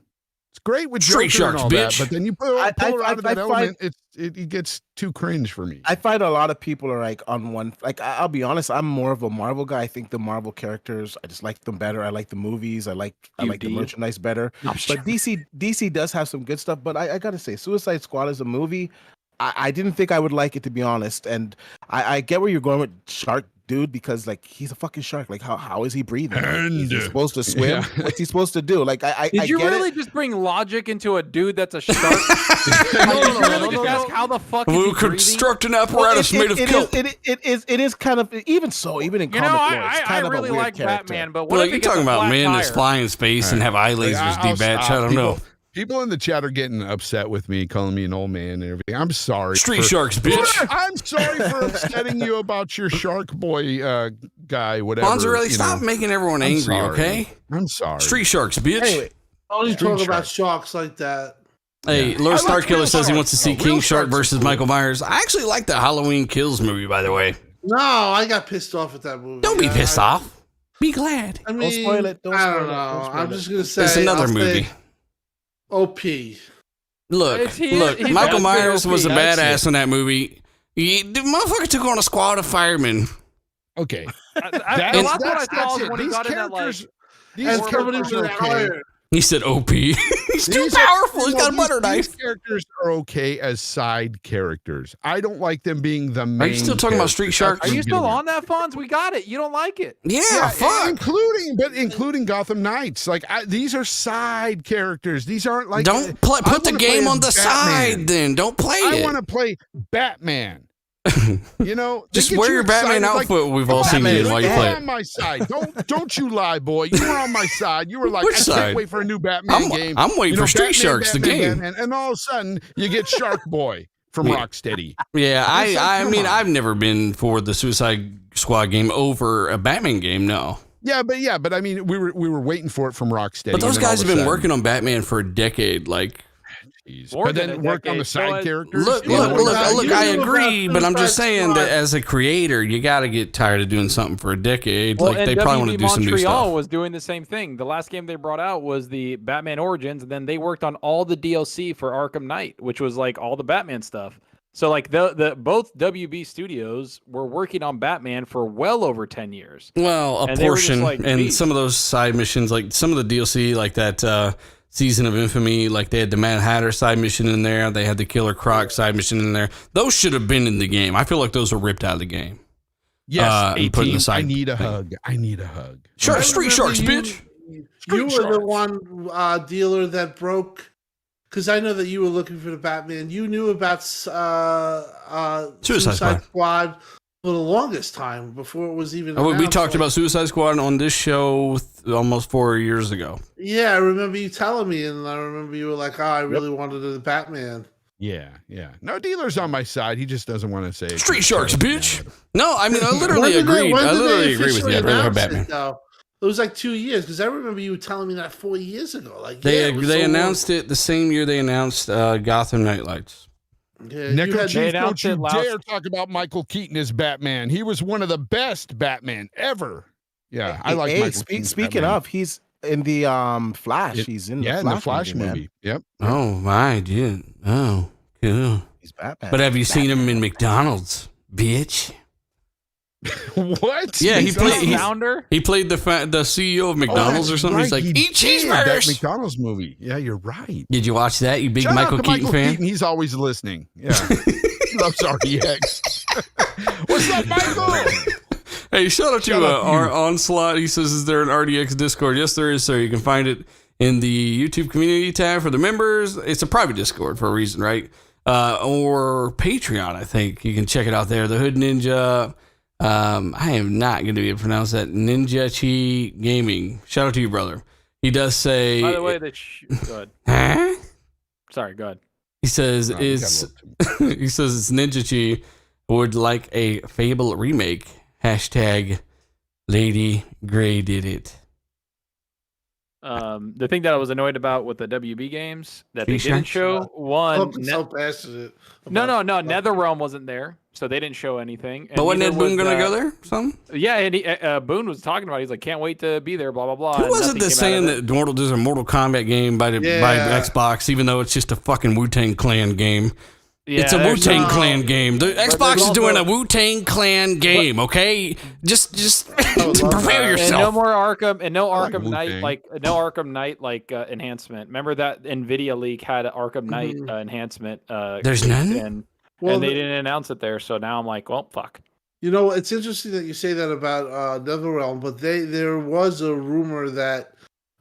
It's great with Street Joker Sharks, and all bitch. that, but then you pull her out of that element, it gets too cringe for me. I find a lot of people are like on one. Like I'll be honest, I'm more of a Marvel guy. I think the Marvel characters, I just like them better. I like the movies. I like the merchandise better. But DC does have some good stuff. But I gotta say, Suicide Squad is a movie. I didn't think I would like it, to be honest. And I get where you're going with Shark Dude, because like he's a fucking shark. Like how is he breathing? Is he supposed to swim? Yeah. What's he supposed to do? Like Did you get really it. just bring logic into a dude that's a shark? No. Ask how the fuck is We'll he breathing? construct an apparatus made of kelp. It is kind of even so. Even in You know, comic lore, it's I kind of really a weird like character. Batman, but what Well, if you're he gets talking a about flat men that tire? fly in space and have eye lasers, I'll D-Batch. stop. I don't know. People in the chat are getting upset with me, calling me an old man and everything. I'm sorry. Street Sharks, bitch. I'm sorry for upsetting you about your Shark Boy guy, whatever. Bonzarelli, stop making everyone angry, sorry. okay? I'm sorry. Street Sharks, bitch. Anyway, Don't you Street talk about Shark. sharks like that. Hey, Yeah. Lord I like Starkiller real says he wants to see sharks. King Real Shark sharks are versus cool. Michael Myers. I actually like the Halloween Kills movie, by the way. No, I got pissed off at that movie. Don't be pissed off. Be glad. I mean, Don't spoil it. Don't I spoil don't it. know. Don't spoil I'm it. just gonna say It's another I'll say movie. OP. Look, He- Michael he's Myers was a that's badass in that movie. The motherfucker took on a squad of firemen. Okay. The last one I saw was it. when he These got in that like. characters, these And somebody characters with are an okay. iron. He said OP. He's too These are- powerful. He's no, got a these- butter These knife. characters are okay as side characters. I don't like them being the main. Are you still talking about Street characters. Sharks? That's Are you what still I'm getting on that, Fonz? We got it. You don't like it. Yeah, at. fuck. including Gotham Knights. Like these are side characters. These aren't like. Don't I put the wanna game play on as the Batman. side then. Don't play I it. want to play Batman. You know, Just they get wear you your Batman excited, like, outfit we've all seen Batman, you in while you were play it. on my side. Don't you lie, boy. You were on my side. You were like, Which I side? can't wait for a new Batman game. I'm waiting for Street Batman, Sharks, the game. Batman, and all of a sudden you get Shark Boy from Yeah. Rocksteady. Yeah, It's like, I come mean, on. I've never been for the Suicide Squad game over a Batman game, no. Yeah, but I mean, we were waiting for it from Rocksteady. But those and then all guys of have a been sudden- working on Batman for a decade. Like, Jeez. More But than then a work on the decade. side So, characters. look, You know, I you agree, about but I'm just Suicide saying that Squad. as a creator, you got to get tired of doing something for a decade. Well, Like, and they probably want to do some new Montreal stuff. was doing the same thing. The last game they brought out was the Batman Origins, and then they worked on all the DLC for Arkham Knight, which was like all the Batman stuff. So like the both WB studios were working on Batman for well over 10 years. Well, a And they were just portion, like, and "Geez." some of those side missions, like some of the DLC, like that Season of Infamy, like they had the Mad Hatter side mission in there, they had the Killer Croc side mission in there. Those should have been in the game. I feel like those were ripped out of the game. Yes, and put in the 18, side I need a thing. hug. I need a hug. Sure, I Street remember Sharks, bitch. You Street were Sharks. the one dealer that broke, because I know that you were looking for the Batman. You knew about Suicide Squad for the longest time before it was even. We announced. talked Like, about Suicide Squad on this show almost 4 years ago. Yeah, I remember you telling me, and I remember you were like, "Oh, I really wanted the Batman." Yeah. No dealer's on my side. He just doesn't want to say it. Street Sharks, bitch. No, I mean, I When literally did they- agreed. when I did they literally agree with officially you. I'd rather have announce Batman. it, though? It was like 2 years, because I remember you telling me that 4 years ago. Like They yeah, it was they so announced it the same year they announced Gotham Nightlights. long. Yeah, Neko you had- They Chief, announced don't it you last- dare talk about Michael Keaton as Batman. He was one of the best Batman ever. Yeah, I like Michael Keaton's Speaking Batman. of, he's in the Flash. He's in Yeah, the in the Flash man. movie. Yep. Oh my, dude. Oh, cool. He's Batman. But have you seen him in McDonald's, bitch? What? Yeah, he He's played. the founder. He played the CEO of McDonald's or something. He's like, He eat did that cheeseburgers. McDonald's movie. Yeah, you're right. Did you watch that? You big Shout Michael out to Keaton Michael fan. Keaton. He's always listening. Yeah, he loves RDX. What's up, Michael? Hey, shout out to Shout out to our you. Onslaught. He says, is there an RDX Discord? Yes, there is, sir. You can find it in the YouTube community tab for the members. It's a private Discord for a reason, right? Or Patreon, I think. You can check it out there. The Hood Ninja. I am not going to be able to pronounce that. Ninja Chi Gaming. Shout out to you, brother. He does say... By the way, go ahead. Huh? Sorry, go ahead. He says Oh, you got it's... a little too much. he says it's Ninja Chi would like a Fable remake. Hashtag Lady Gray did it. The thing that I was annoyed about with the WB games that they T-shirts? didn't show I'm so passionate. No, about- NetherRealm wasn't there, so they didn't show anything. And But wasn't neither Ed Boon was, going to go there? Something? Yeah, and Boone was talking about it. He's like, can't wait to be there, blah, blah, blah. Who and was it nothing that's came out of saying that there's a Mortal Kombat game by Yeah. Xbox, even though it's just a fucking Wu-Tang Clan game? Yeah, It's a there's Wu-Tang no- Clan game. The Xbox there's is doing a also- Wu-Tang Clan game, okay? Just love prepare that. And no yourself. more Arkham, and no like Arkham Knight, Wu-Tang. enhancement. Remember that Nvidia leak had an Arkham Knight enhancement. There's none? and Well, they didn't announce it there. So now I'm like, well, fuck. You know, it's interesting that you say that about NetherRealm, but there was a rumor that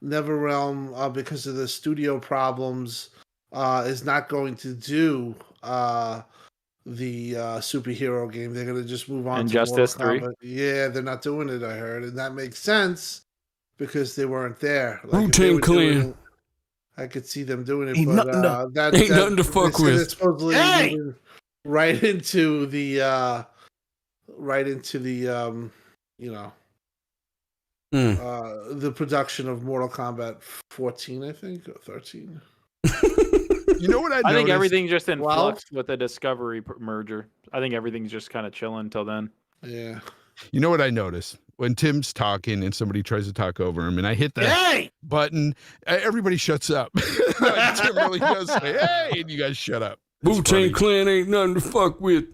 NetherRealm, because of the studio problems, is not going to do the superhero game. They're going to just move on Injustice to Mortal 3? Kombat. Yeah, they're not doing it, I heard, and that makes sense because they weren't there. Like, if they Wu-Tang were doing Clan. it, I could see them doing it, Ain't but nothing to- ain't nothing to fuck they said with. it's supposedly moving right into the the production of Mortal Kombat 14, I think, or 13. You know what I I think noticed? everything's just in Well- flux with the Discovery merger. I think everything's just kind of chilling until then. Yeah. You know what I notice? When Tim's talking and somebody tries to talk over him, and I hit the button, everybody shuts up. Like, Tim really does say, "Hey," and you guys shut up. It's Wu-Tang funny. Clan ain't nothing to fuck with.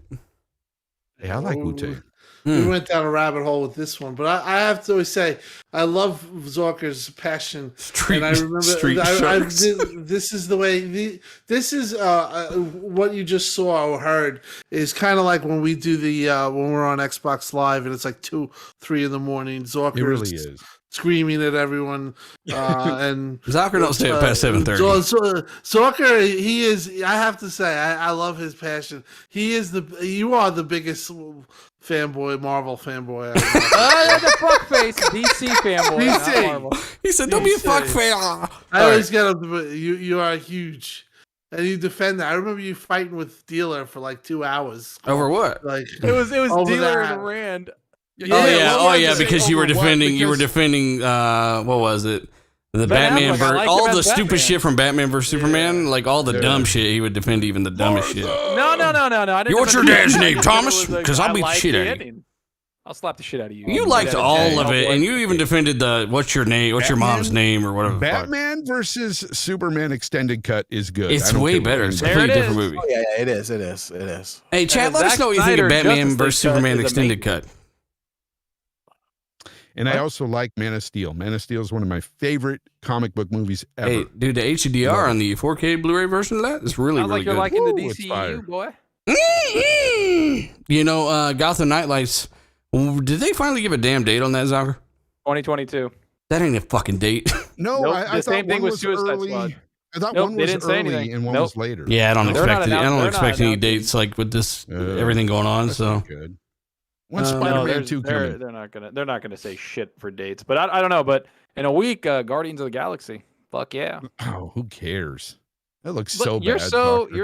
Hey, I like Wu-Tang. We went down a rabbit hole with this one, but I have to always say I love Zorker's passion, Street, and I remember street sharks. this is the way this is what you just saw or heard is kind of like when we do the when we're on Xbox Live and it's like 2-3 in the morning. Zorker It really is. screaming at everyone, and Zucker don't stay up past 7:30. Zorker, he is. I have to say, I love his passion. He is you are the biggest fanboy, Marvel fanboy. The fuckface DC fanboy. not DC. Marvel. He said, don't be a DC. fuckface. I always get up. You are huge, and you defend that. I remember you fighting with Dealer for like 2 hours. Over what? Like It was Over Dealer that. and Rand. Oh yeah, say because you were over what? defending what was it? The Ben Batman Affleck, I verse, liked all him the as stupid Batman. shit from Batman vs Superman, like all the Yeah. dumb shit. He would defend even the dumbest shit. No. I didn't What's your defend dad's the name, ending. Thomas? It was like, 'Cause I'll I beat the liked shit the out of you. ending. I'll slap the shit out of you. You liked all of it, and you even defended the what's your name, what's your mom's name, or whatever. the fuck. Batman versus Superman extended cut is good. It's I don't way care what better. It's a anybody- There completely it different movie. Oh, yeah, it is. It is. It is. Hey, Chad, And let us Zack know what you think of Snyder Batman Justice vs League cut Superman is extended amazing. cut. And I also like Man of Steel. Man of Steel is one of my favorite comic book movies ever. Hey, dude, the HDR on the 4K Blu-ray version of that is really, Sounds really like you're good. liking the Woo, it's fire. DCU, boy. You know, Gotham Nightlights. Did they finally give a damn date on that, Zucker? 2022. That ain't a fucking date. No, Nope, I the thought same thing one with was Suicide early. Squad. I thought Nope, one they was didn't say early anything. and one Nope. was later. Yeah, I don't They're not expect it. I don't they're not expect any announcing- dates like with this everything going on. That's So not good. When's No, Spider-Man there's- 2 coming? they're not gonna say shit for dates. But I don't know. But in a week, Guardians of the Galaxy. Fuck yeah. Oh, who cares? That looks But so you're bad. so Tucker.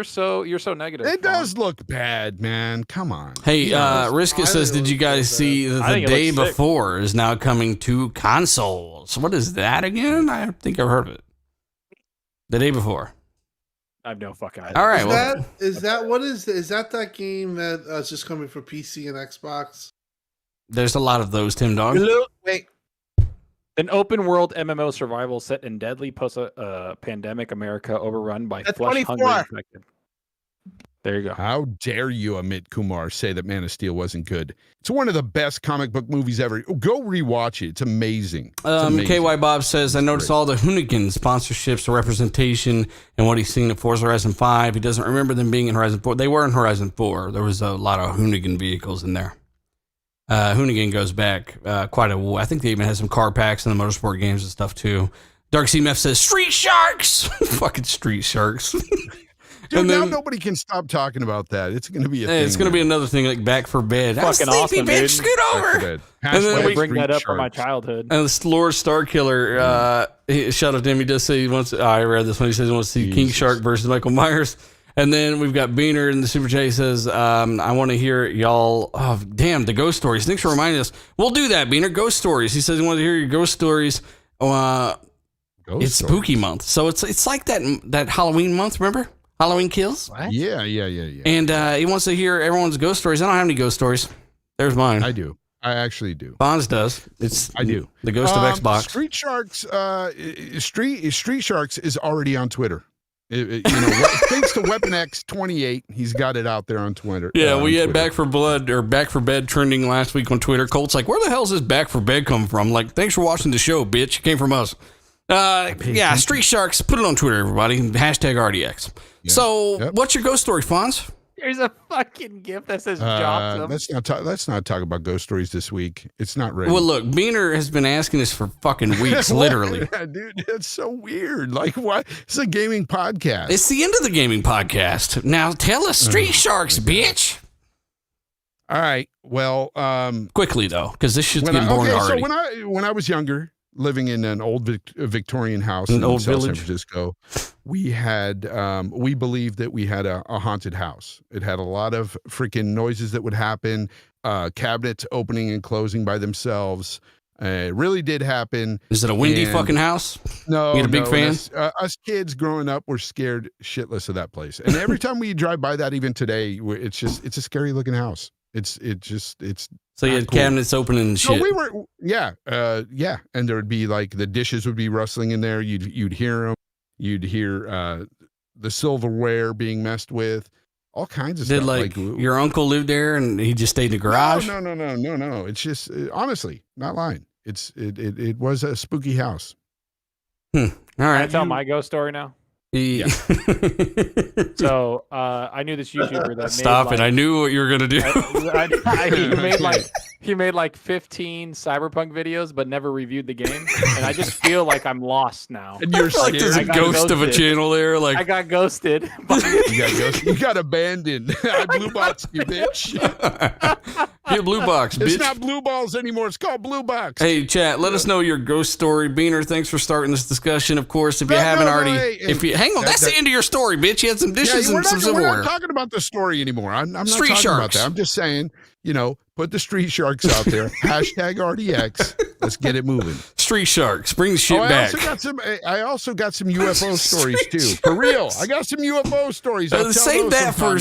you're so negative. It Fawn. does look bad, man. Come on. hey, Yeah, Risket I says, think it did you looks guys so see I the think it day looks sick. before is now coming to consoles? What is that again? I think I've heard of it. The day before. I have no fucking idea. All right. is Well, that game that is just coming for PC and Xbox? there's a lot of those, Tim Dog. Wait. An open world MMO survival set in deadly post pandemic America overrun by That's flesh hungry 24. infected. There you go. How dare you, Amit Kumar, say that Man of Steel wasn't good? It's one of the best comic book movies ever. Go rewatch it. It's amazing. It's amazing. KY Bob says, I noticed all the Hoonigan sponsorships, the representation, and what he's seen in Forza Horizon 5. He doesn't remember them being in Horizon 4. They were in Horizon 4. There was a lot of Hoonigan vehicles in there. Hoonigan goes back quite a while. I think they even had some car packs in the motorsport games and stuff, too. Dark Sea Meth says, Street Sharks! Fucking Street Sharks. Dude, and then, now nobody can stop talking about that. It's going to be a thing. It's going to be another thing like Back for Bed. Fucking awesome, bitch, dude. scoot over. And then I bring that up for my childhood. And this Lord Starkiller, shout out to him. He does say he wants. I read this one. He says he wants to see King Shark versus Michael Myers. And then we've got Beaner in the super chat. He says, I want to hear y'all. Oh, damn, the ghost stories. Thanks for reminding us. We'll do that, Beaner. Ghost stories. He says he wants to hear your ghost stories. It's spooky month. So it's like that Halloween month, remember? Halloween Kills? What? Yeah. And he wants to hear everyone's ghost stories. I don't have any ghost stories. There's mine. I do. I actually do. Bonds does. I do. The ghost of Xbox. Street Sharks. Street Sharks is already on Twitter. Thanks to Weapon X 28, he's got it out there on Twitter. Yeah, we had Back for Blood or Back for Bed trending last week on Twitter. Colt's like, where the hell is this Back for Bed come from? Like, thanks for watching the show, bitch. It came from us. Yeah, Street Sharks. Put it on Twitter, everybody. Hashtag RDX. Yeah. So, what's your ghost story, Fonz? There's a fucking gift that says Johnson. Let's not talk about ghost stories this week. It's not ready. Well, look, Beaner has been asking this for fucking weeks, literally. Dude, it's so weird. Like, what? It's a gaming podcast. It's the end of the gaming podcast. Now, tell us, Street Sharks, bitch. All right. Well, quickly though, because this shit's getting boring already. So when I was younger, living in an old Victorian house in in old South village. San Francisco, we had we believed that we had a haunted house. It had a lot of freaking noises that would happen, cabinets opening and closing by themselves. It really did happen. Is it a windy fucking house? No, you a big fan? Us kids growing up were scared shitless of that place. And every time we drive by that, even today, it's a scary looking house. It's so you had cabinets open and shit. No, we were, yeah. And there would be like the dishes would be rustling in there. You'd hear them. You'd hear the silverware being messed with. All kinds of stuff. Did like your uncle lived there and he just stayed in the garage? No. It's just honestly, not lying. It was a spooky house. All right. Can I tell my ghost story now? Yeah. So I knew this YouTuber that Stop made, it! I knew what you were gonna do. he made like 15 Cyberpunk videos, but never reviewed the game, and I just feel like I'm lost now. And you're like there's a ghost of a channel there. Like I got ghosted. You got abandoned. I blue box you, bitch. Get blue box, bitch. It's not blue balls anymore. It's called blue box. Hey, chat, let us know your ghost story. Beaner, thanks for starting this discussion. Of course, if you haven't already, hang on, that's the end of your story, bitch. You had some dishes and some silverware. We're not talking about the story anymore. I'm not Street talking Sharks. about that. I'm just saying, put the Street Sharks out there. Hashtag RDX. Let's get it moving. Street Sharks, bring shit back. I also got some UFO stories too. For real, I got some UFO stories. Save that for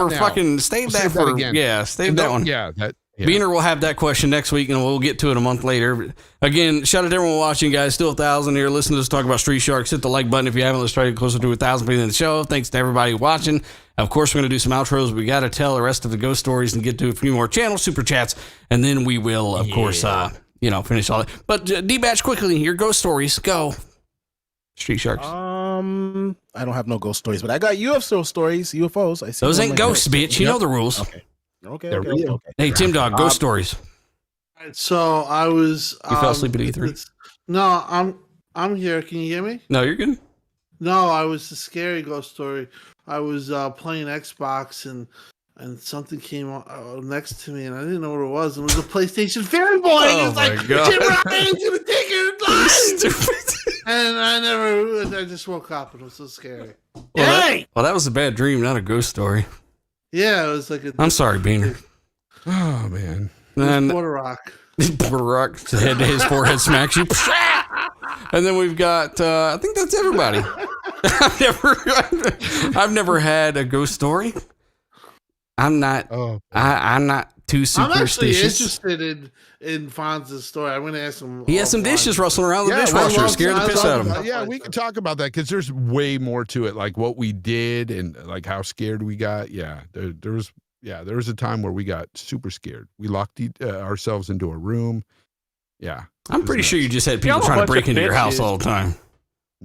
fucking. Save that for again. Yeah, save that one. Yeah. Beaner will have that question next week, and we'll get to it a month later. Again, shout out to everyone watching, guys. Still 1,000 here. Listen to us talk about Street Sharks. Hit the like button if you haven't. Let's try to get closer to 1,000 people in the show. Thanks to everybody watching. Of course, we're going to do some outros. We got to tell the rest of the ghost stories and get to a few more channel super chats, and then we will, of course, finish all that. But D-Batch, quickly, your ghost stories. Go. Street Sharks. I don't have no ghost stories, but I got UFO stories. UFOs. I see those ain't ghosts, bitch. You know the rules. Okay. Hey, Tim Dog, ghost stories. So I was. You fell asleep at E3? No, I'm here. Can you hear me? No, you're good. No, I was a scary ghost story. I was playing Xbox and something came next to me and I didn't know what it was. It was a PlayStation fanboy. Oh, it was like, Jim Ryan's gonna take your life. Stupid. And I just woke up and it was so scary. Well, that was a bad dream, not a ghost story. Yeah, it was like I'm sorry, Beaner. Oh man. And Border Rock. Border Rock, head to his forehead smacks you. And then we've got I think that's everybody. I've never had a ghost story. I'm not too I'm actually superstitious. interested in Fonz's story. I'm going to ask him. He has some offline. dishes rustling around the Yeah, dishwasher, well, scared the I piss love out of him. that. Yeah, we can talk about that because there's way more to it, like what we did and like how scared we got. Yeah, there was a time where we got super scared. We locked ourselves into a room. Yeah, I'm pretty sure you just had people Y'all a trying to bunch break of into your house bitches. all the time.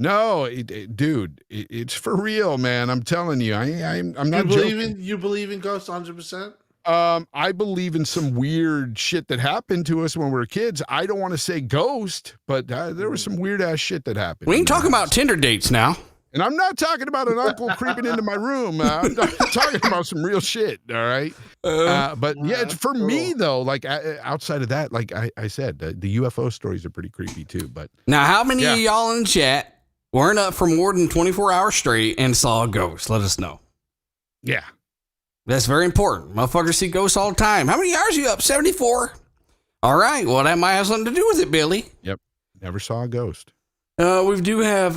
No, dude, it's for real, man. I'm telling you, I'm You not believe joking. in ghosts 100%? I believe in some weird shit that happened to us when we were kids. I don't want to say ghost, but there was some weird ass shit that happened. We in ain't my talking about house. Tinder dates now. And I'm not talking about an uncle creeping into my room. I'm talking about some real shit. All right. But yeah, it's for me though. Like outside of that, like I said, the UFO stories are pretty creepy too. But Now, how many Yeah. of y'all in the chat weren't up for more than 24 hours straight and saw a ghost? Let us know. yeah, That's very important. Motherfuckers see ghosts all the time. How many hours are you up? 74? All right. Well, that might have something to do with it, Billy. never saw a ghost. We do have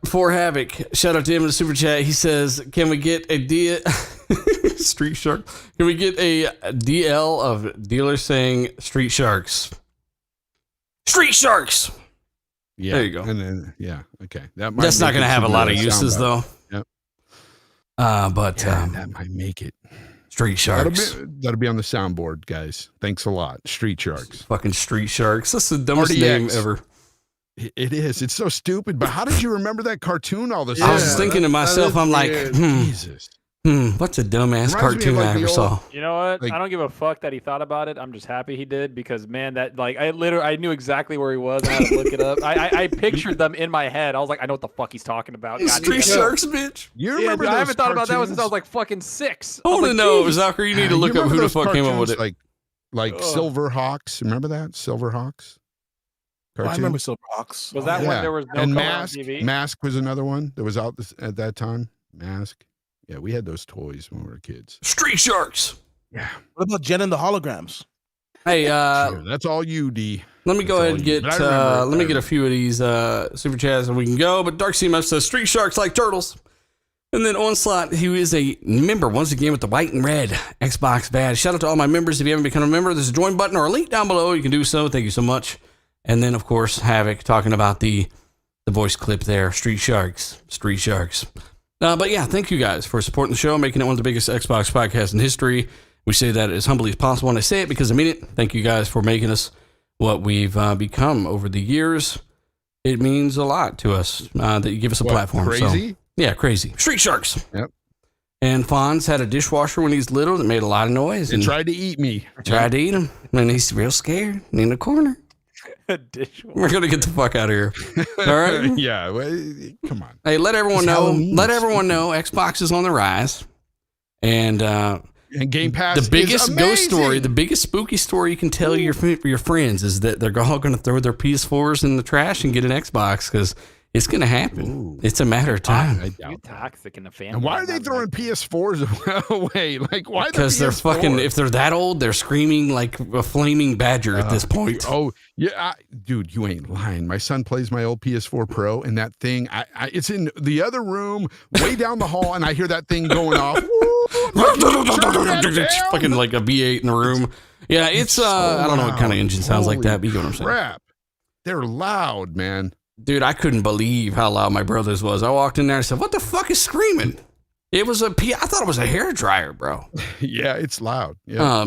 For Havoc. Shout out to him in the super chat. He says, "Can we get a Street Shark? Can we get a DL of dealers saying Street Sharks? Street Sharks. Yeah, There you go. And then okay, that might That's not make going to it have a to lot the of uses soundbite. though. Yep. But Yeah, that might make it. Street Sharks. That'll be on the soundboard, guys. Thanks a lot, Street Sharks. Fucking Street Sharks. That's the dumbest RDX. name ever. It is. It's so stupid. But how did you remember that cartoon all this? I was Yeah, just thinking to that myself, is I'm like, weird. Jesus. what's a dumbass Reminds me of, cartoon like, I the ever old- saw? You know what? Like- I don't give a fuck that he thought about it. I'm just happy he did because man, that like I knew exactly where he was. I had to look it up. I pictured them in my head. I was like, I know what the fuck he's talking about. God Street damn it. Sharks, bitch. You Yeah, remember dude, I those haven't thought about that since I was cartoons? like fucking 6. I was Hold like, on, no, "Jeez." Zucker, you need to You look up remember who the those fuck came up with cartoons, it. Like Ugh. Silver Hawks. Remember that? Silver Hawks? Oh, I Cartoon? remember Silverhawks. Was that Yeah. when there was no and color Mask. on TV? Mask was another one that was out at that time. Mask. Yeah, we had those toys when we were kids. Street Sharks. Yeah. What about Jen and the Holograms? Hey, Sure, that's all you, D. let me go That's ahead all and you- get but I remember it. let me get a few of these super chats and we can go. But Dark Sea Muff says Street Sharks like turtles. And then Onslaught, who is a member once again with the white and red Xbox badge. Shout out to all my members. If you haven't become a member, there's a join button or a link down below. You can do so. Thank you so much. And then of course Havoc talking about the voice clip there. Street Sharks. Street Sharks. But yeah, thank you guys for supporting the show, making it one of the biggest Xbox podcasts in history. We say that as humbly as possible, and I say it because I mean it. Thank you guys for making us what we've become over the years. It means a lot to us that you give us a What, platform. Crazy? So, yeah, crazy. Street Sharks. Yep. And Fonz had a dishwasher when he was little that made a lot of noise. They And tried to eat me. tried to eat him, and he's real scared in the corner. Dishwasher. We're going to get the fuck out of here. All right? Yeah. Well, come on. Hey, let everyone It's know. Halloween. Let everyone know Xbox is on the rise. And And Game Pass. the biggest is ghost story, amazing. the biggest spooky story you can tell your friends is that they're all going to throw their PS4s in the trash and get an Xbox because it's going to happen. Ooh. It's a matter of time. I You doubt that. toxic in the family. And why are they throwing PS4s away? Like, why? Because they're fucking, if they're that old, they're screaming like a flaming badger at this point. Oh yeah, dude, you ain't lying. My son plays my old PS4 Pro, and that thing, it's in the other room, way down the hall, and I hear that thing going off. Fucking like a V8 in the room. Yeah, it's so I don't know what kind of loud. engine sounds like Holy that, but you know what I'm saying. Crap, they're loud, man. Dude, I couldn't believe how loud my brother's was. I walked in there and said, "What the fuck is screaming?" It was I thought it was a hair dryer, bro. Yeah, it's loud. Yeah.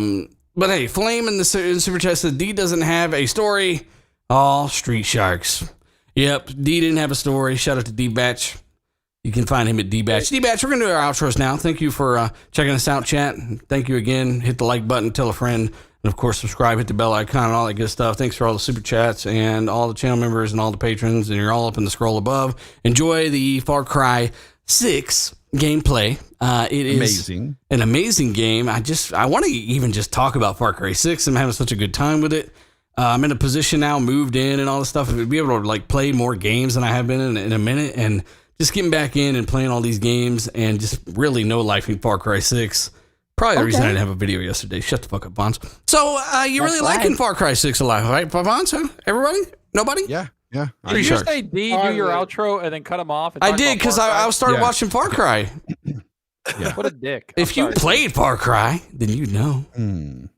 But hey, Flame in the super chat said D doesn't have a story. All Street Sharks. Yep, D didn't have a story. Shout out to D Batch. You can find him at D Batch. D Batch, we're gonna do our outros now. Thank you for checking us out, chat. Thank you again. Hit the like button, tell a friend, and of course subscribe. Hit the bell icon and all that good stuff. Thanks for all the super chats and all the channel members and all the patrons. And you're all up in the scroll above. Enjoy the Far Cry 6 gameplay. It is Amazing. an amazing game. I want to even just talk about Far Cry 6. I'm having such a good time with it. I'm in a position now, moved in and all this stuff, to be able to like play more games than I have been in a minute, and just getting back in and playing all these games and just really no lifing Far Cry 6. Probably the reason I didn't have a video yesterday. Shut the fuck up, Bonds. So you really liking Far Cry 6 alive, right, Bonds? Huh? Everybody? Nobody? Yeah. Yeah. Did you Sharks. just say D, do your outro, and then cut him off? And I talk did about because Far Cry? I started Yeah. watching Far Cry. Yeah. What a dick. If you played Far Cry, then you know. Man,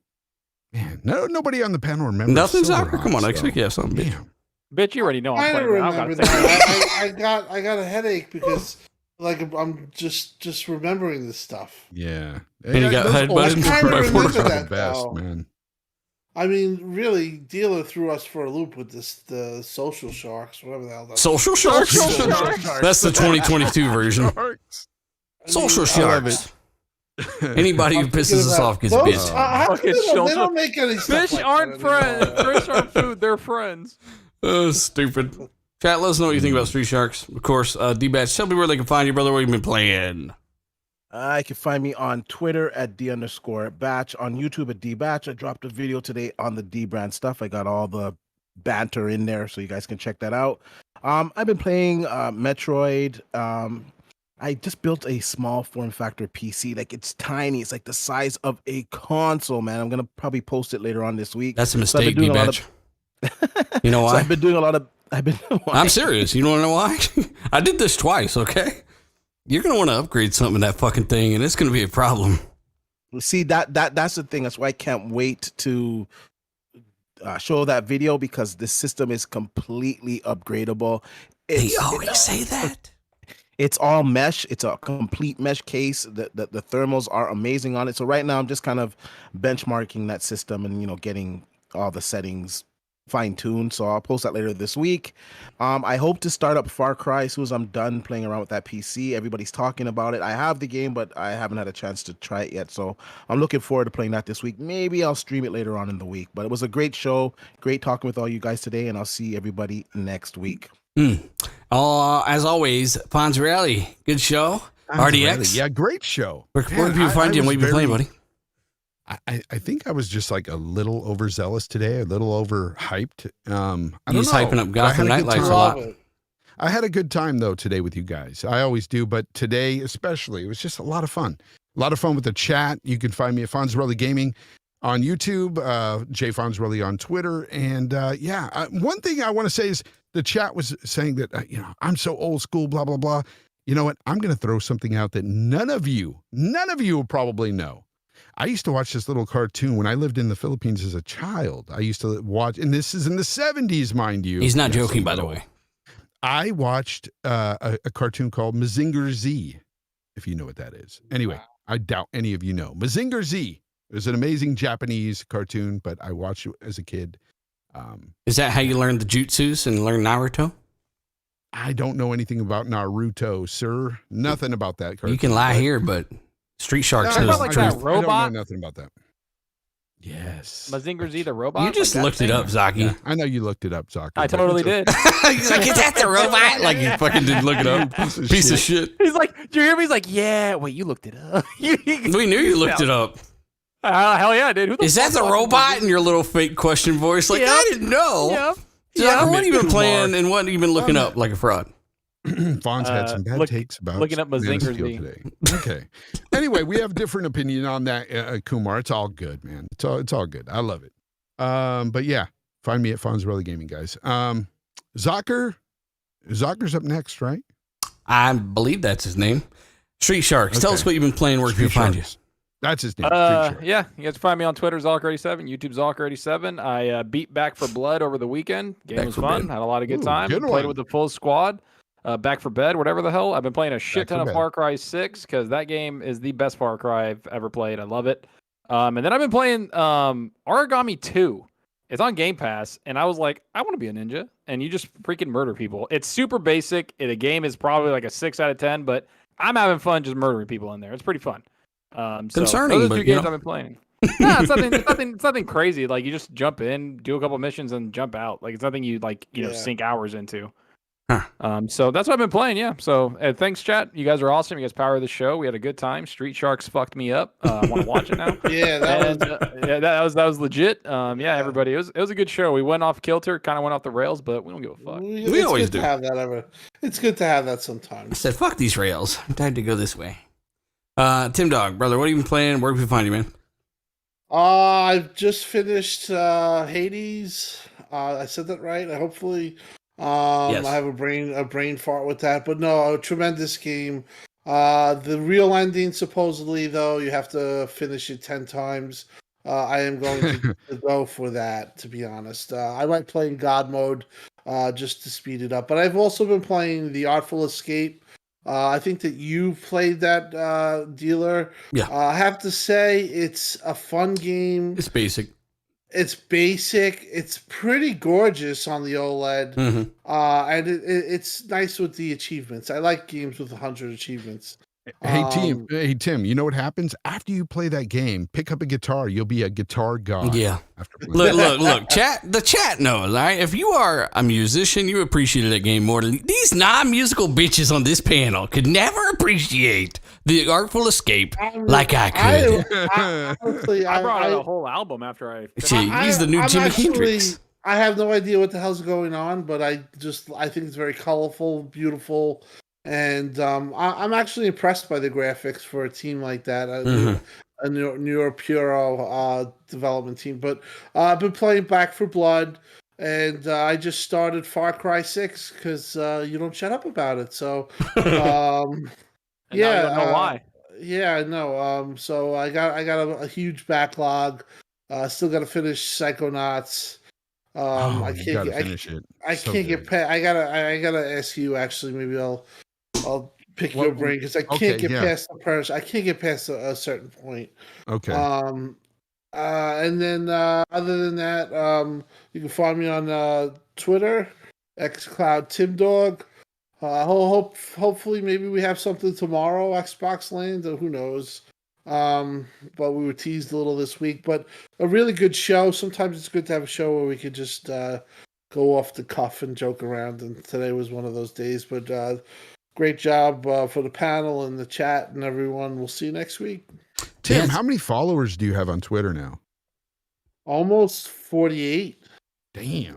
nobody on the panel remembers. Nothing's Silver out. Hawk, Come on, so- next week you have something. Bitch. Damn. Bitch, you already know I I'm don't playing. I remember gotta say that. I got a headache because like I'm just remembering this stuff. Yeah. And you got those headbutted old I school kinda cartoons remember are the that, best, though. man. I mean, really, Dealer threw us for a loop with the social sharks, whatever the hell that's. Social Sharks? Social Sharks. That's the 2022 version. Social Sharks. Anybody who pisses us off gets Those- bitched. how come Fucking they social- don't make any stuff Fish like aren't that friends. anymore. Fish aren't food. They're friends. Oh, stupid. Chat, let us know what you think about Street Sharks. Of course, D-Batch, tell me where they can find you, brother. What have you been playing? You can find me on Twitter at D_Batch, on YouTube at DBatch. I dropped a video today on the Dbrand stuff. I got all the banter in there, so you guys can check that out. I've been playing Metroid. I just built a small form factor PC. Like, it's tiny. It's like the size of a console, man. I'm gonna probably post it later on this week. That's a So I've mistake, been doing a lot D-Batch. You know So why? I've been doing a lot of. I'm serious. You don't know why? I did this twice, okay? You're going to want to upgrade something in that fucking thing, and it's going to be a problem. See, that's the thing. That's why I can't wait to show that video, because the system is completely upgradable. They always say that. It's all mesh. It's a complete mesh case. The thermals are amazing on it. So right now I'm just kind of benchmarking that system and getting all the settings fine-tuned. So I'll post that later this week. I hope to start up Far Cry as soon as I'm done playing around with that PC. Everybody's talking about it. I have the game, but I haven't had a chance to try it yet. So I'm looking forward to playing that this week. Maybe I'll stream it later on in the week. But it was a great show. Great talking with all you guys today, and I'll see everybody next week. As always, Fonzarelli, good show. RDX. Yeah, great show. Where can people find you and what you been playing, buddy? I think I was just like a little overzealous today, a little overhyped. I don't He's know, hyping up but I Gotham had a good Nightlights a time. lot. I had a good time though today with you guys. I always do, but today especially, it was just a lot of fun. A lot of fun with the chat. You can find me at Fonzarelli Gaming on YouTube, Jay Fonzarelli on Twitter, and one thing I want to say is the chat was saying that I'm so old school, blah blah blah. You know what? I'm going to throw something out that none of you will probably know. I used to watch this little cartoon when I lived in the Philippines as a child. I used to watch, and this is in the 70s, mind you. He's not joking, by the way. I watched a cartoon called Mazinger Z, if you know what that is. Anyway, I doubt any of you know. Mazinger Z. It was an amazing Japanese cartoon, but I watched it as a kid. Is that how you learned the jutsus and learn Naruto? I don't know anything about Naruto, sir. Nothing about that cartoon. You can lie here, but Street Sharks No, knows like the that truth. I don't robot? know nothing about that. Yes. Mazinger Z, the robot. You just Like that looked it thing? up, Zaki. Yeah, I know you looked it up, Zaki. I totally did. He's like, is that the robot? Like, you fucking didn't look it up. Piece of shit. He's like, do you hear me? He's like, yeah. Wait, you looked it up. We knew you looked it up. Hell yeah, dude. Who Is that fuck the watches robot Mazinger? in your little fake question voice? Like, Yep. I didn't know. Yep. Zaki, what have you been Kumar. playing and what have you been looking up like a fraud? Fonz had some bad takes about looking up Man of Mazinger Steel Z. today. Okay. Anyway, we have different opinion on that, Kumar. It's all good, man. It's all good. I love it. But yeah, find me at Fonzarelli Gaming, guys. Zocker's up next, right? I believe that's his name. Street Sharks. Tell Okay. us what you've been playing. Where can we find you? Sharks. That's his name. Street Sharks. Yeah, you guys can find me on Twitter, Zalker87, YouTube Zalker87. I beat Back for Blood over the weekend. Game Back was for fun. Bed. Had a lot of good Ooh, time. good Played one. it with the full squad. Back for Bed, whatever the hell. I've been playing a shit Back ton for of Bed. Far Cry 6 because that game is the best Far Cry I've ever played. I love it. And then I've been playing Origami 2. It's on Game Pass, and I was like, I want to be a ninja, and you just freaking murder people. It's super basic. The game is probably like a 6 out of 10, but I'm having fun just murdering people in there. It's pretty fun. Concerning, those are but, two you games know. I've been playing. No, it's nothing crazy. Like you just jump in, do a couple missions, and jump out. Like it's nothing you sink hours into. Huh. So that's what I've been playing. Yeah. So thanks, chat. You guys are awesome. You guys power the show. We had a good time. Street Sharks fucked me up. I want to watch it now. Yeah, that was legit. Yeah, everybody. It was a good show. We went off kilter, kind of went off the rails, but we don't give a fuck. It's always good do. to have that It's good to have that I sometimes. said, fuck these rails. I'm time to go this way. Tim Dog, brother, what have you been playing? Where can we find you, man? I've just finished Hades. I said that right. Hopefully, Yes. I have a brain fart with that. But no, a tremendous game. The real ending, supposedly, though, you have to finish it 10 times. I am going to go for that, to be honest. I like playing God mode just to speed it up. But I've also been playing The Artful Escape. I think that you played that, Dealer. Yeah. I have to say, it's a fun game. It's basic. It's basic. It's pretty gorgeous on the OLED. Mhm. And it's nice with the achievements. I like games with 100 achievements. Hey Tim, you know what happens after you play that game? Pick up a guitar, you'll be a guitar god. Yeah. After playing Look. Chat. The chat knows. All right. If you are a musician, you appreciate that game more than these non-musical bitches on this panel could never appreciate The Artful Escape like I could. Honestly, I brought out a whole album after I. See, he's the new I'm Jimi actually- Hendrix. I have no idea what the hell's going on, but I think it's very colorful, beautiful, and I'm actually impressed by the graphics for a team like that. A Neuro Puro development team, but I've been playing Back for Blood, and I just started Far Cry 6 because you don't shut up about it. So, And now I don't know why. Yeah, I know. So I got a huge backlog. Still got to finish Psychonauts. I you can't gotta get, finish it. I So can't good. get past. I gotta ask you. Actually, maybe I'll pick your brain because I can't get past the purse. I can't get past a certain point. Okay. And then other than that, you can find me on Twitter, Xcloud TimDog. Hopefully, maybe we have something tomorrow, Xbox Land, or who knows. But we were teased a little this week. But a really good show. Sometimes it's good to have a show where we could just go off the cuff and joke around. And today was one of those days. But great job for the panel and the chat and everyone. We'll see you next week. Tim, how many followers do you have on Twitter now? Almost 48. Damn.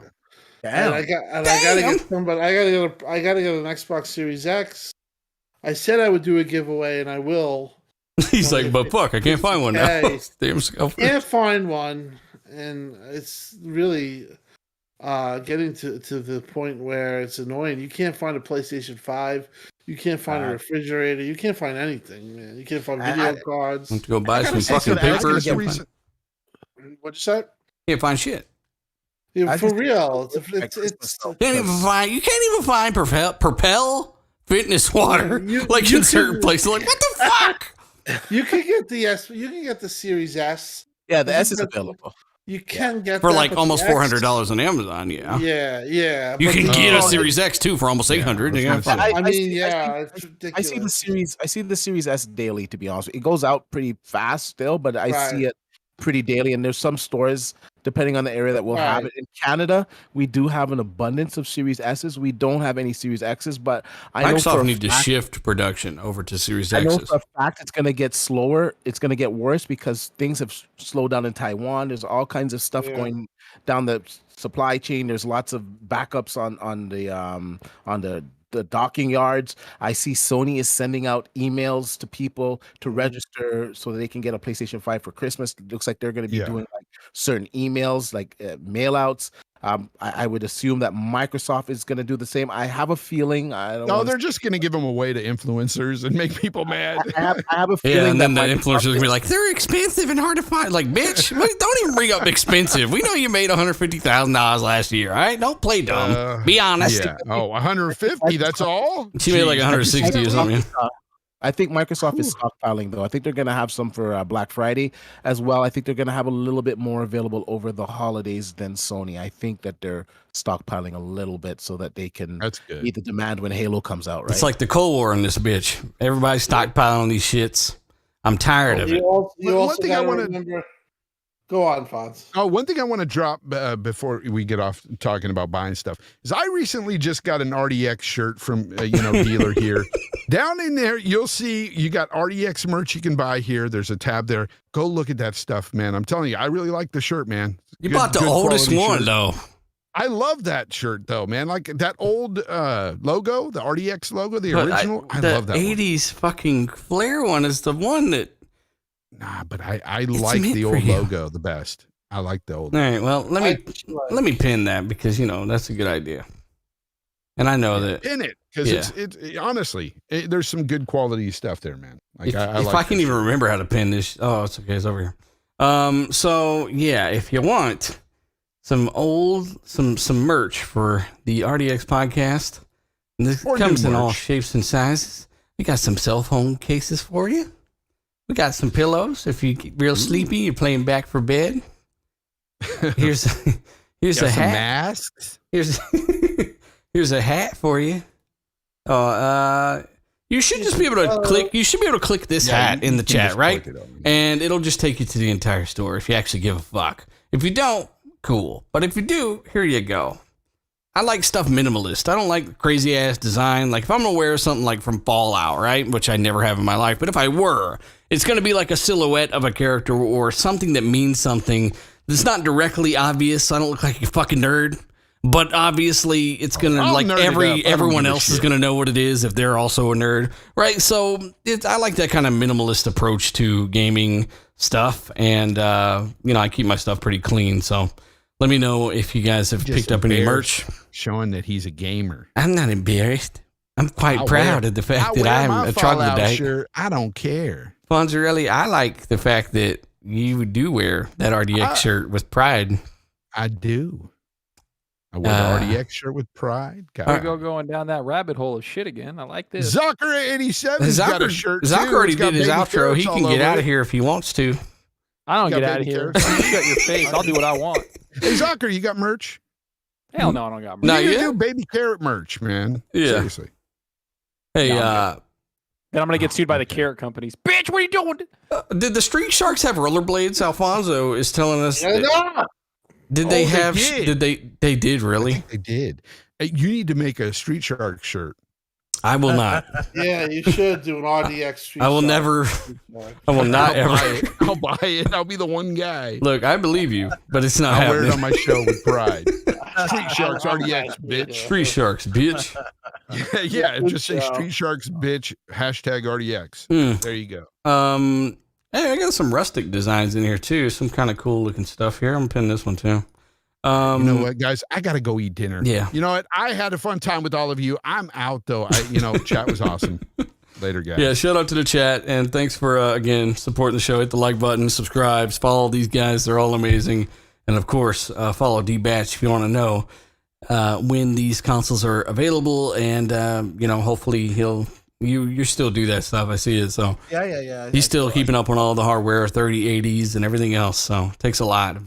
And I gotta get somebody. I gotta get an Xbox Series X. I said I would do a giveaway, and I will. He's like, but fuck, I can't find one now. Hey, Damn, Scalping. Can't find one, and it's really getting to the point where it's annoying. You can't find a PlayStation 5. You can't find a refrigerator. You can't find anything, man. You can't find video cards. Have to go buy some say, fucking so paper. that's Can't gonna find, What'd you say? can't find shit. Yeah, I for just- real. You can't even find Propel fitness water like in certain places. Like, what the fuck? You can get the S. You can get the Series S. Yeah, the S is available. You can get For that, like but almost the X- $400 on Amazon, yeah. Yeah. You but can the- get a Series X too for almost 800. I was You gonna gotta say. find- I see- mean, yeah, it's I see the ridiculous. I see the Series S daily. To be honest, it goes out pretty fast still, but I Right. see it pretty daily. And there's some stores, depending on the area, that will have Right. it. In Canada, we do have an abundance of Series S's. We don't have any Series X's, but I know for Microsoft a need to fact- shift production over to Series I know X's. for a fact it's going to get slower. It's going to get worse because things have slowed down in Taiwan. There's all kinds of stuff going down the supply chain. There's lots of backups on the docking yards. I see Sony is sending out emails to people to register so that they can get a PlayStation 5 for Christmas. It looks like they're going to be doing like certain emails, like mail outs. I would assume that Microsoft is going to do the same. I have a feeling. I don't. No, wanna they're just going to give them away to influencers and make people mad. I have a feeling. Yeah, and then the that influencers are gonna be like, they're expensive and hard to find. Like, bitch, don't even bring up expensive. We know you made $150,000 last year. All right, don't play dumb. Be honest. Yeah. Oh, 150. That's all. She made like 160 or something. I think Microsoft is stockpiling, though. I think they're going to have some for Black Friday as well. I think they're going to have a little bit more available over the holidays than Sony. I think that they're stockpiling a little bit so that they can That's good. meet the demand when Halo comes out, right? It's like the Cold War in this bitch. Everybody's stockpiling these shits. I'm tired of it. You also One thing I gotta wanna- remember. Go on, Fonz. Oh, one thing I want to drop before we get off talking about buying stuff is I recently just got an RDX shirt from dealer here. Down in there, you'll see you got RDX merch you can buy here. There's a tab there. Go look at that stuff, man. I'm telling you, I really like the shirt, man. You bought the oldest quality one, shirt. though. I love that shirt, though, man. Like that old logo, the RDX logo, the original. I love that The one. 80s fucking flare one is the one that. Nah, but I like meant the for old you. logo the best. I like the old. All right, well, let me pin that because that's a good idea. And I know that Pin it because honestly, there's some good quality stuff there, man. Like if I if like I can even remember how to pin this, oh, it's okay, it's over here. So yeah, if you want some merch for the RDX podcast, and this Or comes new in all merch. shapes and sizes. We got some cell phone cases for you. We got some pillows. If you get real sleepy, you're playing back for bed. Here's got a some hat. masks. Here's here's a hat for you. You should just be able to click. You should be able to click this hat in the You can chat, just right? click it on. And it'll just take you to the entire store if you actually give a fuck. If you don't, cool. But if you do, here you go. I like stuff minimalist. I don't like crazy ass design. Like if I'm gonna wear something like from Fallout, right, which I never have in my life, but if I were, it's gonna be like a silhouette of a character or something that means something that's not directly obvious. I don't look like a fucking nerd, but obviously it's gonna I'll nerd it up. I don't everyone give a else is shit. gonna know what it is if they're also a nerd, right? So I like that kind of minimalist approach to gaming stuff, and I keep my stuff pretty clean. So let me know if you guys have Just picked up any embarrassed, merch. showing that he's a gamer. I'm not embarrassed. I'm quite I'll proud wear- of the fact I that wear I'm my a Fallout troglodyte. shirt. I don't care. Fonzarelli, I like the fact that you do wear that RDX shirt with pride. I do. I wear the RDX shirt with pride. Here we go going down that rabbit hole of shit again. I like this. Zucker 87's got a shirt too. Zucker already It's got did his baby outro. He carrots can all get over out it. of here if he wants to. I don't Got get out of baby here. carrots. You shut your face. I'll do what I want. Hey Zucker, you got merch? Hell no, I don't got No, merch. You yet? do baby carrot merch, man. Yeah. Seriously. Hey, No, I'm Then I'm gonna get sued by the carrot companies. Bitch, what are you doing? did the Street Sharks have rollerblades? Alfonso is telling us. Did they Oh, they have? did. They did I really? think they did. Hey, you need to make a Street Shark shirt. I will not. Yeah, you should do an RDX. Street I will Shark. never. I will not I'll buy ever. it. I'll buy it. I'll be the one guy. Look, I believe you, but it's not I'll wear it happening. on my show with pride. Street Sharks RDX, bitch. Street Sharks, bitch. Yeah, just say Street Sharks, bitch. Hashtag RDX. Hmm. There you go. Hey, I got some rustic designs in here too. Some kind of cool looking stuff here. I'm gonna pin this one too. You know what, guys? I gotta go eat dinner. Yeah. You know what? I had a fun time with all of you. I'm out though. Chat was awesome. Later, guys. Yeah, shout out to the chat, and thanks for again supporting the show. Hit the like button, subscribe, follow these guys; they're all amazing. And of course, follow Dbatch if you want to know when these consoles are available. And hopefully you still do that stuff. I see it. So Yeah. he's still keeping up on all the hardware, 3080s, and everything else. So it takes a lot.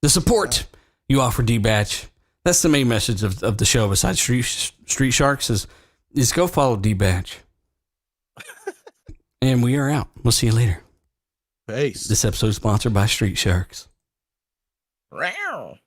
The support you offer, Dbatch. That's the main message of the show. Besides Street Sharks, is go follow Dbatch. And we are out. We'll see you later. Peace. This episode is sponsored by Street Sharks. Row.